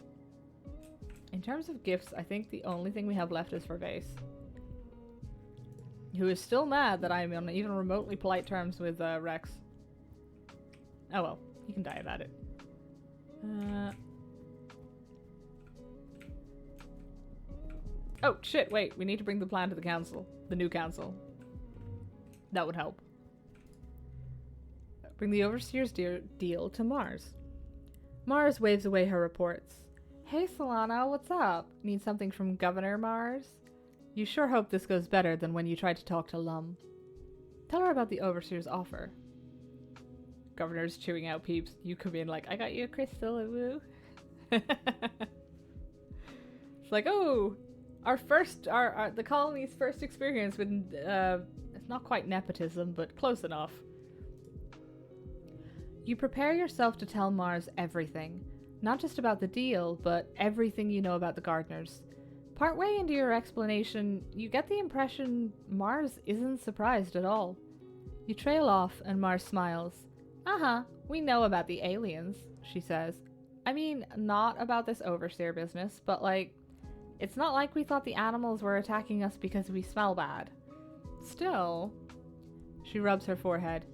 terms of gifts, I think the only thing we have left is for Vase. Who is still mad that I'm on even remotely polite terms with Rex. Oh well, he can die about it. Oh shit, wait, we need to bring the plan to the council. The new council. That would help. Bring the Overseer's deal to Mars. Mars waves away her reports. Hey Solana, what's up? Need something from Governor Mars? You sure hope this goes better than when you tried to talk to Lum. Tell her about the Overseer's offer. Governor's chewing out peeps. You come in like, I got you a crystal, woo. It's like, oh, the colony's first experience with, it's not quite nepotism, but close enough. You prepare yourself to tell Mars everything. Not just about the deal, but everything you know about the Gardeners. Partway into your explanation, you get the impression Mars isn't surprised at all. You trail off and Mars smiles. Uh-huh, we know about the aliens, she says. I mean, not about this Overseer business, but like, it's not like we thought the animals were attacking us because we smell bad. Still, she rubs her forehead.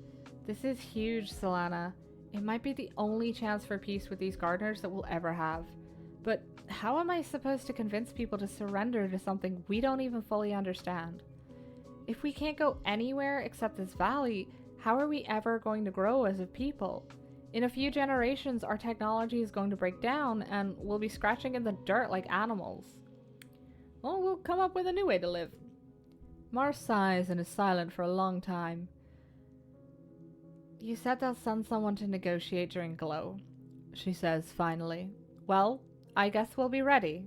This is huge, Solana. It might be the only chance for peace with these Gardeners that we'll ever have. But how am I supposed to convince people to surrender to something we don't even fully understand? If we can't go anywhere except this valley, how are we ever going to grow as a people? In a few generations, our technology is going to break down and we'll be scratching in the dirt like animals. Well, we'll come up with a new way to live. Mars sighs and is silent for a long time. You said they'll send someone to negotiate during Glow, she says finally. Well, I guess we'll be ready.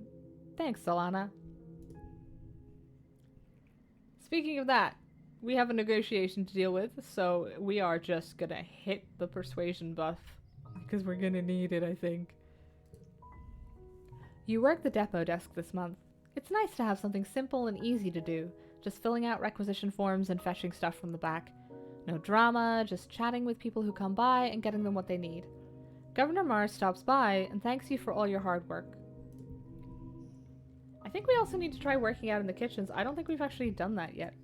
Thanks, Solana. Speaking of that, we have a negotiation to deal with, so we are just gonna hit the persuasion buff, because we're gonna need it, I think. You work the depot desk this month. It's nice to have something simple and easy to do, just filling out requisition forms and fetching stuff from the back. No drama, just chatting with people who come by and getting them what they need. Governor Mars stops by and thanks you for all your hard work. I think we also need to try working out in the kitchens. I don't think we've actually done that yet.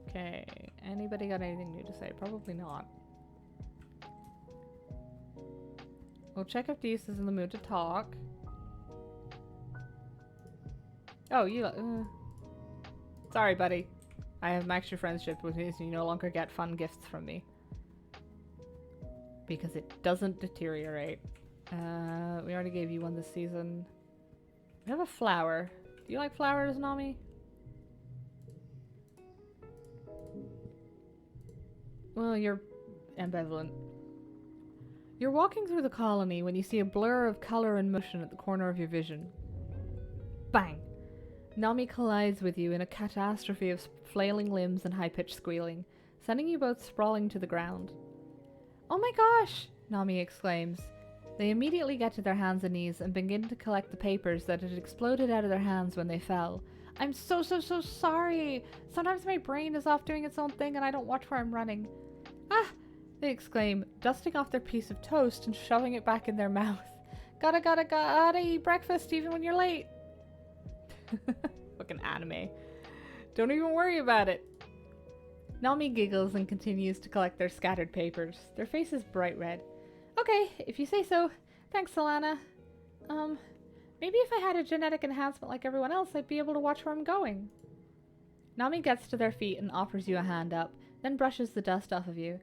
Okay, anybody got anything new to say? Probably not. We'll check if Dees is in the mood to talk. Oh, you... sorry, buddy. I have maxed your friendship, which means you no longer get fun gifts from me. Because it doesn't deteriorate. We already gave you one this season. We have a flower. Do you like flowers, Nami? Well, you're ambivalent. You're walking through the colony when you see a blur of color and motion at the corner of your vision. Bang! Nami collides with you in a catastrophe of flailing limbs and high-pitched squealing, sending you both sprawling to the ground. Oh my gosh! Nami exclaims. They immediately get to their hands and knees and begin to collect the papers that had exploded out of their hands when they fell. I'm so sorry! Sometimes my brain is off doing its own thing and I don't watch where I'm running. Ah! They exclaim, dusting off their piece of toast and shoving it back in their mouth. Gotta eat breakfast even when you're late. Fucking anime. Don't even worry about it. Nami giggles and continues to collect their scattered papers, their faces bright red. Okay, if you say so. Thanks, Solana. Maybe if I had a genetic enhancement like everyone else, I'd be able to watch where I'm going. Nami gets to their feet and offers you a hand up, then brushes the dust off of you.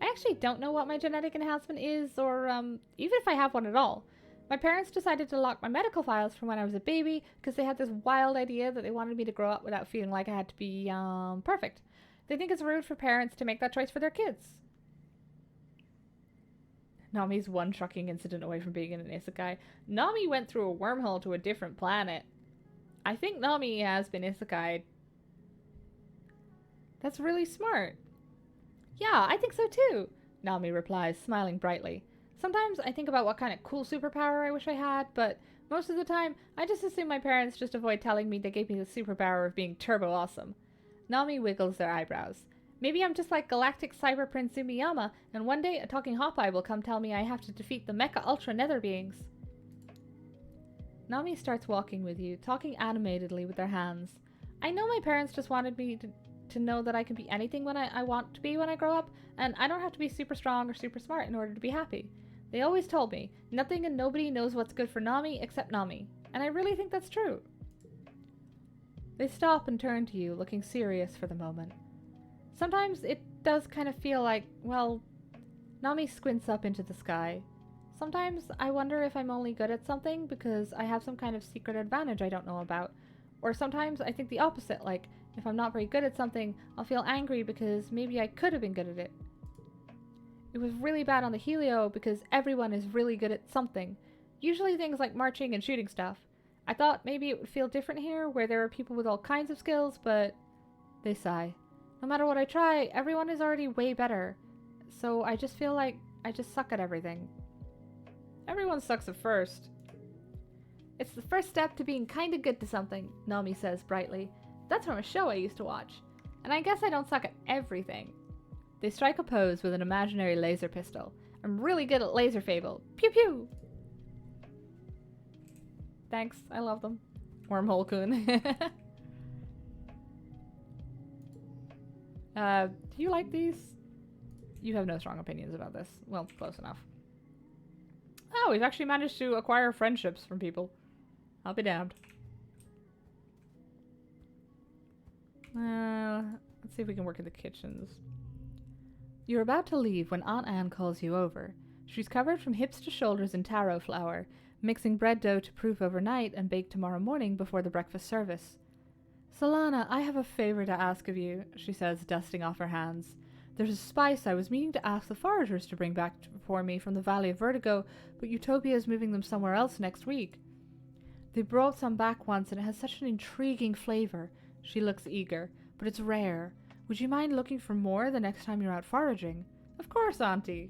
I actually don't know what my genetic enhancement is, or, even if I have one at all. My parents decided to lock my medical files from when I was a baby because they had this wild idea that they wanted me to grow up without feeling like I had to be, perfect. They think it's rude for parents to make that choice for their kids. Nami's one shocking incident away from being an isekai. Nami went through a wormhole to a different planet. I think Nami has been isekai'd. That's really smart. Yeah, I think so too, Nami replies, smiling brightly. Sometimes I think about what kind of cool superpower I wish I had, but most of the time, I just assume my parents just avoid telling me they gave me the superpower of being turbo awesome. Nami wiggles their eyebrows. Maybe I'm just like Galactic Cyber Prince Umiyama, and one day a talking Hawkeye will come tell me I have to defeat the Mecha Ultra Nether beings. Nami starts walking with you, talking animatedly with their hands. I know my parents just wanted me to know that I can be anything when I want to be when I grow up, and I don't have to be super strong or super smart in order to be happy. They always told me, nothing and nobody knows what's good for Nami except Nami, and I really think that's true. They stop and turn to you, looking serious for the moment. Sometimes it does kind of feel like, well, Nami squints up into the sky. Sometimes I wonder if I'm only good at something because I have some kind of secret advantage I don't know about. Or sometimes I think the opposite, like, if I'm not very good at something, I'll feel angry because maybe I could have been good at it. It was really bad on the Helio because everyone is really good at something. Usually things like marching and shooting stuff. I thought maybe it would feel different here, where there are people with all kinds of skills, but... They sigh. No matter what I try, everyone is already way better. So I just feel like I just suck at everything. Everyone sucks at first. It's the first step to being kinda good to something, Nami says brightly. That's from a show I used to watch. And I guess I don't suck at everything. They strike a pose with an imaginary laser pistol. I'm really good at laser fable. Pew pew! Thanks, I love them. Wormhole-kun. Do you like these? You have no strong opinions about this. Well, close enough. Oh, we've actually managed to acquire friendships from people. I'll be damned. Let's see if we can work in the kitchens. You're about to leave when Aunt Anne calls you over. She's covered from hips to shoulders in taro flour, mixing bread dough to proof overnight and bake tomorrow morning before the breakfast service. Solana, I have a favor to ask of you, she says, dusting off her hands. There's a spice I was meaning to ask the foragers to bring back for me from the Valley of Vertigo, but Utopia is moving them somewhere else next week. They brought some back once and it has such an intriguing flavor. She looks eager, but it's rare. Would you mind looking for more the next time you're out foraging? Of course, Auntie.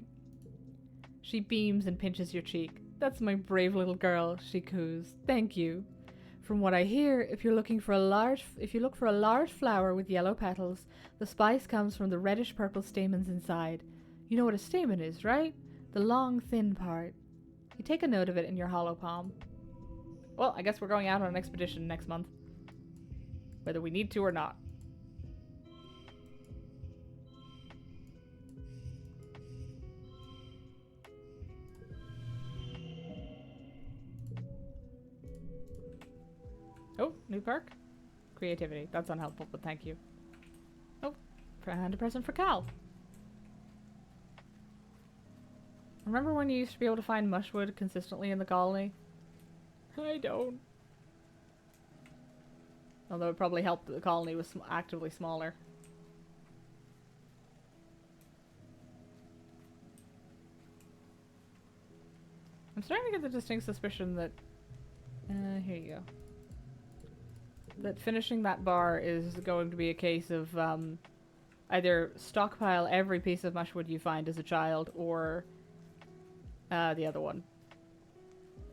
She beams and pinches your cheek. That's my brave little girl, she coos. Thank you. From what I hear, if you look for a large flower with yellow petals, the spice comes from the reddish-purple stamens inside. You know what a stamen is, right? The long, thin part. You take a note of it in your hollow palm. Well, I guess we're going out on an expedition next month. Whether we need to or not. Oh, new perk? Creativity. That's unhelpful, but thank you. And a present for Cal. Remember when you used to be able to find mushwood consistently in the colony? I don't. Although it probably helped that the colony was actively smaller. I'm starting to get the distinct suspicion that... here you go. That finishing that bar is going to be a case of either stockpile every piece of mushwood you find as a child, or the other one.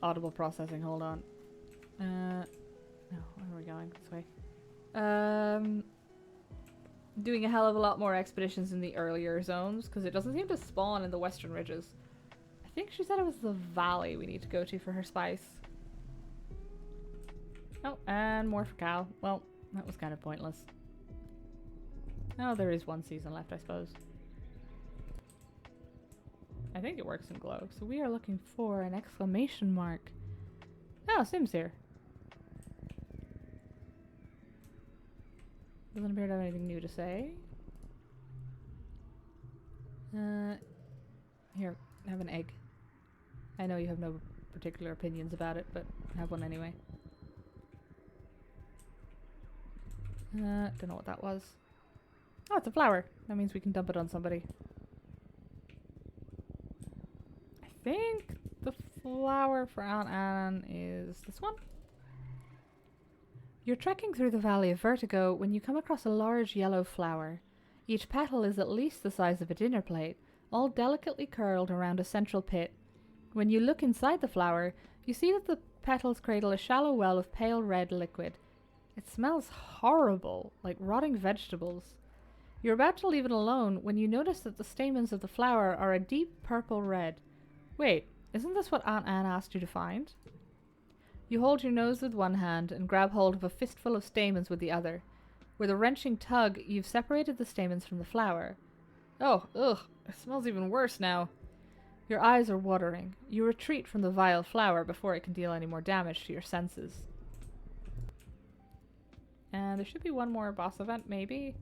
Audible processing, hold on. No, where are we going? This way. Doing a hell of a lot more expeditions in the earlier zones, because it doesn't seem to spawn in the western ridges. I think she said it was the valley we need to go to for her spice. Oh, and more for Cal. Well, that was kind of pointless. Oh, there is one season left, I suppose. I think it works in glow. So we are looking for an exclamation mark. Oh, Sim's here. Doesn't appear to have anything new to say. Here, have an egg. I know you have no particular opinions about it, but have one anyway. Don't know what that was. Oh, it's a flower. That means we can dump it on somebody. I think the flower for Aunt Anne is this one. You're trekking through the Valley of Vertigo when you come across a large yellow flower. Each petal is at least the size of a dinner plate, all delicately curled around a central pit. When you look inside the flower, you see that the petals cradle a shallow well of pale red liquid. It smells horrible, like rotting vegetables. You're about to leave it alone when you notice that the stamens of the flower are a deep purple red. Wait, isn't this what Aunt Anne asked you to find? You hold your nose with one hand and grab hold of a fistful of stamens with the other. With a wrenching tug, you've separated the stamens from the flower. Oh, ugh, it smells even worse now. Your eyes are watering. You retreat from the vile flower before it can deal any more damage to your senses. And there should be one more boss event, maybe?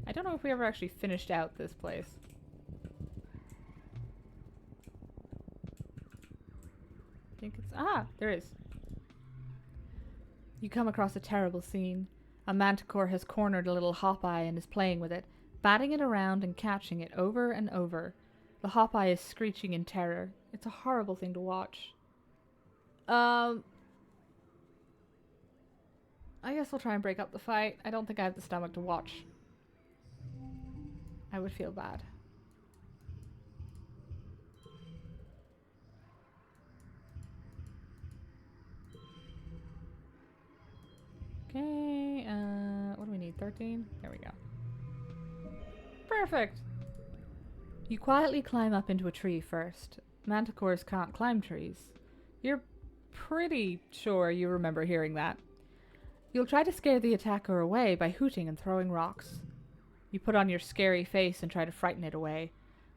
I don't know if we ever actually finished out this place. I think it's... Ah! There is. You come across a terrible scene. A manticore has cornered a little hop-eye and is playing with it, batting it around and catching it over and over. The hop-eye is screeching in terror. It's a horrible thing to watch. I guess we'll try and break up the fight. I don't think I have the stomach to watch. I would feel bad. Okay, what do we need? 13? There we go. Perfect! You quietly climb up into a tree first. Manticores can't climb trees. You're pretty sure you remember hearing that. You'll try to scare the attacker away by hooting and throwing rocks. You put on your scary face and try to frighten it away.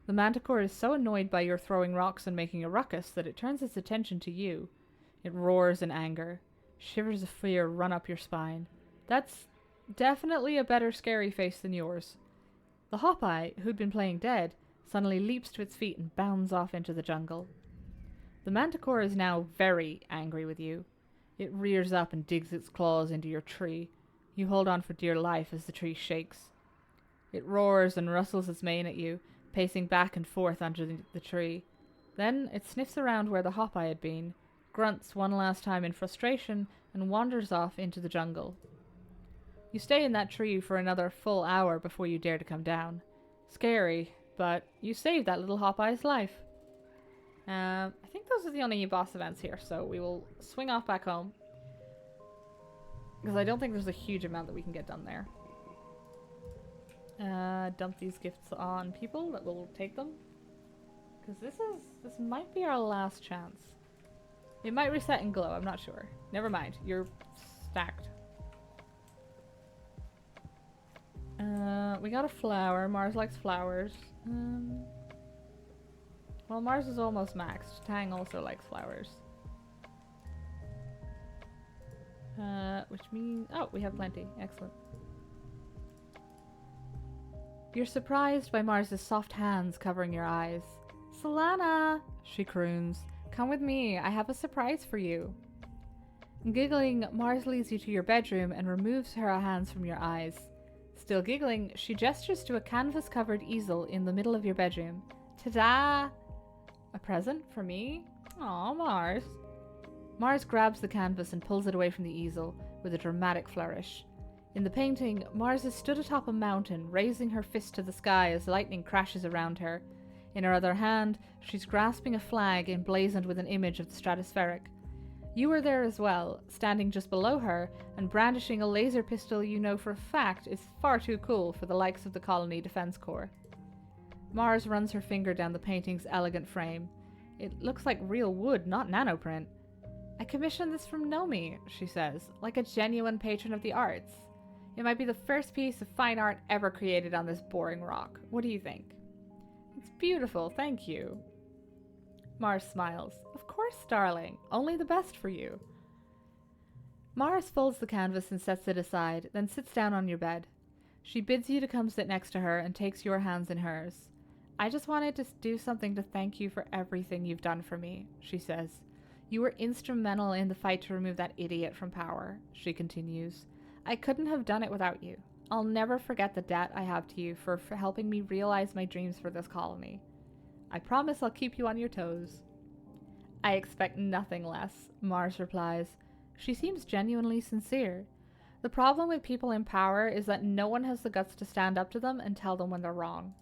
The manticore is so annoyed by your throwing rocks and making a ruckus that it turns its attention to you. It roars in anger. Shivers of fear run up your spine. That's definitely a better scary face than yours. The hop-eye, who'd been playing dead, suddenly leaps to its feet and bounds off into the jungle. The manticore is now very angry with you. It rears up and digs its claws into your tree. You hold on for dear life as the tree shakes. It roars and rustles its mane at you, pacing back and forth under the tree. Then it sniffs around where the hop-eye had been, grunts one last time in frustration, and wanders off into the jungle. You stay in that tree for another full hour before you dare to come down. Scary, but you saved that little hop-eye's life. I think those are the only boss events here, so we will swing off back home. Because I don't think there's a huge amount that we can get done there. Dump these gifts on people that will take them. Because this might be our last chance. It might reset and glow, I'm not sure. Never mind, you're stacked. We got a flower. Mars likes flowers. Well, Mars is almost maxed. Tang also likes flowers. Which means... Oh, we have plenty. Excellent. You're surprised by Mars's soft hands covering your eyes. Solana, she croons. Come with me, I have a surprise for you. Giggling, Mars leads you to your bedroom and removes her hands from your eyes. Still giggling, she gestures to a canvas-covered easel in the middle of your bedroom. Ta-da! A present for me? Aw, Mars. Mars grabs the canvas and pulls it away from the easel with a dramatic flourish. In the painting, Mars is stood atop a mountain, raising her fist to the sky as lightning crashes around her. In her other hand, she's grasping a flag emblazoned with an image of the stratospheric. You are there as well, standing just below her and brandishing a laser pistol you know for a fact is far too cool for the likes of the Colony Defense Corps. Mars runs her finger down the painting's elegant frame. It looks like real wood, not nanoprint. I commissioned this from Nomi, she says, like a genuine patron of the arts. It might be the first piece of fine art ever created on this boring rock. What do you think? It's beautiful, thank you. Mars smiles. Of course, darling. Only the best for you. Mars folds the canvas and sets it aside, then sits down on your bed. She bids you to come sit next to her and takes your hands in hers. I just wanted to do something to thank you for everything you've done for me, she says. You were instrumental in the fight to remove that idiot from power, she continues. I couldn't have done it without you. I'll never forget the debt I have to you for helping me realize my dreams for this colony. I promise I'll keep you on your toes. I expect nothing less, Mars replies. She seems genuinely sincere. The problem with people in power is that no one has the guts to stand up to them and tell them when they're wrong.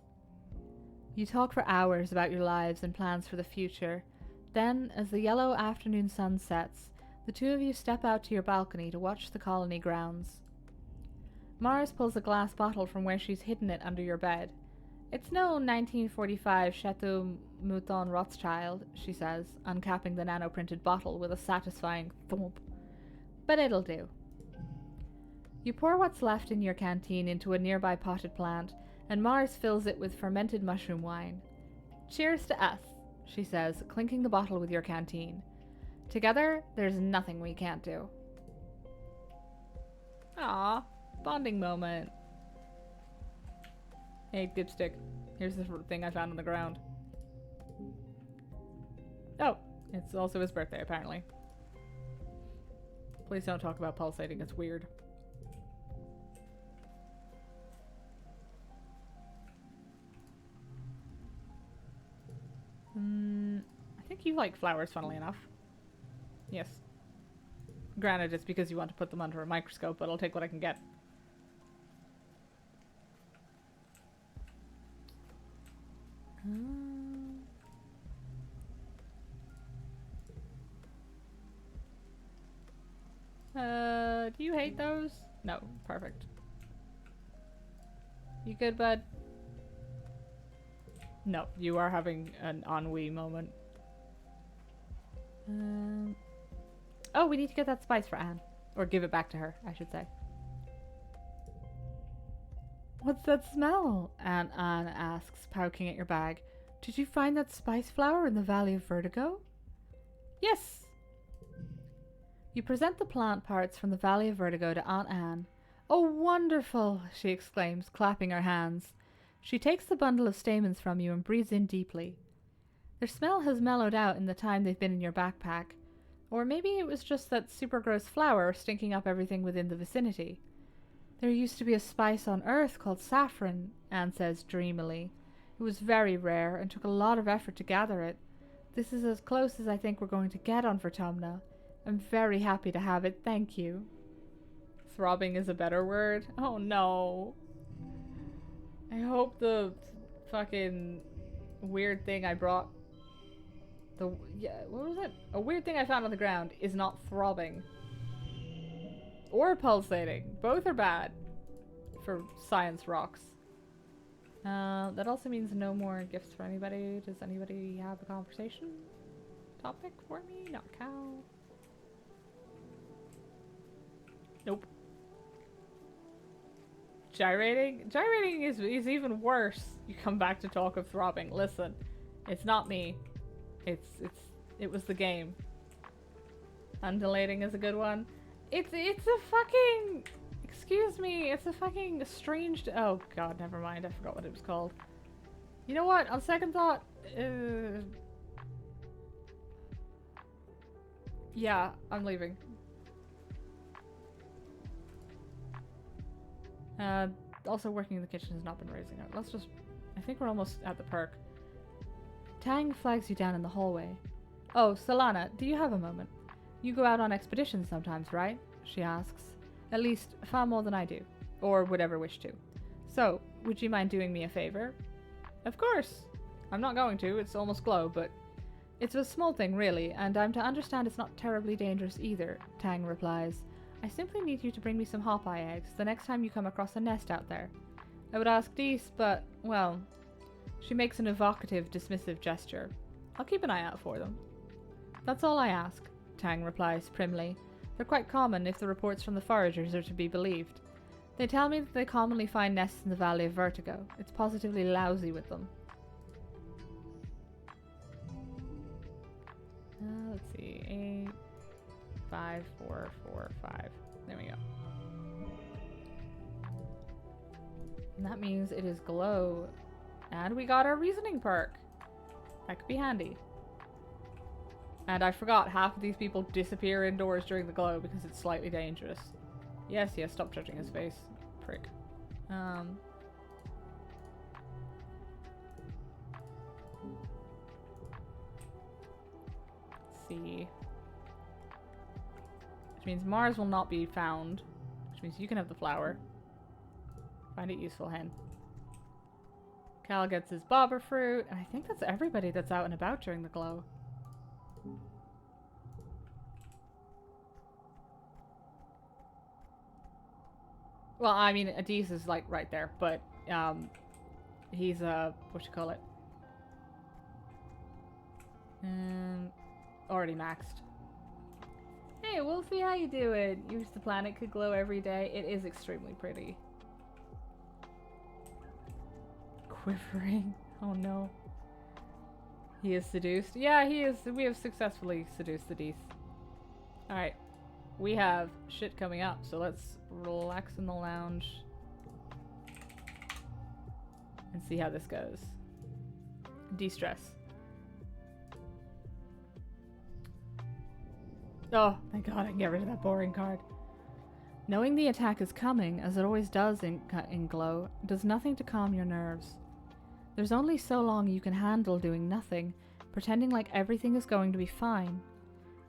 You talk for hours about your lives and plans for the future. Then, as the yellow afternoon sun sets, the two of you step out to your balcony to watch the colony grounds. Mars pulls a glass bottle from where she's hidden it under your bed. It's no 1945 Chateau Mouton Rothschild, she says, uncapping the nano-printed bottle with a satisfying thump. But it'll do. You pour what's left in your canteen into a nearby potted plant, and Mars fills it with fermented mushroom wine. Cheers to us, she says, clinking the bottle with your canteen. Together, there's nothing we can't do. Aw, bonding moment. Hey, dipstick. Here's the thing I found on the ground. Oh, it's also his birthday, apparently. Please don't talk about pulsating, it's weird. I think you like flowers, funnily enough. Yes. Granted, it's because you want to put them under a microscope, but I'll take what I can get. Do you hate those? No, perfect. You good, bud? No, you are having an ennui moment. Oh, we need to get that spice for Anne. Or give it back to her, I should say. What's that smell? Anne asks, poking at your bag. Did you find that spice flower in the Valley of Vertigo? Yes! You present the plant parts from the Valley of Vertigo to Aunt Anne. Oh, wonderful! She exclaims, clapping her hands. She takes the bundle of stamens from you and breathes in deeply. Their smell has mellowed out in the time they've been in your backpack. Or maybe it was just that super gross flower stinking up everything within the vicinity. There used to be a spice on Earth called saffron, Anne says dreamily. It was very rare and took a lot of effort to gather it. This is as close as I think we're going to get on Vertumna. I'm very happy to have it, thank you. Throbbing is a better word? Oh no. I hope the fucking weird thing I brought... what was it? A weird thing I found on the ground is not throbbing. Or pulsating. Both are bad. For science rocks. That also means no more gifts for anybody. Does anybody have a conversation topic for me? Not a cow. Nope. Gyrating? Gyrating is even worse. You come back to talk of throbbing. Listen, it's not me. It was the game. Undulating is a good one. It's a fucking excuse me, it's a fucking strange... Oh god, never mind, I forgot what it was called. You know what, on second thought... Yeah, I'm leaving. Also working in the kitchen has not been raising it. Let's just... I think we're almost at the perk. Tang flags you down in the hallway. Oh, Solana, do you have a moment? You go out on expeditions sometimes, right? She asks. At least, far more than I do. Or would ever wish to. So, would you mind doing me a favor? Of course! I'm not going to, it's almost glow, but... It's a small thing, really, and I'm to understand it's not terribly dangerous either, Tang replies. I simply need you to bring me some hop-eye eggs the next time you come across a nest out there. I would ask Dees, but, well... She makes an evocative, dismissive gesture. I'll keep an eye out for them. That's all I ask, Tang replies primly. They're quite common if the reports from the foragers are to be believed. They tell me that they commonly find nests in the Valley of Vertigo. It's positively lousy with them. Let's see. 8, 5, 4, 4, 5. There we go. And that means it is glow. And we got our reasoning perk. That could be handy. And I forgot half of these people disappear indoors during the glow because it's slightly dangerous. Yes, yes, stop judging his face. Prick. Let's see. Which means Mars will not be found. Which means you can have the flower. Find it useful, hen. Cal gets his bobber fruit, and I think that's everybody that's out and about during the glow. Well, I mean, Adis is like right there, but he's whatchamacallit? Already maxed. Hey, Wolfie, how you doing? You wish the planet could glow every day. It is extremely pretty. Quivering. Oh no. He is seduced. Yeah, he is. We have successfully seduced the Dees. Alright. We have shit coming up, so let's relax in the lounge and see how this goes. De-stress. Oh, thank god I can get rid of that boring card. Knowing the attack is coming, as it always does in Glow, does nothing to calm your nerves. There's only so long you can handle doing nothing, pretending like everything is going to be fine.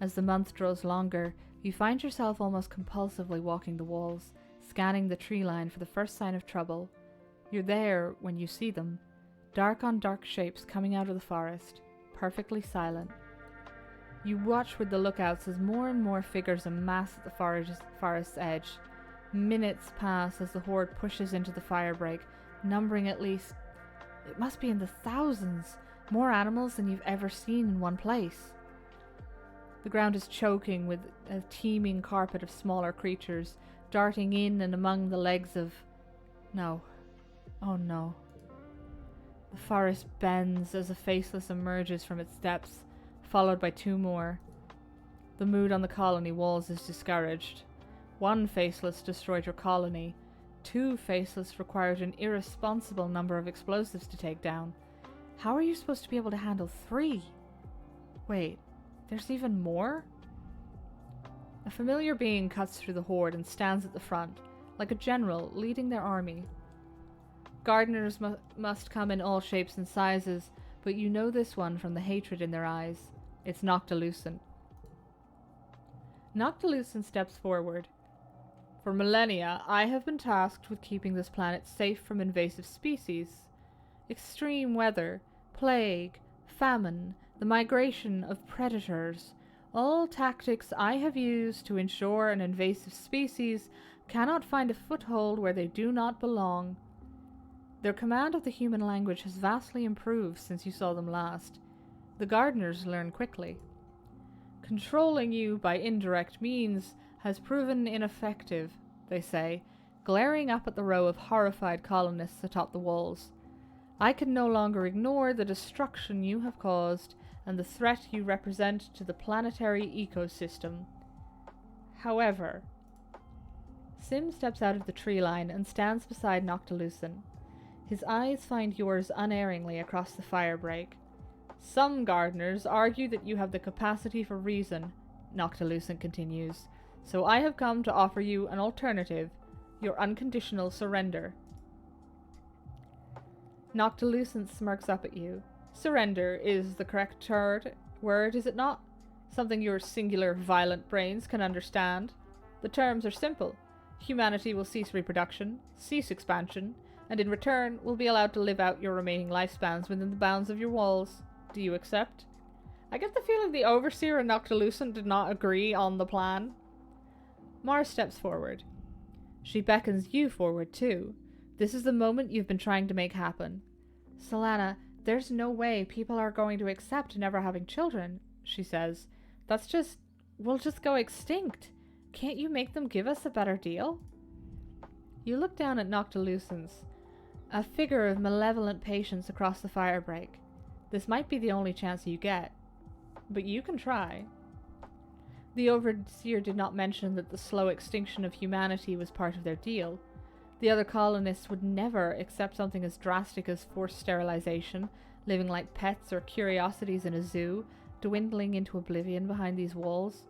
As the month draws longer, you find yourself almost compulsively walking the walls, scanning the tree line for the first sign of trouble. You're there when you see them, dark on dark shapes coming out of the forest, perfectly silent. You watch with the lookouts as more and more figures amass at the forest's edge. Minutes pass as the horde pushes into the firebreak, numbering at least... It must be in the thousands, more animals than you've ever seen in one place. The ground is choking with a teeming carpet of smaller creatures, darting in and among the legs of... No. Oh no. The forest bends as a faceless emerges from its depths, followed by two more. The mood on the colony walls is discouraged. One faceless destroyed your colony. Two faceless required an irresponsible number of explosives to take down. How are you supposed to be able to handle 3? Wait, there's even more? A familiar being cuts through the horde and stands at the front, like a general leading their army. Gardeners must come in all shapes and sizes, but you know this one from the hatred in their eyes. It's Noctilucent. Noctilucent steps forward. For millennia, I have been tasked with keeping this planet safe from invasive species. Extreme weather, plague, famine, the migration of predators, all tactics I have used to ensure an invasive species cannot find a foothold where they do not belong. Their command of the human language has vastly improved since you saw them last. The gardeners learn quickly. Controlling you by indirect means has proven ineffective, they say, glaring up at the row of horrified colonists atop the walls. I can no longer ignore the destruction you have caused and the threat you represent to the planetary ecosystem. However, Sim steps out of the tree line and stands beside Noctilucent. His eyes find yours unerringly across the fire break. Some gardeners argue that you have the capacity for reason, Noctilucent continues, so I have come to offer you an alternative, your unconditional surrender. Noctilucent smirks up at you. Surrender is the correct word, is it not? Something your singular violent brains can understand. The terms are simple. Humanity will cease reproduction, cease expansion, and in return will be allowed to live out your remaining lifespans within the bounds of your walls. Do you accept? I get the feeling the Overseer and Noctilucent did not agree on the plan. Mara steps forward. She beckons you forward too. This is the moment you've been trying to make happen. Solana, there's no way people are going to accept never having children, she says. We'll just go extinct. Can't you make them give us a better deal? You look down at Noctilucent's, a figure of malevolent patience across the fire break. This might be the only chance you get, but you can try. The Overseer did not mention that the slow extinction of humanity was part of their deal. The other colonists would never accept something as drastic as forced sterilization, living like pets or curiosities in a zoo, dwindling into oblivion behind these walls.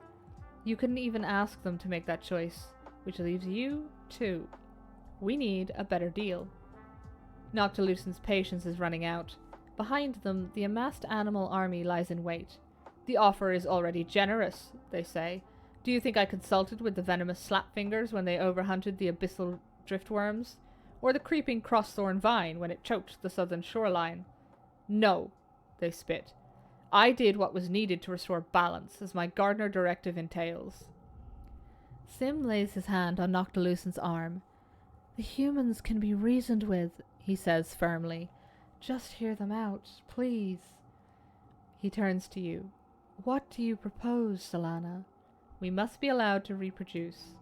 You couldn't even ask them to make that choice, which leaves you, too. We need a better deal. Noctilucent's patience is running out. Behind them, the amassed animal army lies in wait. The offer is already generous, they say. Do you think I consulted with the venomous slapfingers when they overhunted the abyssal driftworms? Or the creeping crossthorn vine when it choked the southern shoreline? No, they spit. I did what was needed to restore balance, as my gardener directive entails. Sim lays his hand on Noctilucent's arm. The humans can be reasoned with, he says firmly. Just hear them out, please. He turns to you. What do you propose, Solana? We must be allowed to reproduce.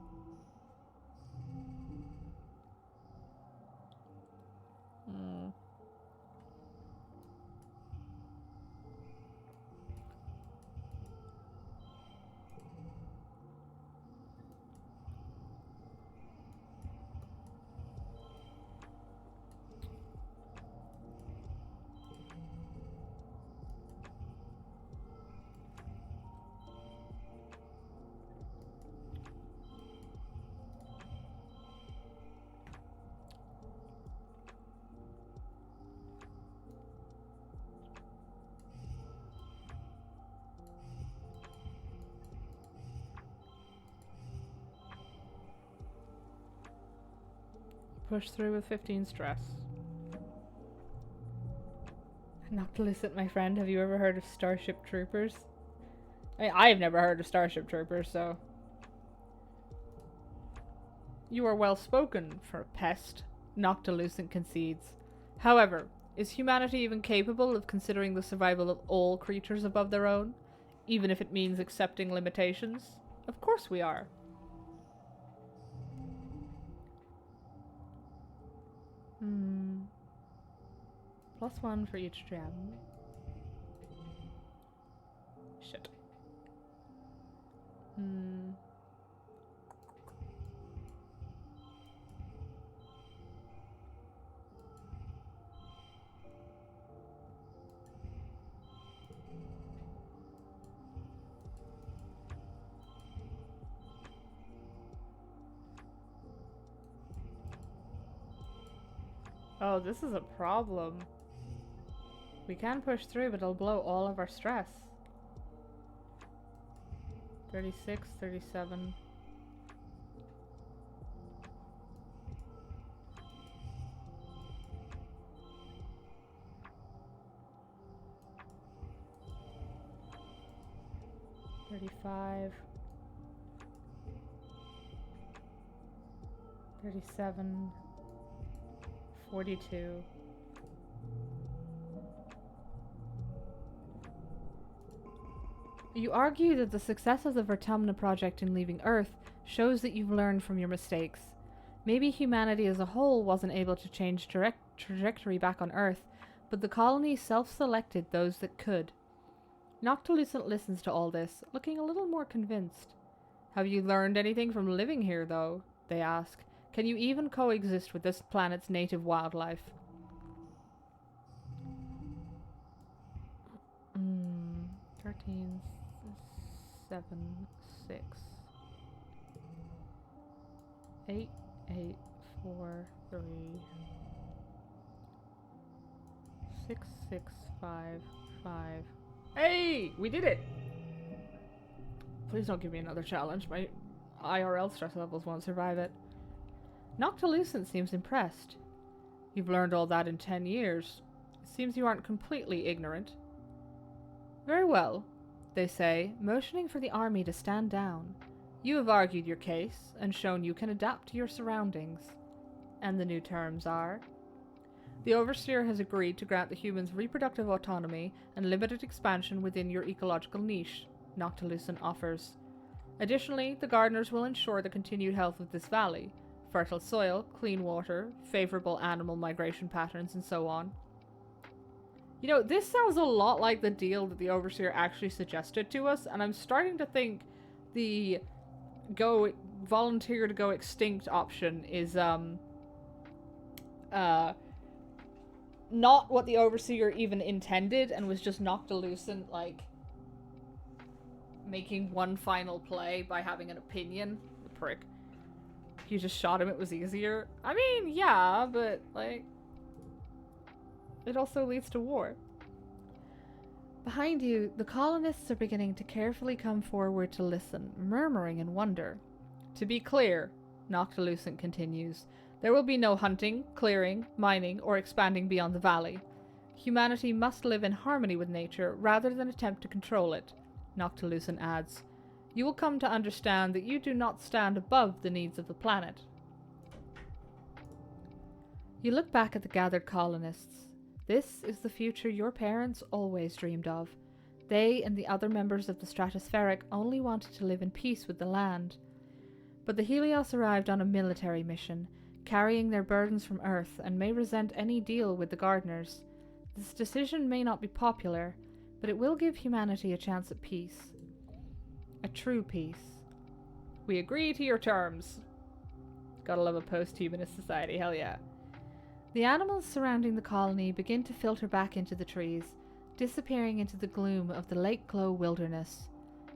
Push through with 15 stress. Noctilucent, my friend, have you ever heard of Starship Troopers? I've never heard of Starship Troopers, so... You are well spoken for a pest, Noctilucent concedes. However, is humanity even capable of considering the survival of all creatures above their own? Even if it means accepting limitations? Of course we are. +1 for each gem. Shit. Oh, this is a problem. We can push through, but it'll blow all of our stress. 36, 37. $35. 37. 42. You argue that the success of the Vertumna project in leaving Earth shows that you've learned from your mistakes. Maybe humanity as a whole wasn't able to change trajectory back on Earth, but the colony self-selected those that could. Noctilucent listens to all this, looking a little more convinced. Have you learned anything from living here, though? they ask. Can you even coexist with this planet's native wildlife? 13, 7, 6, 8, 8, 4, 3, 6, 6, 5, 5. Hey! We did it! Please don't give me another challenge. My IRL stress levels won't survive it. Noctilucent seems impressed. You've learned all that in 10 years. It seems you aren't completely ignorant. Very well, they say, motioning for the army to stand down. You have argued your case and shown you can adapt to your surroundings. And the new terms are: the Overseer has agreed to grant the humans reproductive autonomy and limited expansion within your ecological niche, Noctilucent offers. Additionally, the gardeners will ensure the continued health of this valley, fertile soil, clean water, favorable animal migration patterns, and so on. You know, this sounds a lot like the deal that the Overseer actually suggested to us, and I'm starting to think the volunteer to go extinct option is not what the Overseer even intended, and was just Noctilucent, like, making one final play by having an opinion. The prick. If you just shot him, it was easier. I mean, yeah, but, like, it also leads to war. Behind you, the colonists are beginning to carefully come forward to listen, murmuring in wonder. To be clear, Noctilucent continues, there will be no hunting, clearing, mining, or expanding beyond the valley. Humanity must live in harmony with nature rather than attempt to control it, Noctilucent adds. You will come to understand that you do not stand above the needs of the planet. You look back at the gathered colonists. This is the future your parents always dreamed of. They and the other members of the Stratospheric only wanted to live in peace with the land. But the Helios arrived on a military mission, carrying their burdens from Earth, and may resent any deal with the gardeners. This decision may not be popular, but it will give humanity a chance at peace. A true peace. We agree to your terms. Gotta love a post-humanist society, hell yeah. The animals surrounding the colony begin to filter back into the trees, disappearing into the gloom of the lake glow wilderness.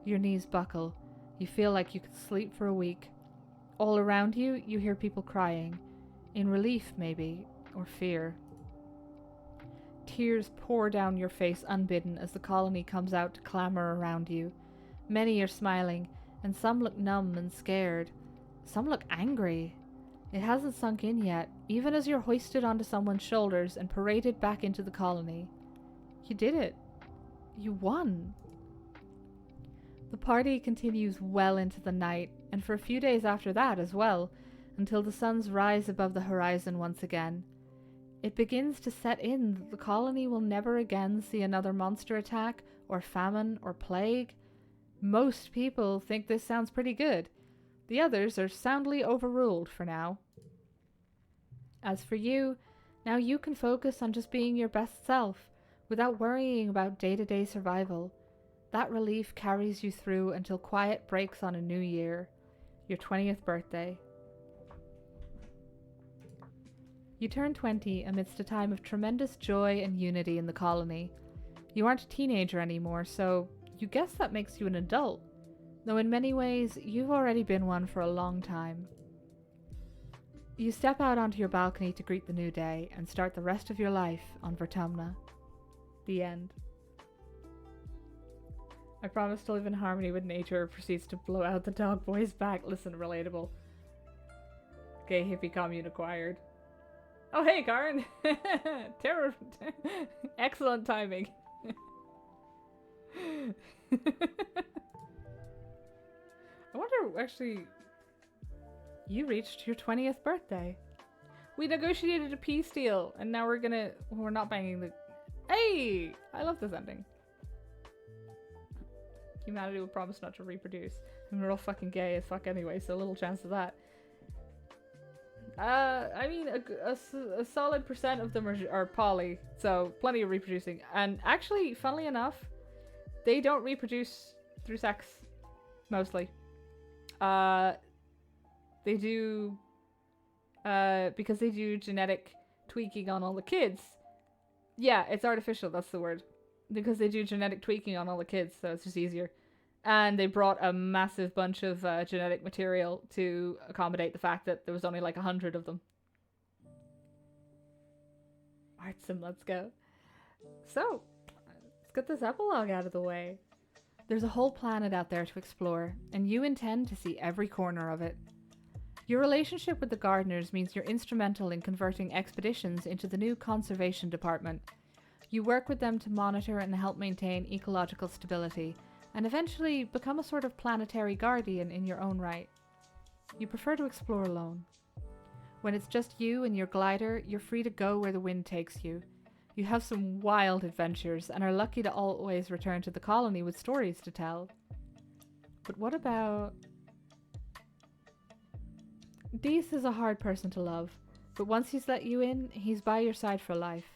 Your knees buckle. You feel like you could sleep for a week. All around you, you hear people crying. In relief, maybe, or fear. Tears pour down your face unbidden as the colony comes out to clamor around you. Many are smiling, and some look numb and scared. Some look angry. It hasn't sunk in yet, even as you're hoisted onto someone's shoulders and paraded back into the colony. You did it. You won. The party continues well into the night, and for a few days after that as well, until the suns rise above the horizon once again. It begins to set in that the colony will never again see another monster attack, or famine, or plague. Most people think this sounds pretty good. The others are soundly overruled for now. As for you, now you can focus on just being your best self, without worrying about day-to-day survival. That relief carries you through until quiet breaks on a new year, your 20th birthday. You turn 20 amidst a time of tremendous joy and unity in the colony. You aren't a teenager anymore, so you guess that makes you an adult, though in many ways you've already been one for a long time. You step out onto your balcony to greet the new day and start the rest of your life on Vertumna. The end. I promise to live in harmony with nature proceeds to blow out the dog boy's back. Listen, relatable. Gay hippie commune acquired. Oh hey, Karen! Excellent timing. I wonder, actually, you reached your 20th birthday. We negotiated a peace deal, and now we're not banging the... Hey! I love this ending. Humanity will promise not to reproduce. And we're all fucking gay as fuck anyway, so little chance of that. I mean, a solid percent of them are poly, so plenty of reproducing. And actually, funnily enough, they don't reproduce through sex, mostly. they do, because they do genetic tweaking on all the kids. Yeah, it's artificial, that's the word. Because they do genetic tweaking on all the kids, so it's just easier. And they brought a massive bunch of genetic material to accommodate the fact that there was only like 100 of them. Artsim, let's go. So, let's get this epilogue out of the way. There's a whole planet out there to explore, and you intend to see every corner of it. Your relationship with the gardeners means you're instrumental in converting expeditions into the new conservation department. You work with them to monitor and help maintain ecological stability, and eventually become a sort of planetary guardian in your own right. You prefer to explore alone. When it's just you and your glider, you're free to go where the wind takes you. You have some wild adventures and are lucky to always return to the colony with stories to tell. But what about... Dees is a hard person to love, but once he's let you in, he's by your side for life.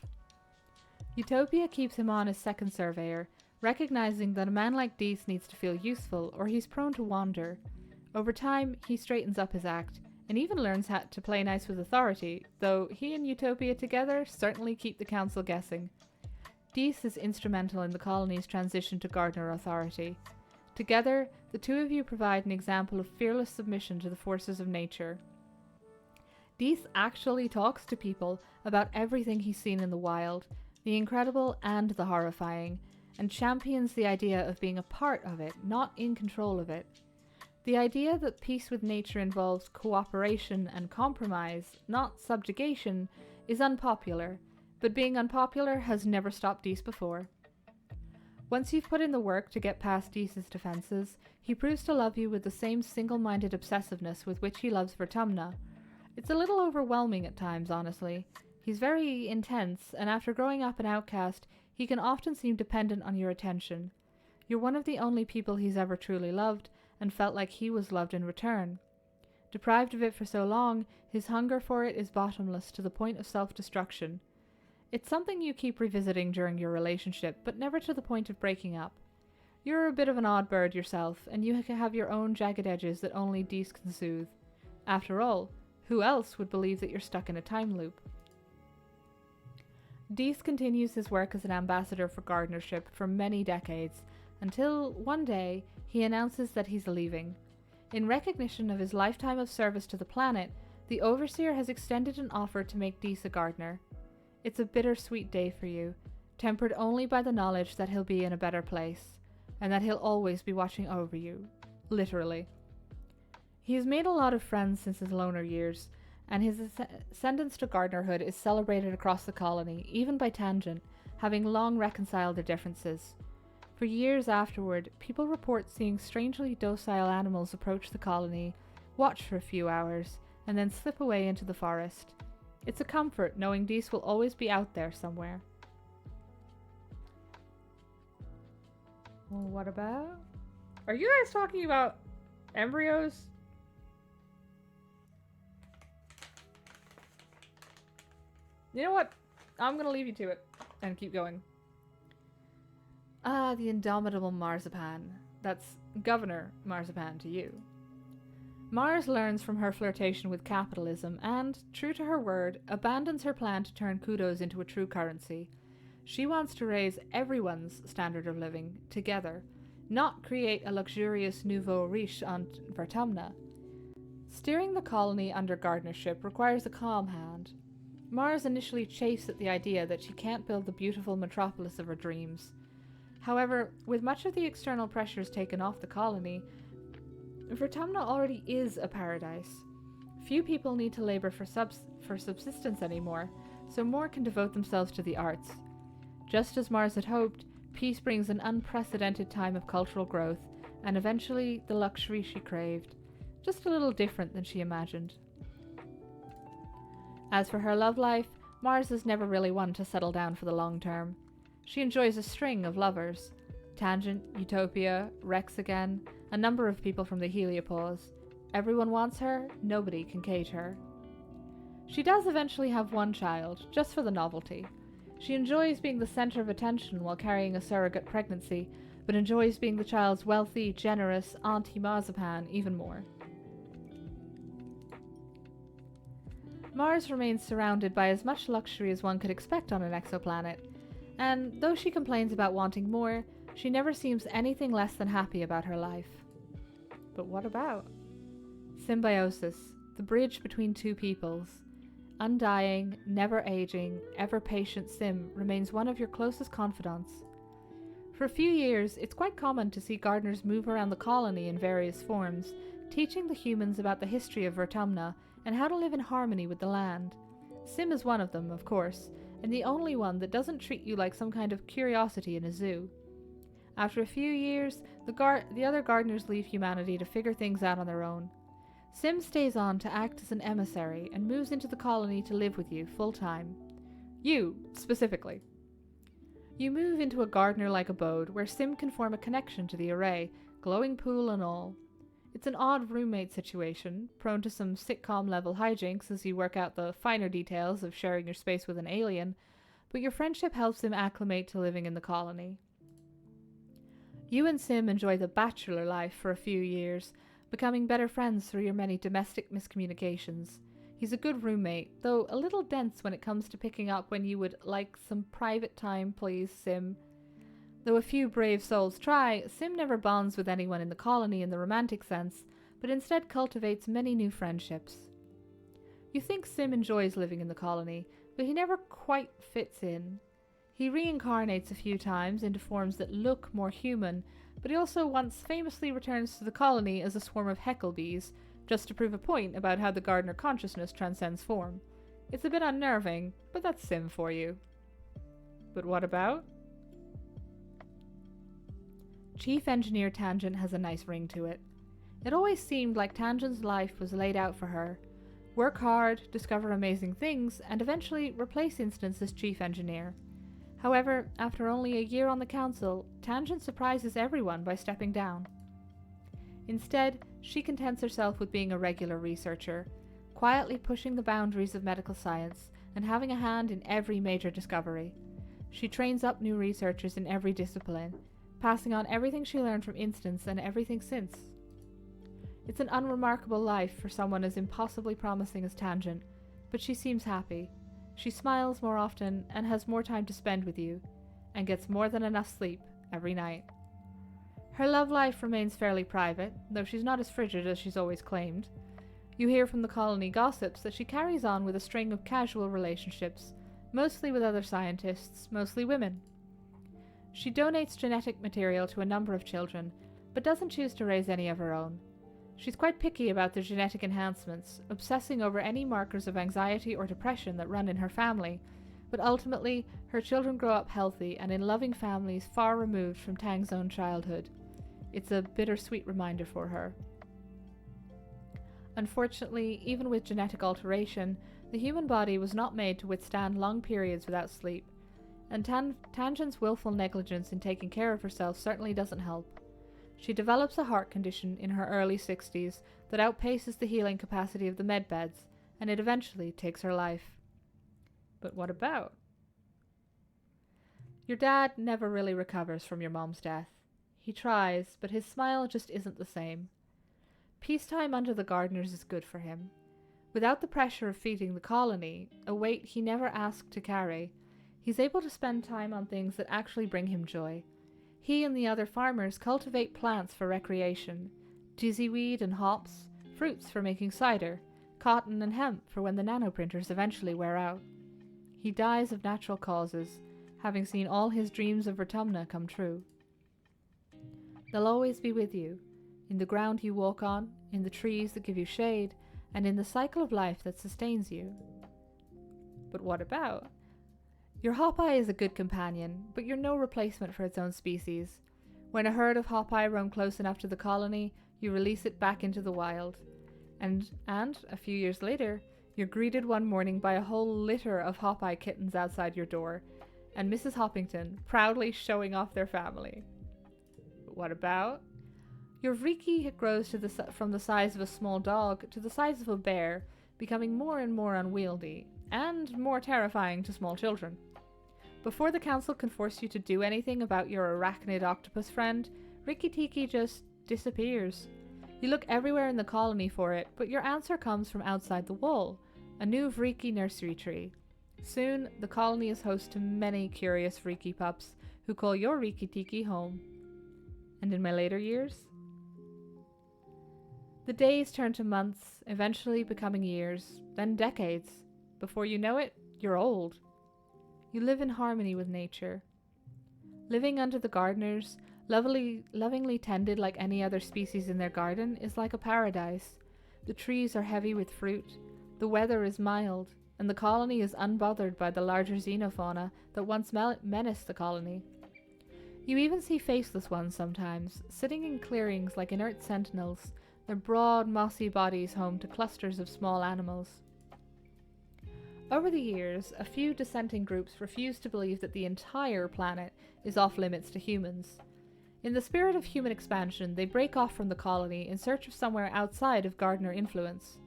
Utopia keeps him on as second surveyor, recognizing that a man like Dees needs to feel useful or he's prone to wander. Over time, he straightens up his act, and even learns how to play nice with authority, though he and Utopia together certainly keep the council guessing. Dees is instrumental in the colony's transition to gardener authority. Together, the two of you provide an example of fearless submission to the forces of nature. Dees actually talks to people about everything he's seen in the wild, the incredible and the horrifying, and champions the idea of being a part of it, not in control of it. The idea that peace with nature involves cooperation and compromise, not subjugation, is unpopular, but being unpopular has never stopped Dees before. Once you've put in the work to get past Dees's defenses, he proves to love you with the same single-minded obsessiveness with which he loves Vertumna. It's a little overwhelming at times, honestly. He's very intense, and after growing up an outcast, he can often seem dependent on your attention. You're one of the only people he's ever truly loved, and felt like he was loved in return. Deprived of it for so long, his hunger for it is bottomless to the point of self-destruction. It's something you keep revisiting during your relationship, but never to the point of breaking up. You're a bit of an odd bird yourself, and you have your own jagged edges that only Dees can soothe. After all, who else would believe that you're stuck in a time loop? Dees continues his work as an ambassador for gardenership for many decades, until one day he announces that he's leaving. In recognition of his lifetime of service to the planet, the Overseer has extended an offer to make Dees a gardener. It's a bittersweet day for you, tempered only by the knowledge that he'll be in a better place, and that he'll always be watching over you. Literally. He has made a lot of friends since his loner years, and his ascendance to gardenerhood is celebrated across the colony, even by tangent, having long reconciled their differences. For years afterward, people report seeing strangely docile animals approach the colony, watch for a few hours, and then slip away into the forest. It's a comfort knowing Dees will always be out there somewhere. Well, what about? Are you guys talking about embryos? You know what? I'm gonna leave you to it and keep going. Ah, the indomitable Marzipan. That's Governor Marzipan to you. Mars learns from her flirtation with capitalism and, true to her word, abandons her plan to turn kudos into a true currency. She wants to raise everyone's standard of living together, not create a luxurious nouveau riche on Vertumna. Steering the colony under gardenership requires a calm hand. Mars initially chafes at the idea that she can't build the beautiful metropolis of her dreams. However, with much of the external pressures taken off the colony, Vertumna already is a paradise. Few people need to labor for subsistence anymore, so more can devote themselves to the arts. Just as Mars had hoped, peace brings an unprecedented time of cultural growth, and eventually the luxury she craved, just a little different than she imagined. As for her love life, Mars is never really one to settle down for the long term. She enjoys a string of lovers. Tangent, Utopia, Rex again, a number of people from the Heliopause. Everyone wants her, nobody can cage her. She does eventually have one child, just for the novelty. She enjoys being the center of attention while carrying a surrogate pregnancy, but enjoys being the child's wealthy, generous Auntie Marzipan even more. Mars remains surrounded by as much luxury as one could expect on an exoplanet, and though she complains about wanting more, she never seems anything less than happy about her life. But what about? Symbiosis, the bridge between two peoples. Undying, never aging, ever patient Sim remains one of your closest confidants. For a few years, it's quite common to see gardeners move around the colony in various forms, teaching the humans about the history of Vertumna and how to live in harmony with the land. Sim is one of them, of course, and the only one that doesn't treat you like some kind of curiosity in a zoo. After a few years, the other gardeners leave humanity to figure things out on their own. Sim stays on to act as an emissary and moves into the colony to live with you full-time. You, specifically. You move into a gardener-like abode where Sim can form a connection to the array, glowing pool and all. It's an odd roommate situation, prone to some sitcom-level hijinks as you work out the finer details of sharing your space with an alien, but your friendship helps him acclimate to living in the colony. You and Sim enjoy the bachelor life for a few years, becoming better friends through your many domestic miscommunications. He's a good roommate, though a little dense when it comes to picking up when you would like some private time, please, Sim. Though a few brave souls try, Sim never bonds with anyone in the colony in the romantic sense, but instead cultivates many new friendships. You think Sim enjoys living in the colony, but he never quite fits in. He reincarnates a few times into forms that look more human, but he also once famously returns to the colony as a swarm of hecklebees, just to prove a point about how the gardener consciousness transcends form. It's a bit unnerving, but that's Sim for you. But what about? Chief Engineer Tangent has a nice ring to it. It always seemed like Tangent's life was laid out for her. Work hard, discover amazing things, and eventually replace Instance as Chief Engineer. However, after only a year on the council, Tangent surprises everyone by stepping down. Instead, she contents herself with being a regular researcher, quietly pushing the boundaries of medical science and having a hand in every major discovery. She trains up new researchers in every discipline, passing on everything she learned from Instance and everything since. It's an unremarkable life for someone as impossibly promising as Tangent, but she seems happy. She smiles more often and has more time to spend with you, and gets more than enough sleep every night. Her love life remains fairly private, though she's not as frigid as she's always claimed. You hear from the colony gossips that she carries on with a string of casual relationships, mostly with other scientists, mostly women. She donates genetic material to a number of children, but doesn't choose to raise any of her own. She's quite picky about their genetic enhancements, obsessing over any markers of anxiety or depression that run in her family, but ultimately, her children grow up healthy and in loving families far removed from Tang's own childhood. It's a bittersweet reminder for her. Unfortunately, even with genetic alteration, the human body was not made to withstand long periods without sleep, and Tangent's willful negligence in taking care of herself certainly doesn't help. She develops a heart condition in her early 60s that outpaces the healing capacity of the medbeds, and it eventually takes her life. But what about? Your dad never really recovers from your mom's death. He tries, but his smile just isn't the same. Peacetime under the gardeners is good for him. Without the pressure of feeding the colony, a weight he never asked to carry, he's able to spend time on things that actually bring him joy. He and the other farmers cultivate plants for recreation, dizzyweed and hops, fruits for making cider, cotton and hemp for when the nanoprinters eventually wear out. He dies of natural causes, having seen all his dreams of Vertumna come true. They'll always be with you, in the ground you walk on, in the trees that give you shade, and in the cycle of life that sustains you. But what about? Your hawkeye is a good companion, but you're no replacement for its own species. When a herd of hawkeye roam close enough to the colony, you release it back into the wild. And a few years later, you're greeted one morning by a whole litter of hawkeye kittens outside your door, and Mrs. Hoppington proudly showing off their family. But what about? Your Vriki grows from the size of a small dog to the size of a bear, becoming more and more unwieldy, and more terrifying to small children. Before the council can force you to do anything about your arachnid octopus friend, Riki Tiki just disappears. You look everywhere in the colony for it, but your answer comes from outside the wall, a new Vriki nursery tree. Soon, the colony is host to many curious Vriki pups who call your Riki Tiki home. And in my later years? The days turn to months, eventually becoming years, then decades. Before you know it, you're old. You live in harmony with nature. Living under the gardeners, lovingly tended like any other species in their garden, is like a paradise. The trees are heavy with fruit, the weather is mild, and the colony is unbothered by the larger xenofauna that once menaced the colony. You even see faceless ones sometimes, sitting in clearings like inert sentinels, their broad, mossy bodies home to clusters of small animals. Over the years, a few dissenting groups refuse to believe that the entire planet is off limits to humans. In the spirit of human expansion, they break off from the colony in search of somewhere outside of gardener influence.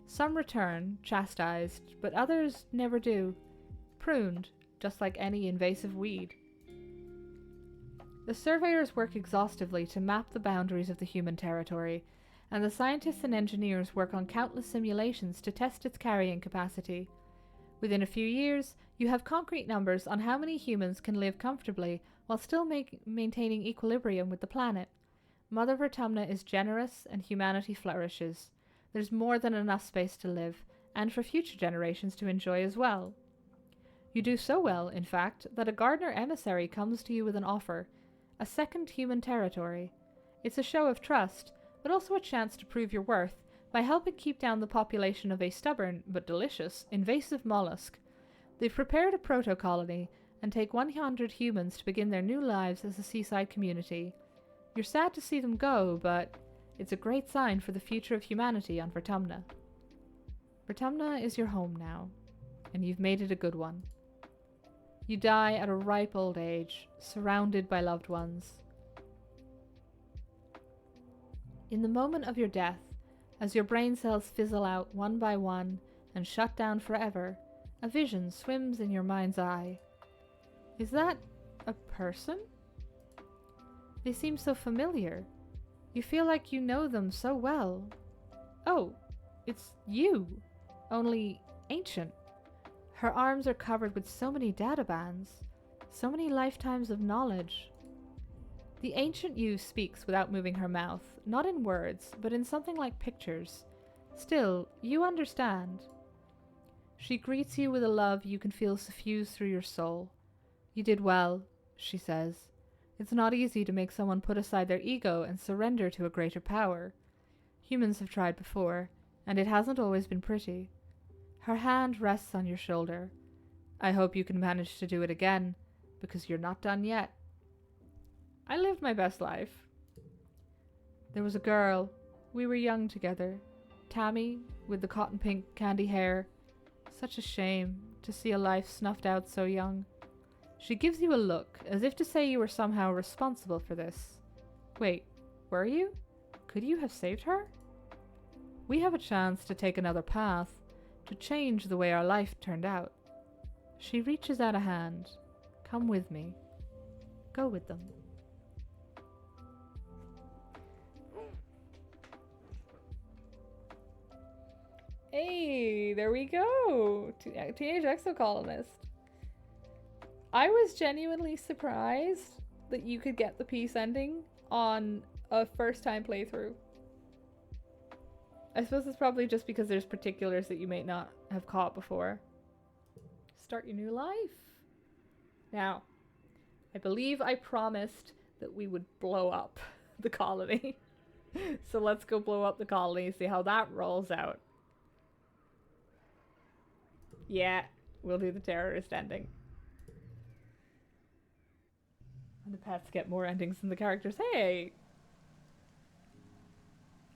Some return, chastised, but others never do, pruned, just like any invasive weed. The surveyors work exhaustively to map the boundaries of the human territory, and the scientists and engineers work on countless simulations to test its carrying capacity. Within a few years, you have concrete numbers on how many humans can live comfortably while still maintaining equilibrium with the planet. Mother Vertumna is generous and humanity flourishes. There's more than enough space to live, and for future generations to enjoy as well. You do so well, in fact, that a gardener emissary comes to you with an offer, a second human territory. It's a show of trust, but also a chance to prove your worth by helping keep down the population of a stubborn, but delicious, invasive mollusk. They've prepared a proto-colony and take 100 humans to begin their new lives as a seaside community. You're sad to see them go, but it's a great sign for the future of humanity on Vertumna. Vertumna is your home now, and you've made it a good one. You die at a ripe old age, surrounded by loved ones. In the moment of your death, as your brain cells fizzle out one by one and shut down forever, a vision swims in your mind's eye. Is that a person? They seem so familiar. You feel like you know them so well. Oh, it's you, only ancient. Her arms are covered with so many data bands, so many lifetimes of knowledge. The ancient you speaks without moving her mouth, not in words, but in something like pictures. Still, you understand. She greets you with a love you can feel suffuse through your soul. You did well, she says. It's not easy to make someone put aside their ego and surrender to a greater power. Humans have tried before, and it hasn't always been pretty. Her hand rests on your shoulder. I hope you can manage to do it again, because you're not done yet. I lived my best life. There was a girl. We were young together. Tammy, with the cotton pink candy hair. Such a shame to see a life snuffed out so young. She gives you a look, as if to say you were somehow responsible for this. Wait, were you? Could you have saved her? We have a chance to take another path, to change the way our life turned out. She reaches out a hand. Come with me. Go with them. Hey, there we go. Teenage Exocolonist. I was genuinely surprised that you could get the peace ending on a first-time playthrough. I suppose it's probably just because there's particulars that you may not have caught before. Start your new life. Now, I believe I promised that we would blow up the colony. So let's go blow up the colony, see how that rolls out. Yeah, we'll do the terrorist ending. And the pets get more endings than the characters. Hey!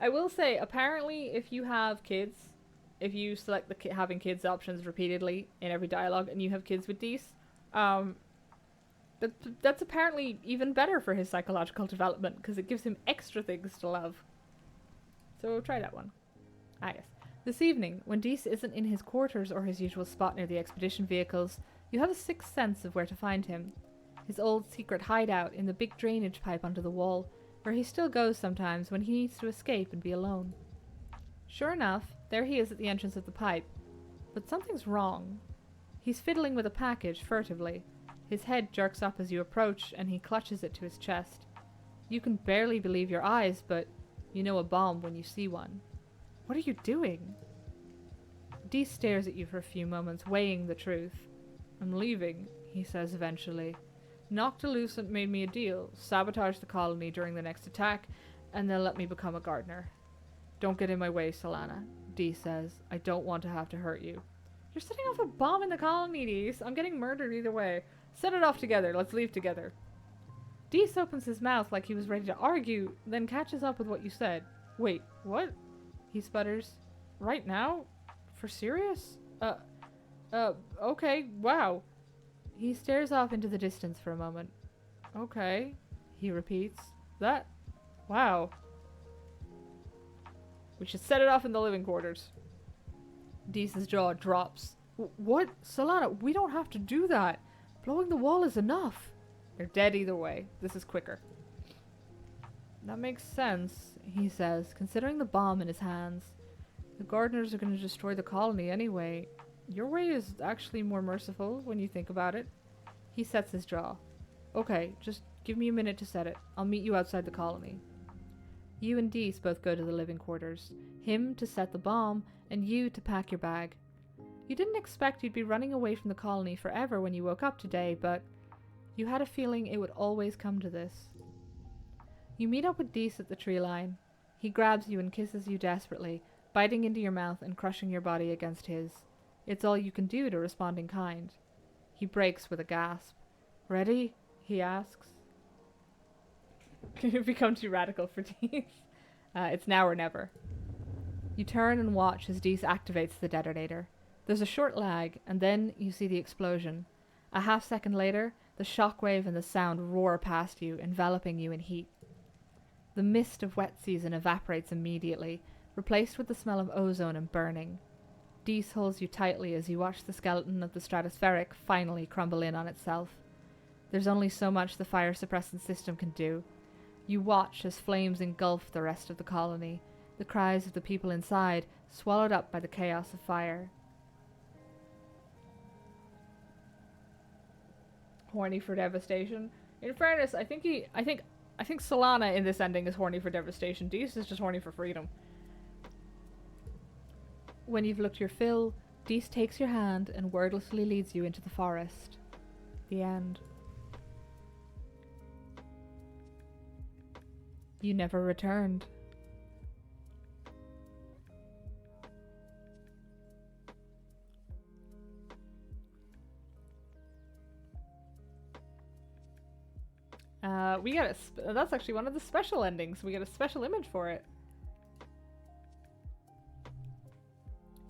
I will say, apparently, if you have kids, if you select the having kids options repeatedly in every dialogue, and you have kids with these, that's apparently even better for his psychological development, because it gives him extra things to love. So try that one. Ah, yes. This evening, when Deese isn't in his quarters or his usual spot near the expedition vehicles, you have a sixth sense of where to find him. His old secret hideout in the big drainage pipe under the wall, where he still goes sometimes when he needs to escape and be alone. Sure enough, there he is at the entrance of the pipe. but something's wrong. He's fiddling with a package furtively. His head jerks up as you approach, and he clutches it to his chest. You can barely believe your eyes, but you know a bomb when you see one. What are you doing? Dee stares at you for a few moments, weighing the truth. I'm leaving, he says eventually. Noctilucent made me a deal, sabotage the colony during the next attack, and they'll let me become a gardener. Don't get in my way, Solana, Dee says. I don't want to have to hurt you. You're setting off a bomb in the colony, Dee. I'm getting murdered either way. Set it off together. Let's leave together. Dees opens his mouth like he was ready to argue, then catches up with what you said. Wait, what? He sputters. Right now? For serious? Okay, wow. He stares off into the distance for a moment. Okay, he repeats. Wow. We should set it off in the living quarters. Dee's jaw drops. What? Solana, we don't have to do that. Blowing the wall is enough. They're dead either way. This is quicker. That makes sense, he says, considering the bomb in his hands. The gardeners are going to destroy the colony anyway. Your way is actually more merciful when you think about it. He sets his jaw. Okay, just give me a minute to set it. I'll meet you outside the colony. You and Dees both go to the living quarters. Him to set the bomb, and you to pack your bag. You didn't expect you'd be running away from the colony forever when you woke up today, but you had a feeling it would always come to this. You meet up with Dees at the tree line. He grabs you and kisses you desperately, biting into your mouth and crushing your body against his. It's all you can do to respond in kind. He breaks with a gasp. Ready? He asks. Can it become too radical for Dees? It's now or never. You turn and watch as Dees activates the detonator. There's a short lag, and then you see the explosion. A half-second later, the shockwave and the sound roar past you, enveloping you in heat. The mist of wet season evaporates immediately, replaced with the smell of ozone and burning. Dees holds you tightly as you watch the skeleton of the stratospheric finally crumble in on itself. There's only so much the fire suppressant system can do. You watch as flames engulf the rest of the colony, the cries of the people inside swallowed up by the chaos of fire. Horny for devastation. In fairness, I think Solana in this ending is horny for devastation. Dees is just horny for freedom. When you've looked your fill, Dees takes your hand and wordlessly leads you into the forest. The end. You never returned. We got that's actually one of the special endings. We get a special image for it.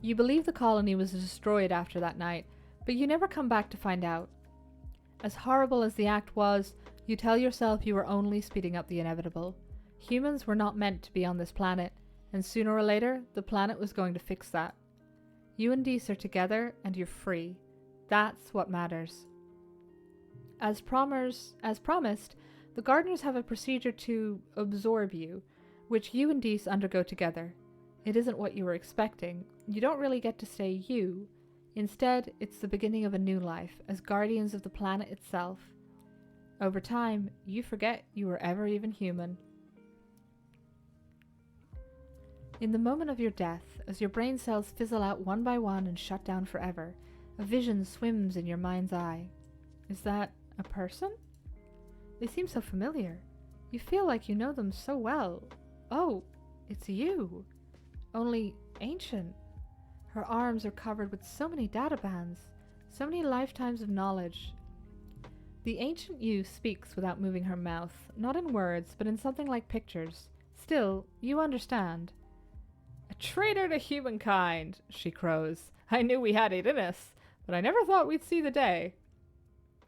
You believe the colony was destroyed after that night, but you never come back to find out. As horrible as the act was, you tell yourself you were only speeding up the inevitable. Humans were not meant to be on this planet, and sooner or later, the planet was going to fix that. You and Dees are together, and you're free. That's what matters. As promised, the gardeners have a procedure to absorb you, which you and Dees undergo together. It isn't what you were expecting. You don't really get to stay you. Instead, it's the beginning of a new life, as guardians of the planet itself. Over time, you forget you were ever even human. In the moment of your death, as your brain cells fizzle out one by one and shut down forever, a vision swims in your mind's eye. Is that a person? They seem so familiar. You feel like you know them so well. Oh, it's you. Only ancient. Her arms are covered with so many data bands, so many lifetimes of knowledge. The ancient you speaks without moving her mouth, not in words, but in something like pictures. Still, you understand. A traitor to humankind, she crows. I knew we had it in us, but I never thought we'd see the day.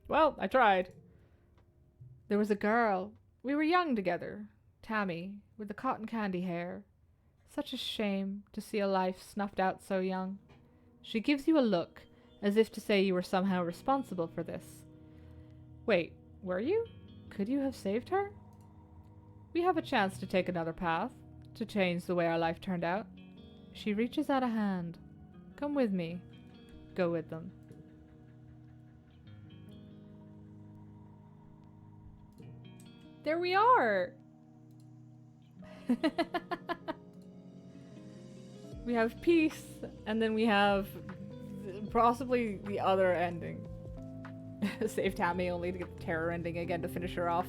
Well, I tried. There was a girl. We were young together. Tammy, with the cotton candy hair. Such a shame to see a life snuffed out so young. She gives you a look, as if to say you were somehow responsible for this. Wait, were you? Could you have saved her? We have a chance to take another path, to change the way our life turned out. She reaches out a hand. Come with me. Go with them. There we are! We have peace, and then we have possibly the other ending. Save Tammy only to get the terror ending again to finish her off.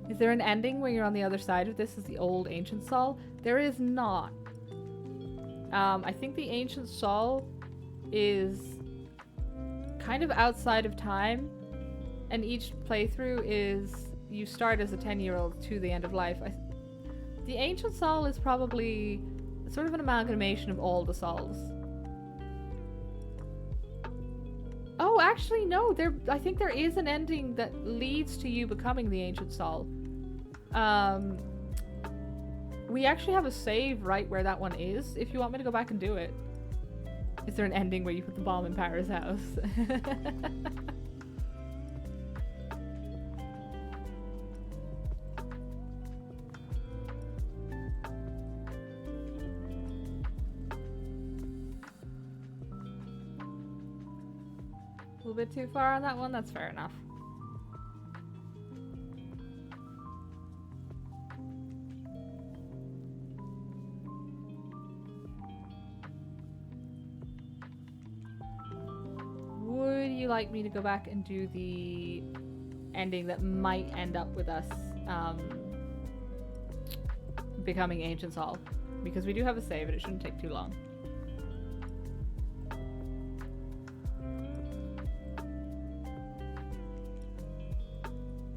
Is there an ending where you're on the other side of this as the old Ancient Sol? There is not. I think the Ancient Sol is kind of outside of time, and each playthrough is you start as a 10-year-old to the end of life. The Ancient Sol is probably sort of an amalgamation of all the Sols. Oh, actually, no. I think there is an ending that leads to you becoming the Ancient Sol. We actually have a save right where that one is, if you want me to go back and do it. Is there an ending where you put the bomb in Para's house? A little bit too far on that one? That's fair enough. Would you like me to go back and do the ending that might end up with us becoming Ancient Sol? Because we do have a save and it shouldn't take too long.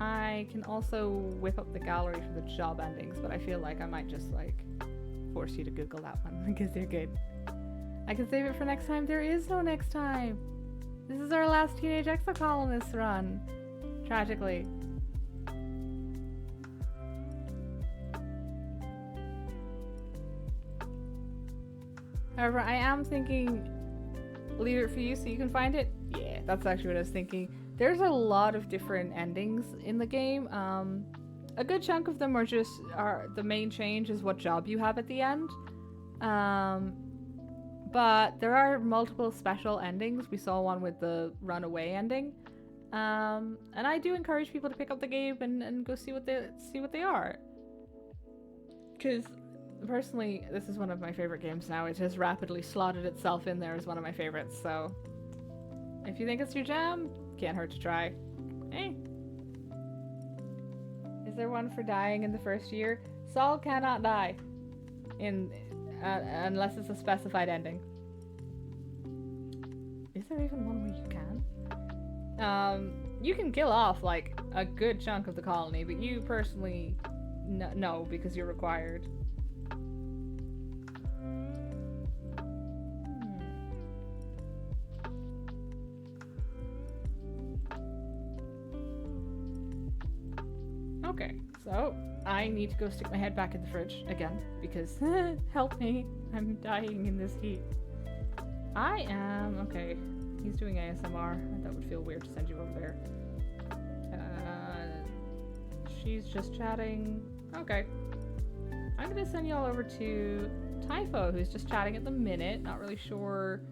I can also whip up the gallery for the job endings, but I feel like I might just like force you to Google that one because they're good. I can save it for next time. There is no next time. This is our last Teenage Exocolonist run. Tragically. However, I am thinking leave it for you so you can find it. Yeah, that's actually what I was thinking. There's a lot of different endings in the game. A good chunk of them are the main change is what job you have at the end. But there are multiple special endings. We saw one with the runaway ending. And I do encourage people to pick up the game and go see what they are. Because personally, this is one of my favorite games now. It has rapidly slotted itself in there as one of my favorites. So if you think it's your jam, can't hurt to try. Hey. Is there one for dying in the first year? Sol cannot die unless it's a specified ending. Is there even one where you can? You can kill off like a good chunk of the colony, but you personally no, because you're required. Okay, so I need to go stick my head back in the fridge again because help me, I'm dying in this heat. Okay, he's doing ASMR. That would feel weird to send you over there. She's just chatting. Okay. I'm gonna send y'all over to Typho, who's just chatting at the minute. Not really sure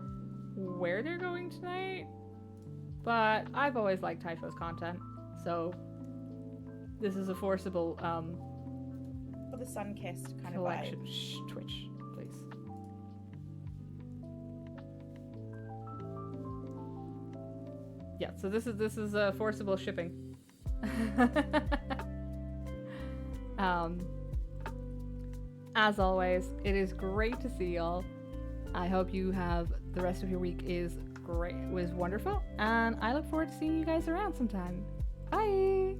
where they're going tonight, but I've always liked Typho's content, so this is a forcible for the sun-kissed kind collection. of vibe. Shh, Twitch, please. Yeah, so this is a forcible shipping. As always, it is great to see y'all. I hope you have the rest of your week was wonderful, and I look forward to seeing you guys around sometime. Bye!